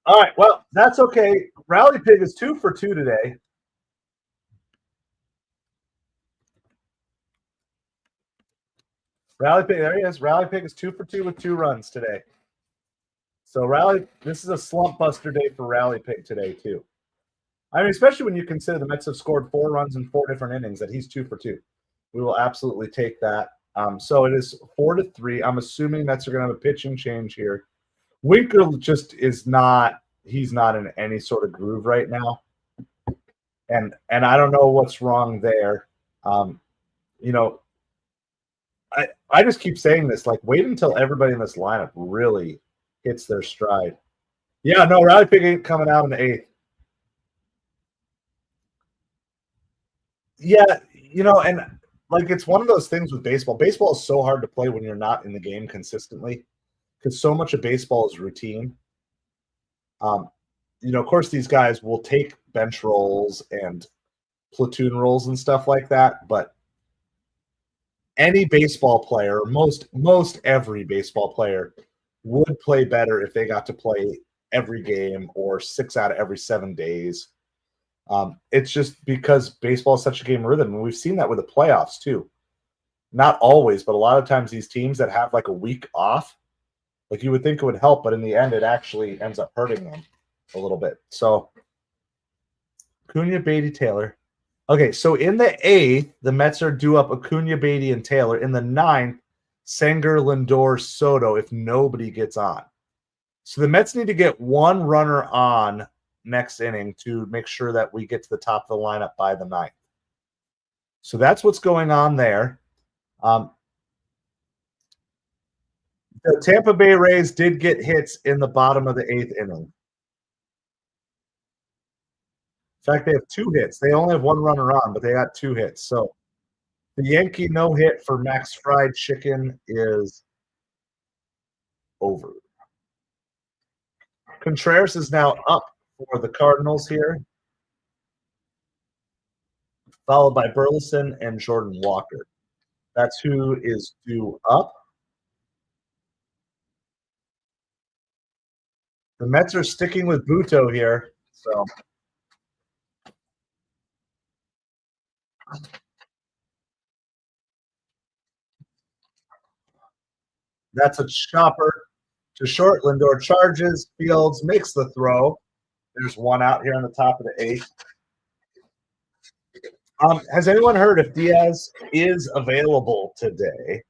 All right. Well, that's okay. Rally Pig is 2 for 2 today. Rally Pig, there he is. Rally Pig is 2 for 2 with 2 runs today. So this is a slump buster day for Rally Pig today too. I mean, especially when you consider the Mets have scored 4 runs in 4 different innings, that he's 2 for 2. We will absolutely take that. So it is 4-3. I'm assuming Mets are going to have a pitching change here. Winker just is not. He's not in any sort of groove right now, and I don't know what's wrong there. You know, I just keep saying this. Like, wait until everybody in this lineup really hits their stride. Yeah, no, Rally Pig ain't coming out in the 8th. Yeah, and like it's one of those things with baseball. Baseball is so hard to play when you're not in the game consistently because so much of baseball is routine. Um, of course, these guys will take bench roles and platoon roles and stuff like that, but any baseball player, most every baseball player would play better if they got to play every game or 6 out of every 7 days. It's just because baseball is such a game of rhythm, and we've seen that with the playoffs too. Not always, but a lot of times these teams that have like a week off, like you would think it would help, but in the end, it actually ends up hurting them a little bit. So, Cunha, Beatty, Taylor. Okay, so in the 8th, the Mets are due up Acuna, Beatty, and Taylor. In the 9th, Senger, Lindor, Soto, if nobody gets on. So the Mets need to get one runner on next inning to make sure that we get to the top of the lineup by the 9th. So that's what's going on there. Um, the Tampa Bay Rays did get hits in the bottom of the 8th inning. In fact, they have 2 hits. They only have 1 runner on, but they got 2 hits. So the Yankee no hit for Max Fried Chicken is over. Contreras is now up for the Cardinals here, followed by Burleson and Jordan Walker. That's who is due up. The Mets are sticking with Buto here, so that's a chopper to short. Lindor charges, Fields makes the throw. There's 1 out here on the top of the 8th. Has anyone heard if Diaz is available today?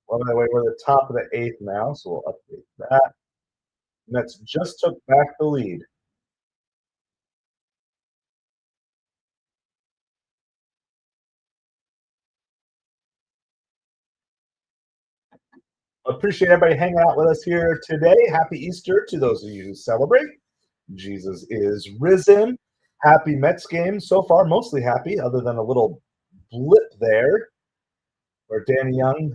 Well, anyway, we're at the top of the 8th now, so we'll update that. Mets just took back the lead. Appreciate everybody hanging out with us here today. Happy Easter to those of you who celebrate. Jesus is risen. Happy Mets game so far, mostly happy, other than a little blip there where Danny Young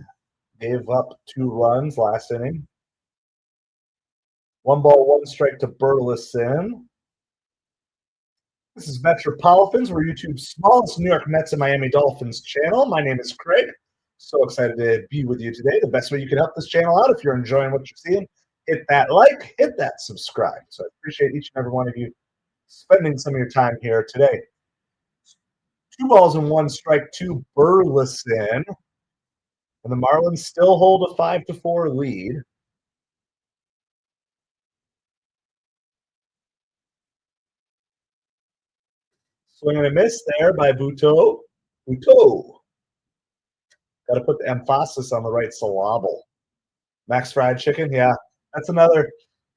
gave up 2 runs last inning. 1 ball, 1 strike to Burleson. This is MetropoliFins. We're YouTube's smallest New York Mets and Miami Dolphins channel. My name is Craig. So excited to be with you today. The best way you can help this channel out, if you're enjoying what you're seeing, hit that like, hit that subscribe. So I appreciate each and every one of you spending some of your time here today. 2 balls and 1 strike to Burleson. And the Marlins still hold a 5-4 lead. Swing and a miss there by Buto. Buto. Got to put the emphasis on the right syllable. Max Fried Chicken, yeah. That's another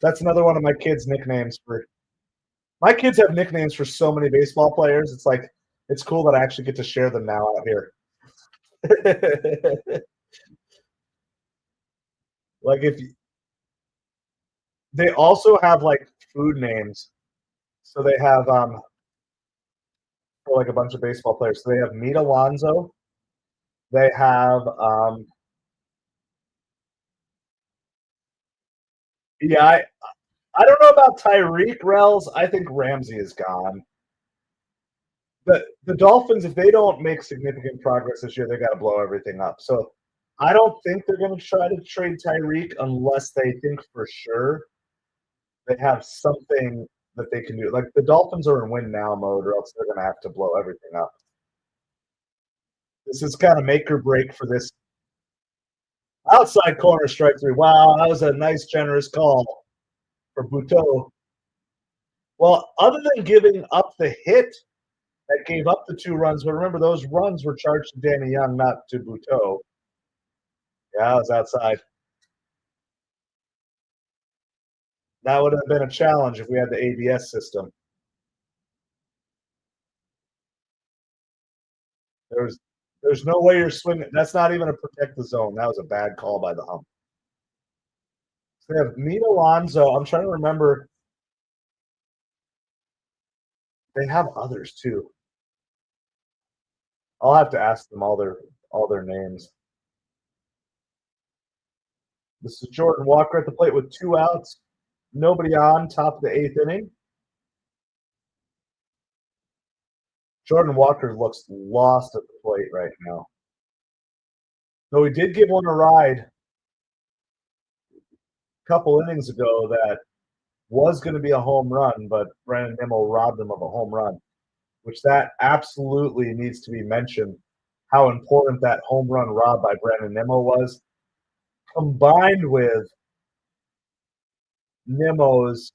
one of my kids' nicknames for. My kids have nicknames for so many baseball players. It's like it's cool that I actually get to share them now out here. Like if they also have like food names, so they have for like a bunch of baseball players. So they have Meat Alonzo. They have yeah. I don't know about Tyreek Rells. I think Ramsey is gone. The Dolphins, if they don't make significant progress this year, they got to blow everything up. So I don't think they're going to try to trade Tyreek unless they think for sure they have something that they can do. Like the Dolphins are in win now mode, or else they're going to have to blow everything up. This is kind of make or break for this outside corner strike 3. Wow, that was a nice, generous call for Buteau. Well, other than giving up the hit that gave up the 2 runs, but remember those runs were charged to Danny Young, not to Buteau. Yeah, I was outside. That would have been a challenge if we had the ABS system. There's no way you're swinging. That's not even a protect the zone. That was a bad call by the hump. So they have Meat Alonzo. I'm trying to remember. They have others too. I'll have to ask them all their names. This is Jordan Walker at the plate with 2 outs. Nobody on, top of the 8th inning. Jordan Walker looks lost at the plate right now. Though he did give one a ride a couple innings ago that was going to be a home run, but Brandon Nimmo robbed him of a home run, which that absolutely needs to be mentioned, how important that home run rob by Brandon Nimmo was, combined with Nimmo's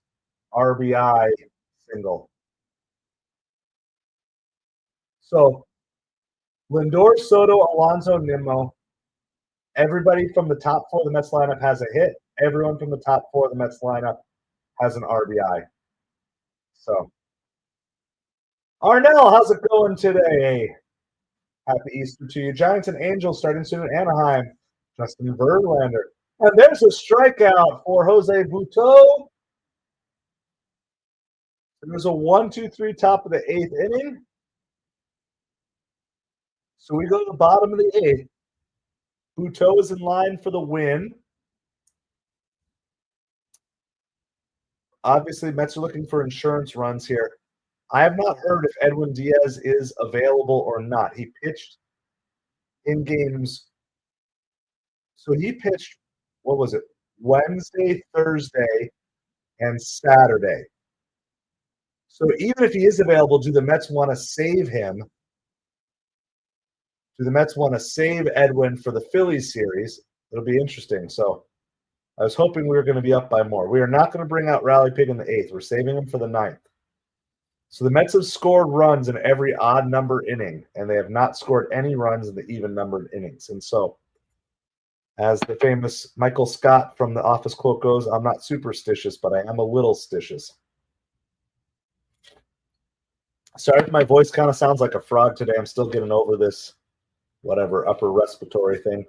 RBI single. So Lindor, Soto, Alonso, Nimmo, everybody from the top 4 of the Mets lineup has a hit. Everyone from the top 4 of the Mets lineup has an RBI. So Arnell, how's it going today? Happy Easter to you. Giants and Angels starting soon in Anaheim. Justin Verlander. And there's a strikeout for Jose Butto. There's a 1-2-3 top of the 8th inning. So we go to the bottom of the 8th. Butto is in line for the win. Obviously, Mets are looking for insurance runs here. I have not heard if Edwin Diaz is available or not. He pitched in games. So he pitched, what was it? Wednesday, Thursday, and Saturday. So even if he is available, do the Mets want to save him? Do the Mets want to save Edwin for the Phillies series? It'll be interesting. So I was hoping we were going to be up by more. We are not going to bring out Rally Pig in the 8th. We're saving him for the 9th. So the Mets have scored runs in every odd number inning, and they have not scored any runs in the even numbered innings. And so, as the famous Michael Scott from The Office quote goes, I'm not superstitious, but I am a little stitious. Sorry if my voice kind of sounds like a frog today. I'm still getting over this, whatever, upper respiratory thing.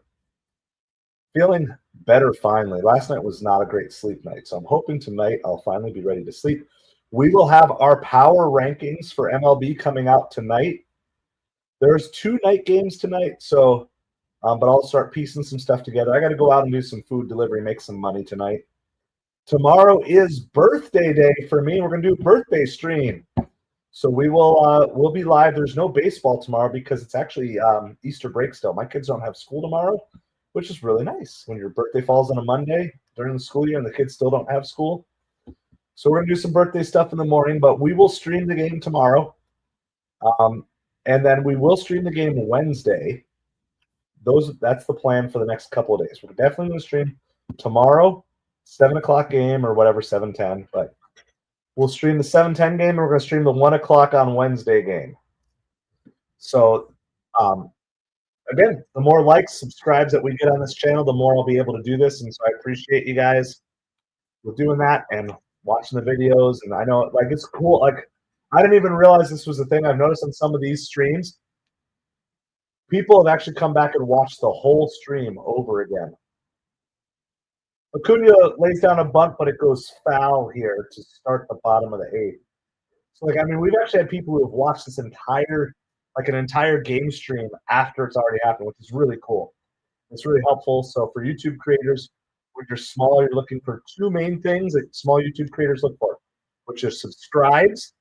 Feeling better finally. Last night was not a great sleep night, so I'm hoping tonight I'll finally be ready to sleep. We will have our power rankings for MLB coming out tonight. There's 2 night games tonight, so but I'll start piecing some stuff together. I got to go out and do some food delivery, make some money tonight. Tomorrow is birthday day for me. We're going to do a birthday stream. So we'll be live. There's no baseball tomorrow because it's actually Easter break still. My kids don't have school tomorrow, which is really nice. When your birthday falls on a Monday during the school year and the kids still don't have school. So we're going to do some birthday stuff in the morning, but we will stream the game tomorrow. And then we will stream the game Wednesday. That's the plan for the next couple of days. We're definitely going to stream tomorrow, 7 o'clock game or whatever, 7:10. But we'll stream the 7:10 game, and we're going to stream the 1 o'clock on Wednesday game. So, again, the more likes, subscribes that we get on this channel, the more I'll be able to do this. And so I appreciate you guys for doing that and watching the videos. And I know, like, it's cool. Like, I didn't even realize this was a thing. I've noticed on some of these streams, people have actually come back and watched the whole stream over again. Acuna lays down a bunt, but it goes foul here to start the bottom of the 8th. So, like, I mean, we've actually had people who have watched this entire game stream after it's already happened, which is really cool. It's really helpful. So for YouTube creators, when you're small, you're looking for 2 main things that small YouTube creators look for, which is subscribes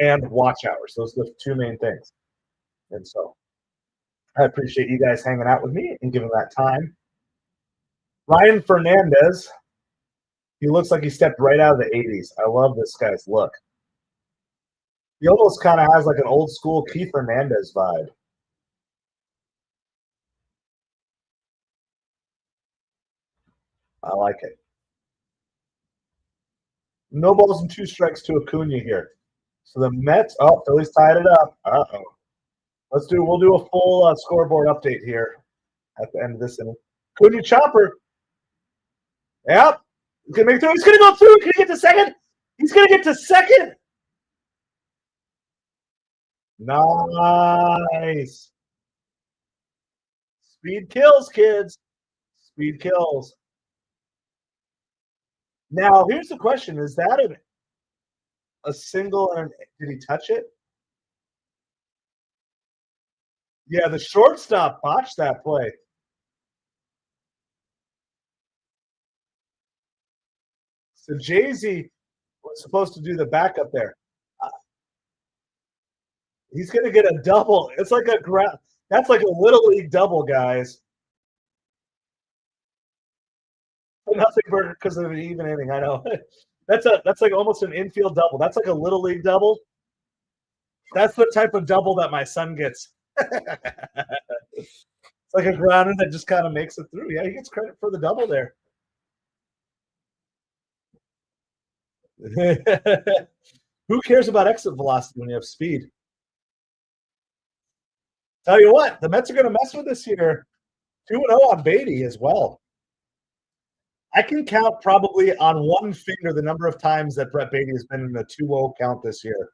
and watch hours. Those are the 2 main things. And so I appreciate you guys hanging out with me and giving that time. Ryan Fernandez, he looks like he stepped right out of the 80s. I love this guy's look. He almost kind of has like an old school Keith Hernandez vibe. I like it. No balls and 2 strikes to Acuna here. So the Mets, Phillies tied it up. Uh-oh. We'll do a full scoreboard update here at the end of this inning. Acuna chopper. Yep. He's going to make it through. He's going to go through. Can he get to second? He's going to get to second. Nice. Speed kills, kids. Speed kills. Now, here's the question. Is that a single and did he touch it? Yeah, the shortstop botched that play. So Jay-Z was supposed to do the backup there. He's going to get a double. It's like that's like a little league double, guys. Nothing because of an even inning. I know. That's like almost an infield double. That's like a little league double. That's the type of double that my son gets. It's like a grounder that just kind of makes it through. Yeah, he gets credit for the double there. Who cares about exit velocity when you have speed? Tell you what, the Mets are going to mess with this year. 2-0 on Beatty as well. I can count probably on one finger the number of times that Brett Beatty has been in a 2-0 count this year.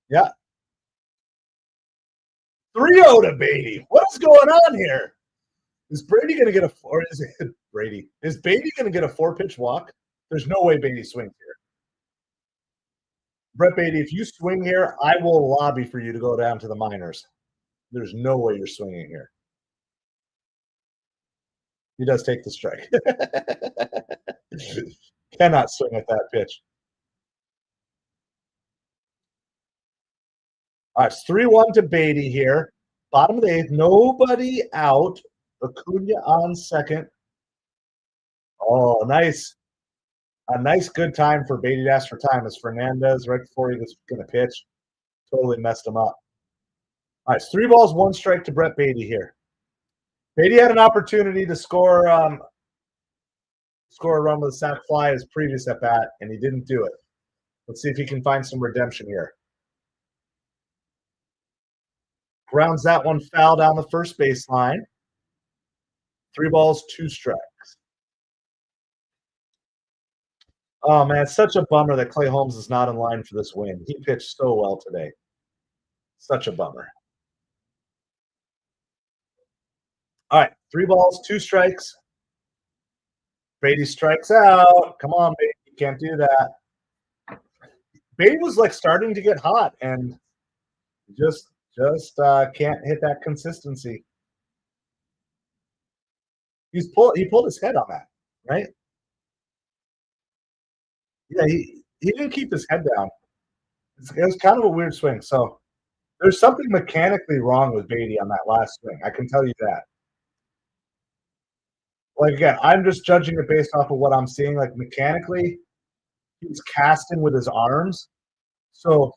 Yeah. 3-0 to Beatty. What is going on here? Is Brady going to get or is it Brady? Is Beatty going to get a 4-pitch walk? There's no way Beatty swings here. Brett Beatty, if you swing here, I will lobby for you to go down to the minors. There's no way you're swinging here. He does take the strike. Cannot swing at that pitch. All right, it's 3-1 to Beatty here. Bottom of the 8th, nobody out. Acuna on second. Oh, nice. A nice good time for Beatty to ask for time as Fernandez, right before he was going to pitch, totally messed him up. All right, it's 3 balls, 1 strike to Brett Beatty here. Beatty had an opportunity to score a run with a sac fly his previous at bat, and he didn't do it. Let's see if he can find some redemption here. Grounds that one foul down the first baseline. 3 balls, 2 strikes. Oh, man, it's such a bummer that Clay Holmes is not in line for this win. He pitched so well today. Such a bummer. All right, 3 balls, 2 strikes. Beatty strikes out. Come on, Beatty. You can't do that. Beatty was like starting to get hot and just can't hit that consistency. He pulled his head on that, right? Yeah, he didn't keep his head down. It was kind of a weird swing. So there's something mechanically wrong with Beatty on that last swing. I can tell you that. Like, again, I'm just judging it based off of what I'm seeing. Like, mechanically, he's casting with his arms. So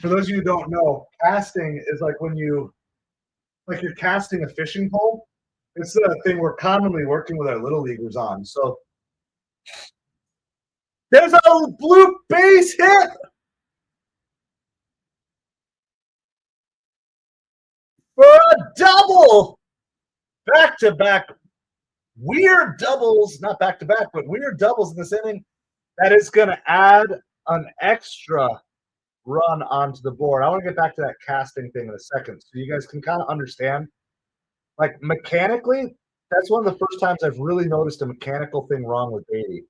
for those of you who don't know, casting is like when you're casting a fishing pole. It's a thing we're commonly working with our little leaguers on. So there's a blue base hit. For a double. Back-to-back weird doubles, not back-to-back, but weird doubles in this inning. That is going to add an extra run onto the board. I want to get back to that casting thing in a second so you guys can kind of understand. Like, mechanically, that's one of the first times I've really noticed a mechanical thing wrong with Beatty.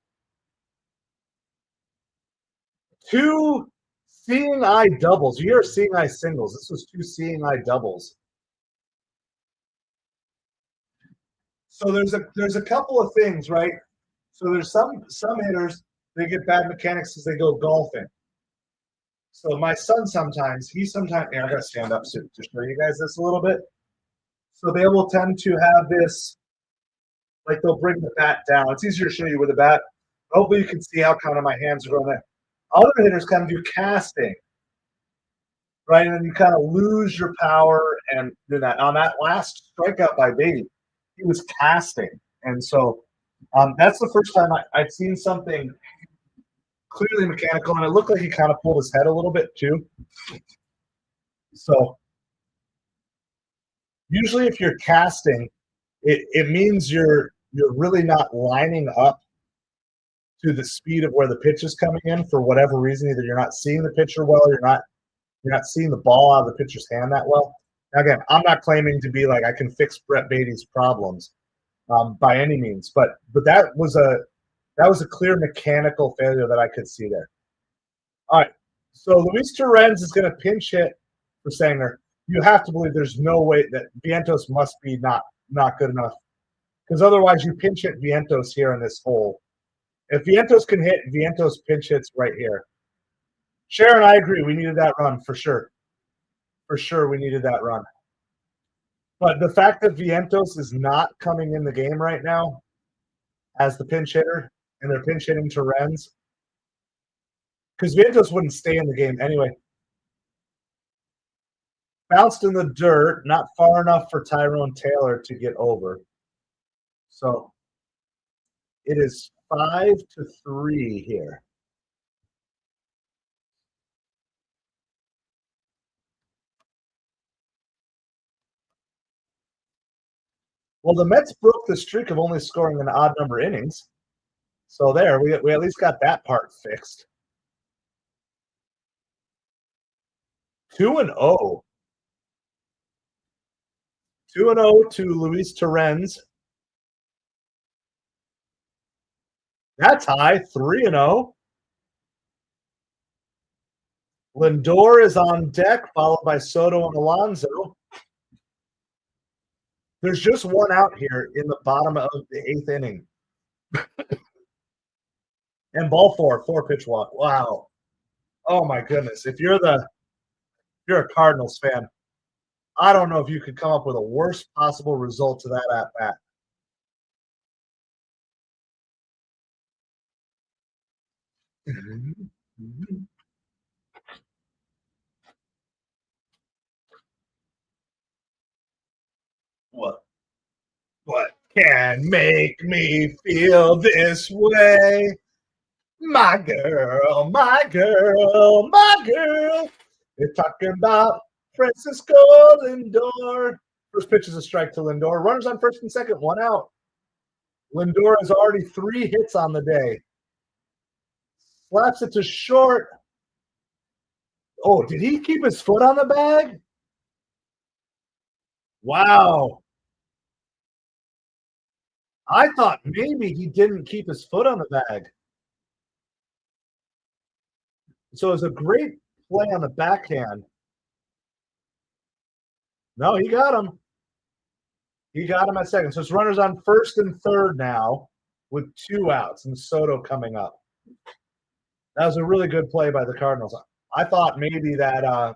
2 seeing eye doubles. You hear seeing eye singles. This was 2 seeing eye doubles. So there's a couple of things, right? So there's some hitters, they get bad mechanics as they go golfing. So my son sometimes, I gotta stand up to show you guys this a little bit. So they will tend to have this, like they'll bring the bat down. It's easier to show you with a bat. Hopefully you can see how kind of my hands are going there. Other hitters kind of do casting, right? And then you kind of lose your power and do that. On that last strikeout by Beatty, he was casting. And so that's the first time I've seen something clearly mechanical, and it looked like he kind of pulled his head a little bit too. So usually if you're casting, it means you're really not lining up to the speed of where the pitch is coming in for whatever reason. Either you're not seeing the pitcher well, you're not seeing the ball out of the pitcher's hand that well. Now, again, I'm not claiming to be like I can fix Brett Beatty's problems by any means, but that was a clear mechanical failure that I could see there. All right, so Luis Torrens is going to pinch hit for Sanger. You have to believe there's no way that Vientos must be not good enough, because otherwise you pinch hit Vientos here in this hole. If Vientos can hit, Vientos pinch hits right here. Sharon, I agree. We needed that run for sure. For sure, we needed that run. But the fact that Vientos is not coming in the game right now as the pinch hitter, and they're pinch hitting Torrens, because Vientos wouldn't stay in the game anyway. Bounced in the dirt, not far enough for Tyrone Taylor to get over. So it is 5-3 here. Well, the Mets broke the streak of only scoring an odd number innings. So there, we at least got that part fixed. 2-0. 2-0 to Luis Torrens. That's high. 3-0. Lindor is on deck, followed by Soto and Alonso. There's just one out here in the bottom of the 8th inning. And ball 4 pitch walk. Wow. Oh my goodness. If you're a Cardinals fan, I don't know if you could come up with a worst possible result to that at bat. What can make me feel this way? My girl, my girl, my girl. They're talking about Francisco Lindor. First pitch is a strike to Lindor. Runners on first and second, 1 out. Lindor has already 3 hits on the day. Slaps it to short. Oh, did he keep his foot on the bag? Wow. I thought maybe he didn't keep his foot on the bag. So it was a great play on the backhand. No, he got him. He got him at second. So it's runners on first and third now with 2 outs and Soto coming up. That was a really good play by the Cardinals. I thought maybe that all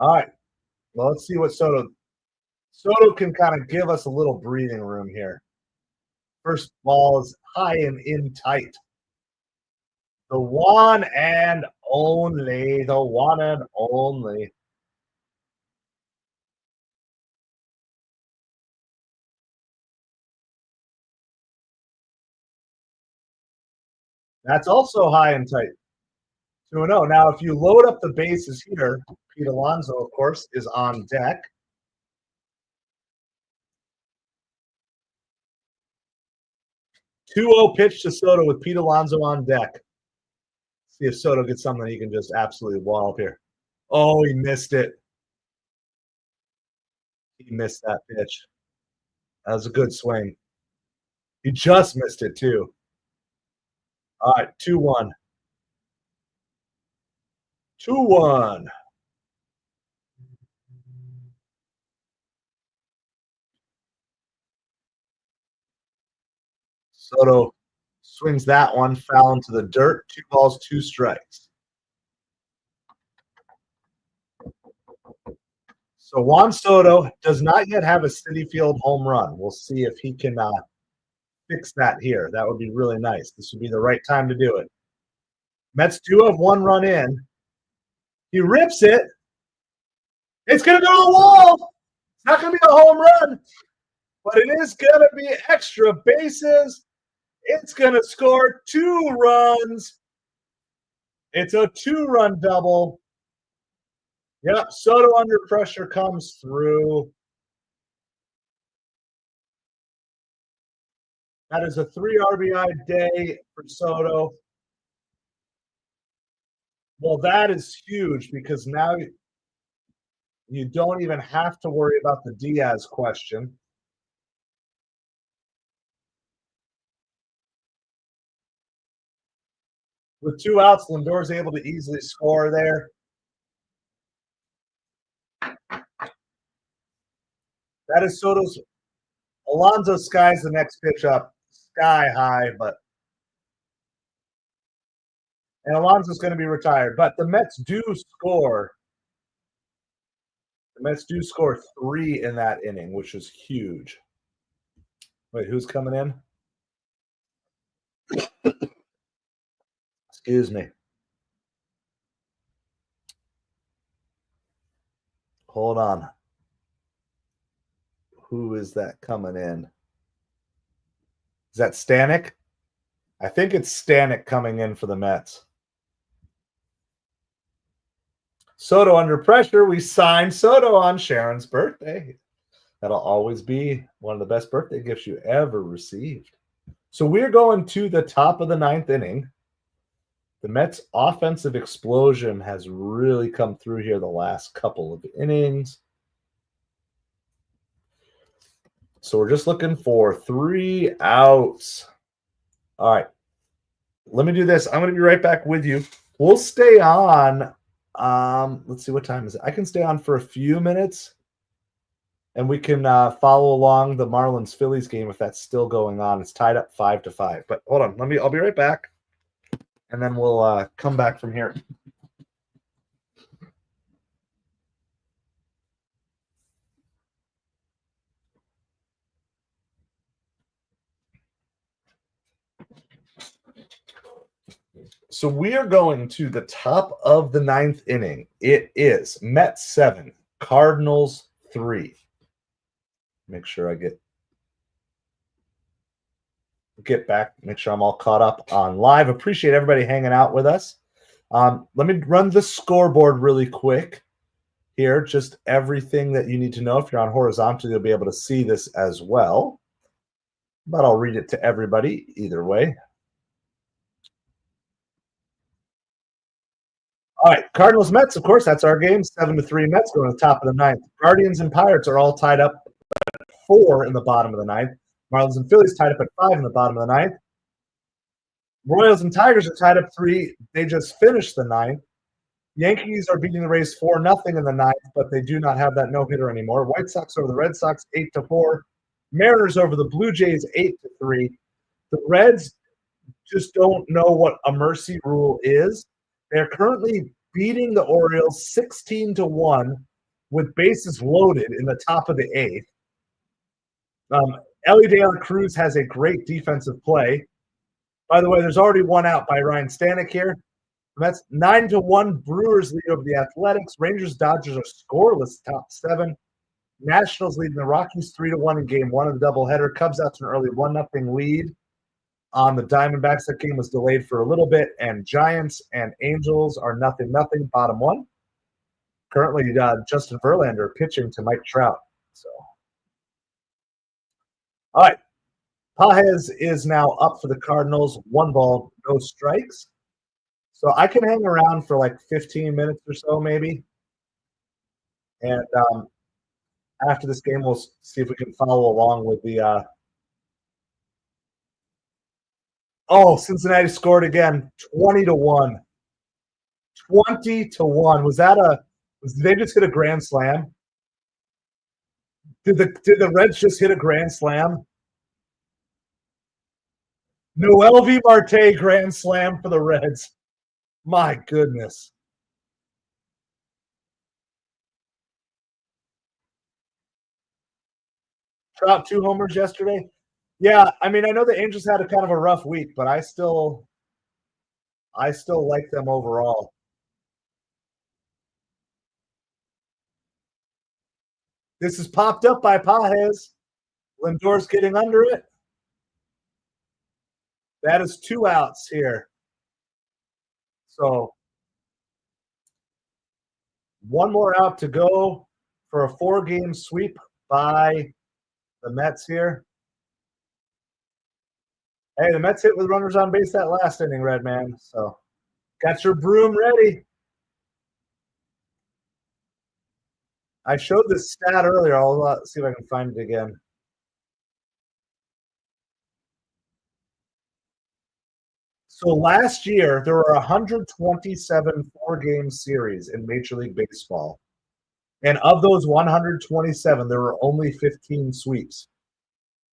right. Well, let's see what Soto can kind of give us a little breathing room here. First ball is high and in tight. The one and only. The one and only. That's also high and tight. 2-0. Now, if you load up the bases here, Pete Alonso, of course, is on deck. Two-0 pitch to Soto with Pete Alonso on deck. See if Soto gets something he can just absolutely wallop here. Oh, he missed it. He missed that pitch. That was a good swing. He just missed it, too. All right, 2-1. 2-1. Soto swings that one, foul into the dirt. 2 balls, 2 strikes. So Juan Soto does not yet have a Citi Field home run. We'll see if he can fix that here. That would be really nice. This would be the right time to do it. Mets do have 1 run in. He rips it. It's going to go to the wall. It's not going to be a home run, but it is going to be extra bases. It's going to score 2 runs. It's a 2-run double. Yep, Soto under pressure comes through. That is a 3 RBI day for Soto. Well, that is huge because now you don't even have to worry about the Diaz question. With 2 outs, Lindor's able to easily score there. That is Soto's. Alonso skies the next pitch up sky high, and Alonso's going to be retired. But the Mets do score. The Mets do score 3 in that inning, which is huge. Wait, who's coming in? Excuse me. Hold on. Who is that coming in? Is that Stanek? I think it's Stanek coming in for the Mets. Soto under pressure. We signed Soto on Sharon's birthday. That'll always be one of the best birthday gifts you ever received. So we're going to the top of the 9th inning. The Mets' offensive explosion has really come through here the last couple of innings. So we're just looking for 3 outs. All right. Let me do this. I'm going to be right back with you. We'll stay on. Let's see, what time is it? I can stay on for a few minutes, and we can follow along the Marlins-Phillies game if that's still going on. It's tied up 5-5. But hold on. I'll be right back, and then we'll come back from here. So we are going to the top of the 9th inning. It is Mets 7, Cardinals 3. Make sure I get back, make sure I'm all caught up on live. Appreciate everybody hanging out with us. Let me run the scoreboard really quick here. Just everything that you need to know. If you're on horizontal, you'll be able to see this as well. But I'll read it to everybody either way. All right, Cardinals Mets, of course, that's our game. 7-3 Mets going to the top of the 9th. Guardians and Pirates are all tied up at 4 in the bottom of the 9th. Marlins and Phillies tied up at 5 in the bottom of the 9th. Royals and Tigers are tied up 3. They just finished the 9th. Yankees are beating the Rays 4-0 in the 9th, but they do not have that no-hitter anymore. White Sox over the Red Sox 8-4. Mariners over the Blue Jays 8-3. The Reds just don't know what a mercy rule is. They're currently beating the Orioles 16-1 with bases loaded in the top of the 8th. Ellie De La Cruz has a great defensive play. By the way, there's already 1 out by Ryan Stanek here. That's 9-1. Brewers lead over the Athletics. Rangers, Dodgers are scoreless top 7. Nationals leading the Rockies 3-1 in game 1 of the doubleheader. Cubs out to an early 1-0 lead on the Diamondbacks. That game was delayed for a little bit. And Giants and Angels are 0-0, bottom 1. Currently, Justin Verlander pitching to Mike Trout. So, all right. Pages is now up for the Cardinals. 1 ball, no strikes. So I can hang around for like 15 minutes or so, maybe. And after this game, we'll see if we can follow along with the Cincinnati scored again, 20-1. 20-1. Did they just hit a grand slam? Did the Reds just hit a grand slam? Noelvi Marte grand slam for the Reds. My goodness. Trout 2 homers yesterday. Yeah, I mean, I know the Angels had a kind of a rough week, but I still like them overall. This is popped up by Pages. Lindor's getting under it. That is 2 outs here. So 1 more out to go for a 4-game sweep by the Mets here. Hey, the Mets hit with runners on base that last inning, Redman. So got your broom ready. I showed this stat earlier. I'll see if I can find it again. So last year, there were 127 4-game series in Major League Baseball. And of those 127, there were only 15 sweeps.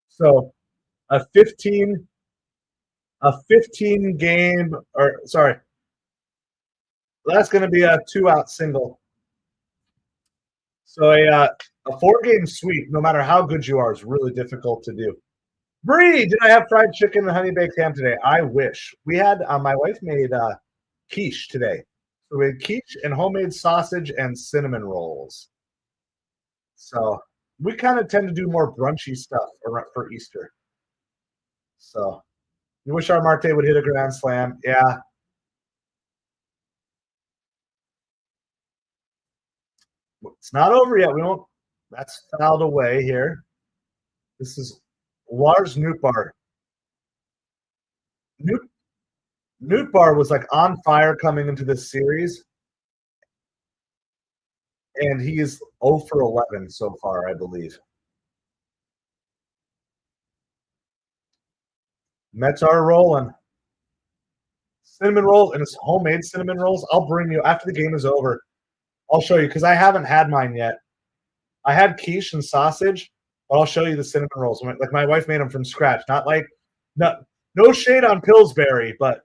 So a 15 game, or sorry, that's going to be a 2-out single. So a 4-game sweep, no matter how good you are, is really difficult to do. Bree, did I have fried chicken and honey baked ham today? I wish. We had my wife made quiche today. So we had quiche and homemade sausage and cinnamon rolls. So we kind of tend to do more brunchy stuff for Easter. So you wish our Marte would hit a grand slam. Yeah. It's not over yet. We don't. That's fouled away here. This is Lars Nootbaar. Nootbaar was like on fire coming into this series, and he is 0 for 11 so far, I believe. Mets are rolling. Cinnamon rolls, and it's homemade cinnamon rolls. I'll bring you after the game is over. I'll show you because I haven't had mine yet. I had quiche and sausage, but I'll show you the cinnamon rolls. Like my wife made them from scratch. Not like no shade on Pillsbury, but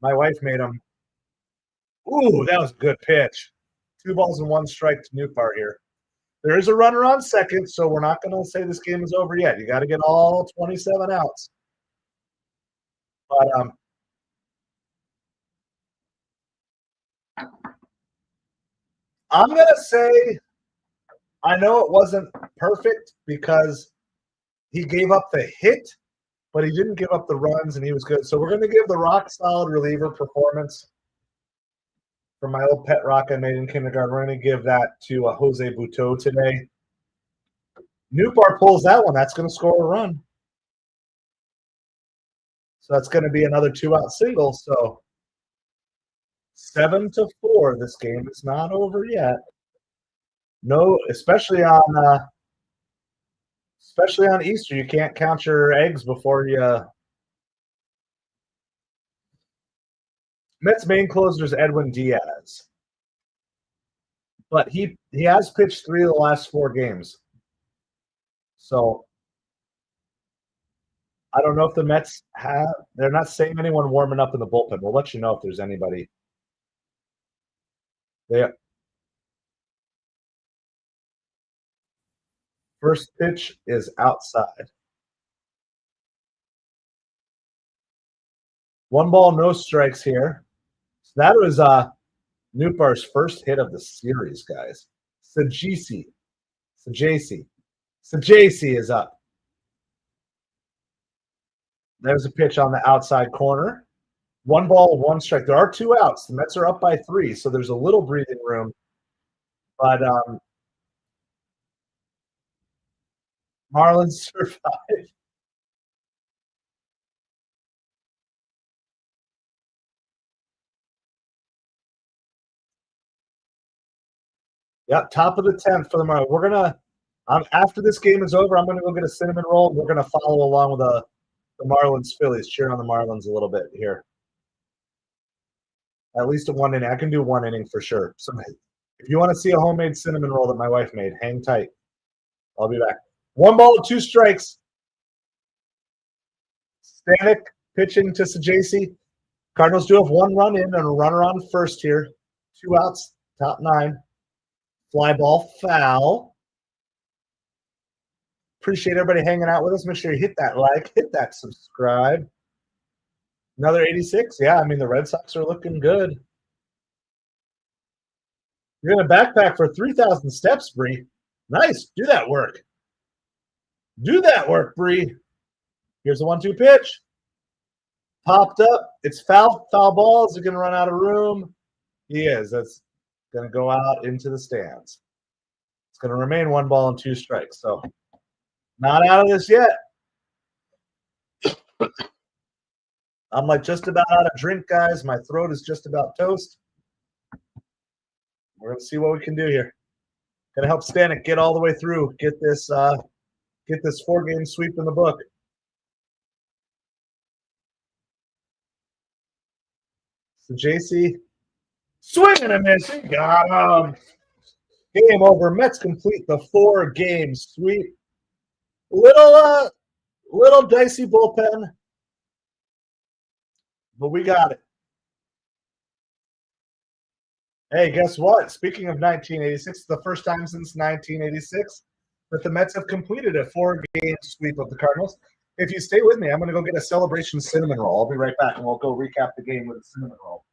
my wife made them. Ooh, that was a good pitch. 2 balls and 1 strike to Nootbaar here. There is a runner on second, so we're not going to say this game is over yet. You got to get all 27 outs. But I'm going to say I know it wasn't perfect because he gave up the hit, but he didn't give up the runs, and he was good. So we're going to give the rock-solid reliever performance for my old pet rock I made in kindergarten. We're going to give that to Jose Butto today. Nootbaar pulls that one. That's going to score a run. So that's going to be another 2-out single. So 7-4. This game is not over yet. No, especially on Easter, you can't count your eggs before you. Mets main closer is Edwin Diaz, but he has pitched 3 of the last 4 games. So I don't know if the Mets have. They're not saying anyone warming up in the bullpen. We'll let you know if there's anybody. First pitch is outside. 1 ball, no strikes here. So that was Nootbaar's first hit of the series, guys. Sajisi is up. There's a pitch on the outside corner. 1 ball, 1 strike. There are 2 outs. The Mets are up by 3, so there's a little breathing room. But Marlins survive. Yep, top of the 10th for the Marlins. We're gonna after this game is over, I'm gonna go get a cinnamon roll. And we're gonna follow along with the Marlins Phillies, cheer on the Marlins a little bit here. At least a 1 inning. I can do 1 inning for sure. So if you want to see a homemade cinnamon roll that my wife made, hang tight. I'll be back. 1 ball, 2 strikes. Stanek pitching to Sajisi. Cardinals do have 1 run in and a runner on first here. 2 outs, top 9. Fly ball, foul. Appreciate everybody hanging out with us. Make sure you hit that like, hit that subscribe. Another 86. Yeah, I mean, the Red Sox are looking good. You're going to backpack for 3,000 steps, Bree. Nice. Do that work. Do that work, Bree. Here's the 1-2 pitch. Popped up. It's foul. Foul ball. Is he going to run out of room? He is. That's going to go out into the stands. It's going to remain 1 ball and 2 strikes. So not out of this yet. I'm like just about out of drink, guys. My throat is just about toast. We're going to see what we can do here. Going to help Stanek get all the way through. Get this 4-game sweep in the book. So JC swinging and missing. Got him. Game over. Mets complete the 4-game sweep. Little dicey bullpen, but we got it. Hey, guess what? Speaking of 1986, it's the first time since 1986 that the Mets have completed a 4-game sweep of the Cardinals. If you stay with me, I'm going to go get a celebration cinnamon roll. I'll be right back, and we'll go recap the game with a cinnamon roll.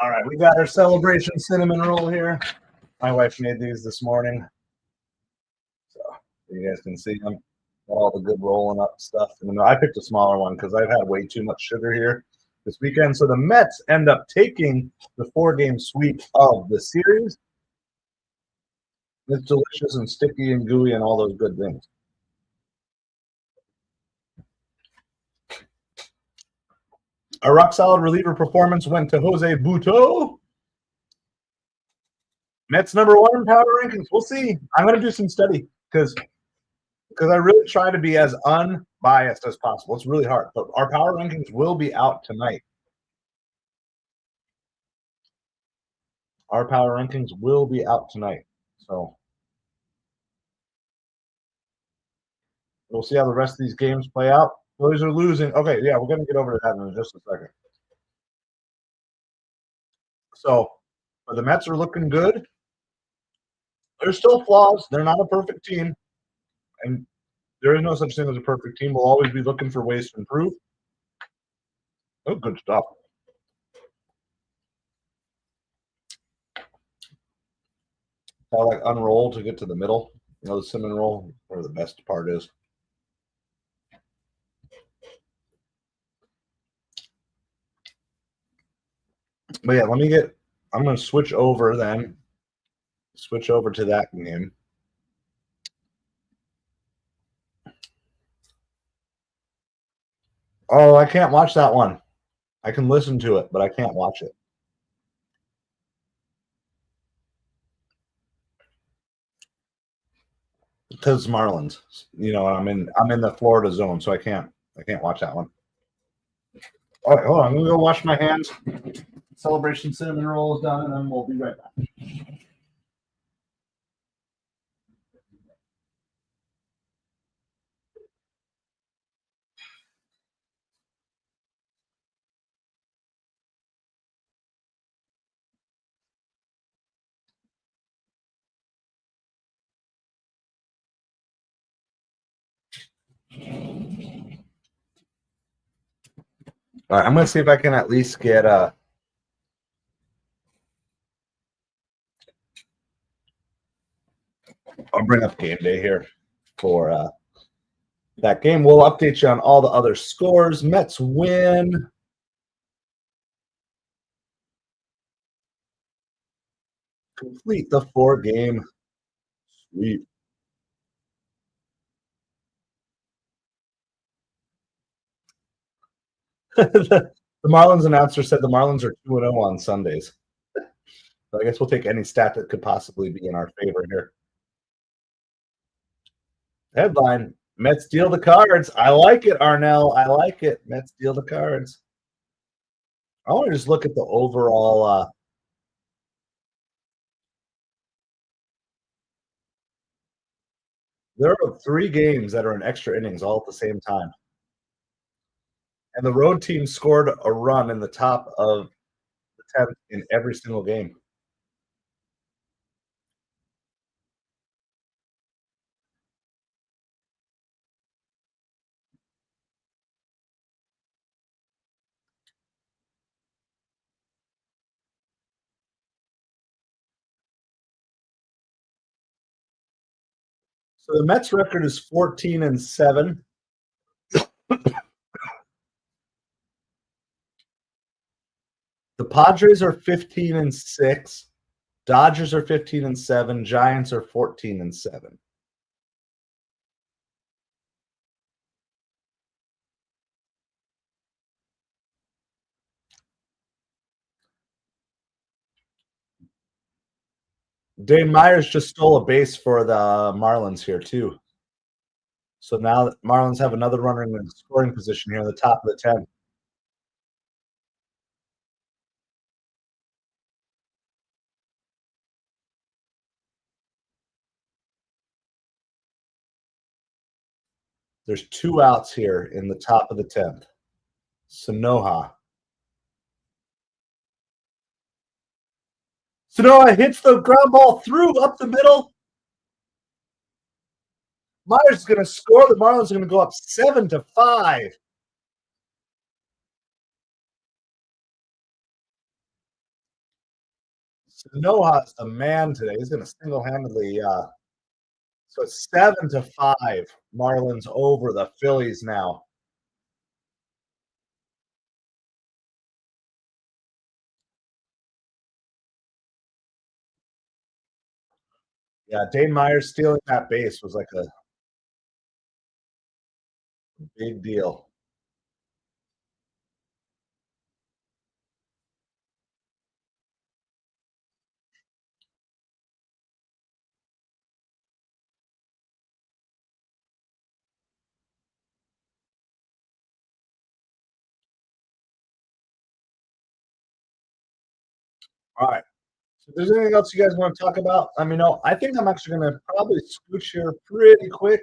All right, we got our celebration cinnamon roll here. My wife made these this morning, so you guys can see them. All the good rolling up stuff. And I picked a smaller one because I've had way too much sugar here this weekend. So the Mets end up taking the 4-game sweep of the series. It's delicious and sticky and gooey and all those good things. A rock solid reliever performance went to Jose Butto. Mets #1 in power rankings. We'll see. I'm going to do some study because I really try to be as unbiased as possible. It's really hard, but our power rankings will be out tonight. Our power rankings will be out tonight. So we'll see how the rest of these games play out. Phillies are losing. Okay, yeah, we're going to get over to that in just a second. So the Mets are looking good. There's still flaws. They're not a perfect team. And there is no such thing as a perfect team. We'll always be looking for ways to improve. Oh, good stuff. I like unroll to get to the middle. You know, the cinnamon roll, where the best part is. But yeah, I'm going to switch over then. Switch over to that game. Oh, I can't watch that one. I can listen to it, but I can't watch it. Because Marlins. You know, I'm in the Florida zone, so I can't watch that one. All right, hold on. I'm gonna go wash my hands. Celebration cinnamon roll is done, and then we'll be right back. All right, I'm gonna see if I can at least get I'll bring up game day here for that game. We'll update you on all the other scores. Mets win. Complete the 4-game sweep. The Marlins announcer said the Marlins are 2-0 on Sundays. So I guess we'll take any stat that could possibly be in our favor here. Headline: Mets deal the cards. I like it, Arnell. I like it. Mets deal the cards. I want to just look at the overall. There are 3 games that are in extra innings all at the same time. And the road team scored a run in the top of the 10th in every single game. So the Mets record is 14-7. The Padres are 15-6. Dodgers are 15-7. Giants are 14-7. Dane Myers just stole a base for the Marlins here too. So now the Marlins have another runner in the scoring position here in the top of the 10. There's 2 outs here in the top of the 10th. Sanoha hits the ground ball through up the middle. Myers is going to score. The Marlins are going to go up 7-5. Noah's the man today. He's going to single-handedly. So it's 7-5. Marlins over the Phillies now. Yeah, Dane Myers stealing that base was like a big deal. All right. So if there's anything else you guys want to talk about, let me know. I think I'm actually going to probably scooch here pretty quick.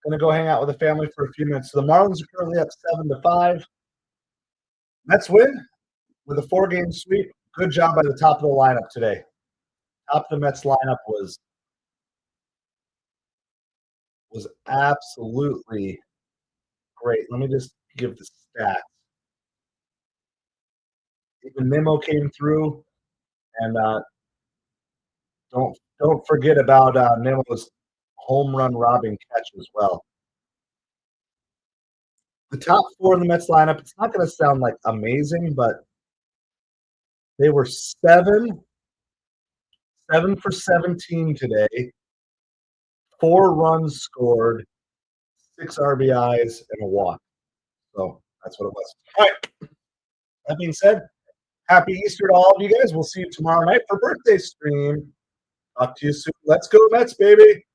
Going to go hang out with the family for a few minutes. So the Marlins are currently up 7-5. Mets win with a 4-game sweep. Good job by the top of the lineup today. Top of the Mets lineup was absolutely great. Let me just give the stats. Even Nimmo came through, and don't forget about Nimmo's home run robbing catch as well. The top 4 in the Mets lineup, it's not going to sound like amazing, but they were 7 for 17 today, 4 runs scored, 6 RBIs, and a walk. So that's what it was. All right. That being said, happy Easter to all of you guys. We'll see you tomorrow night for birthday stream. Talk to you soon. Let's go Mets, baby.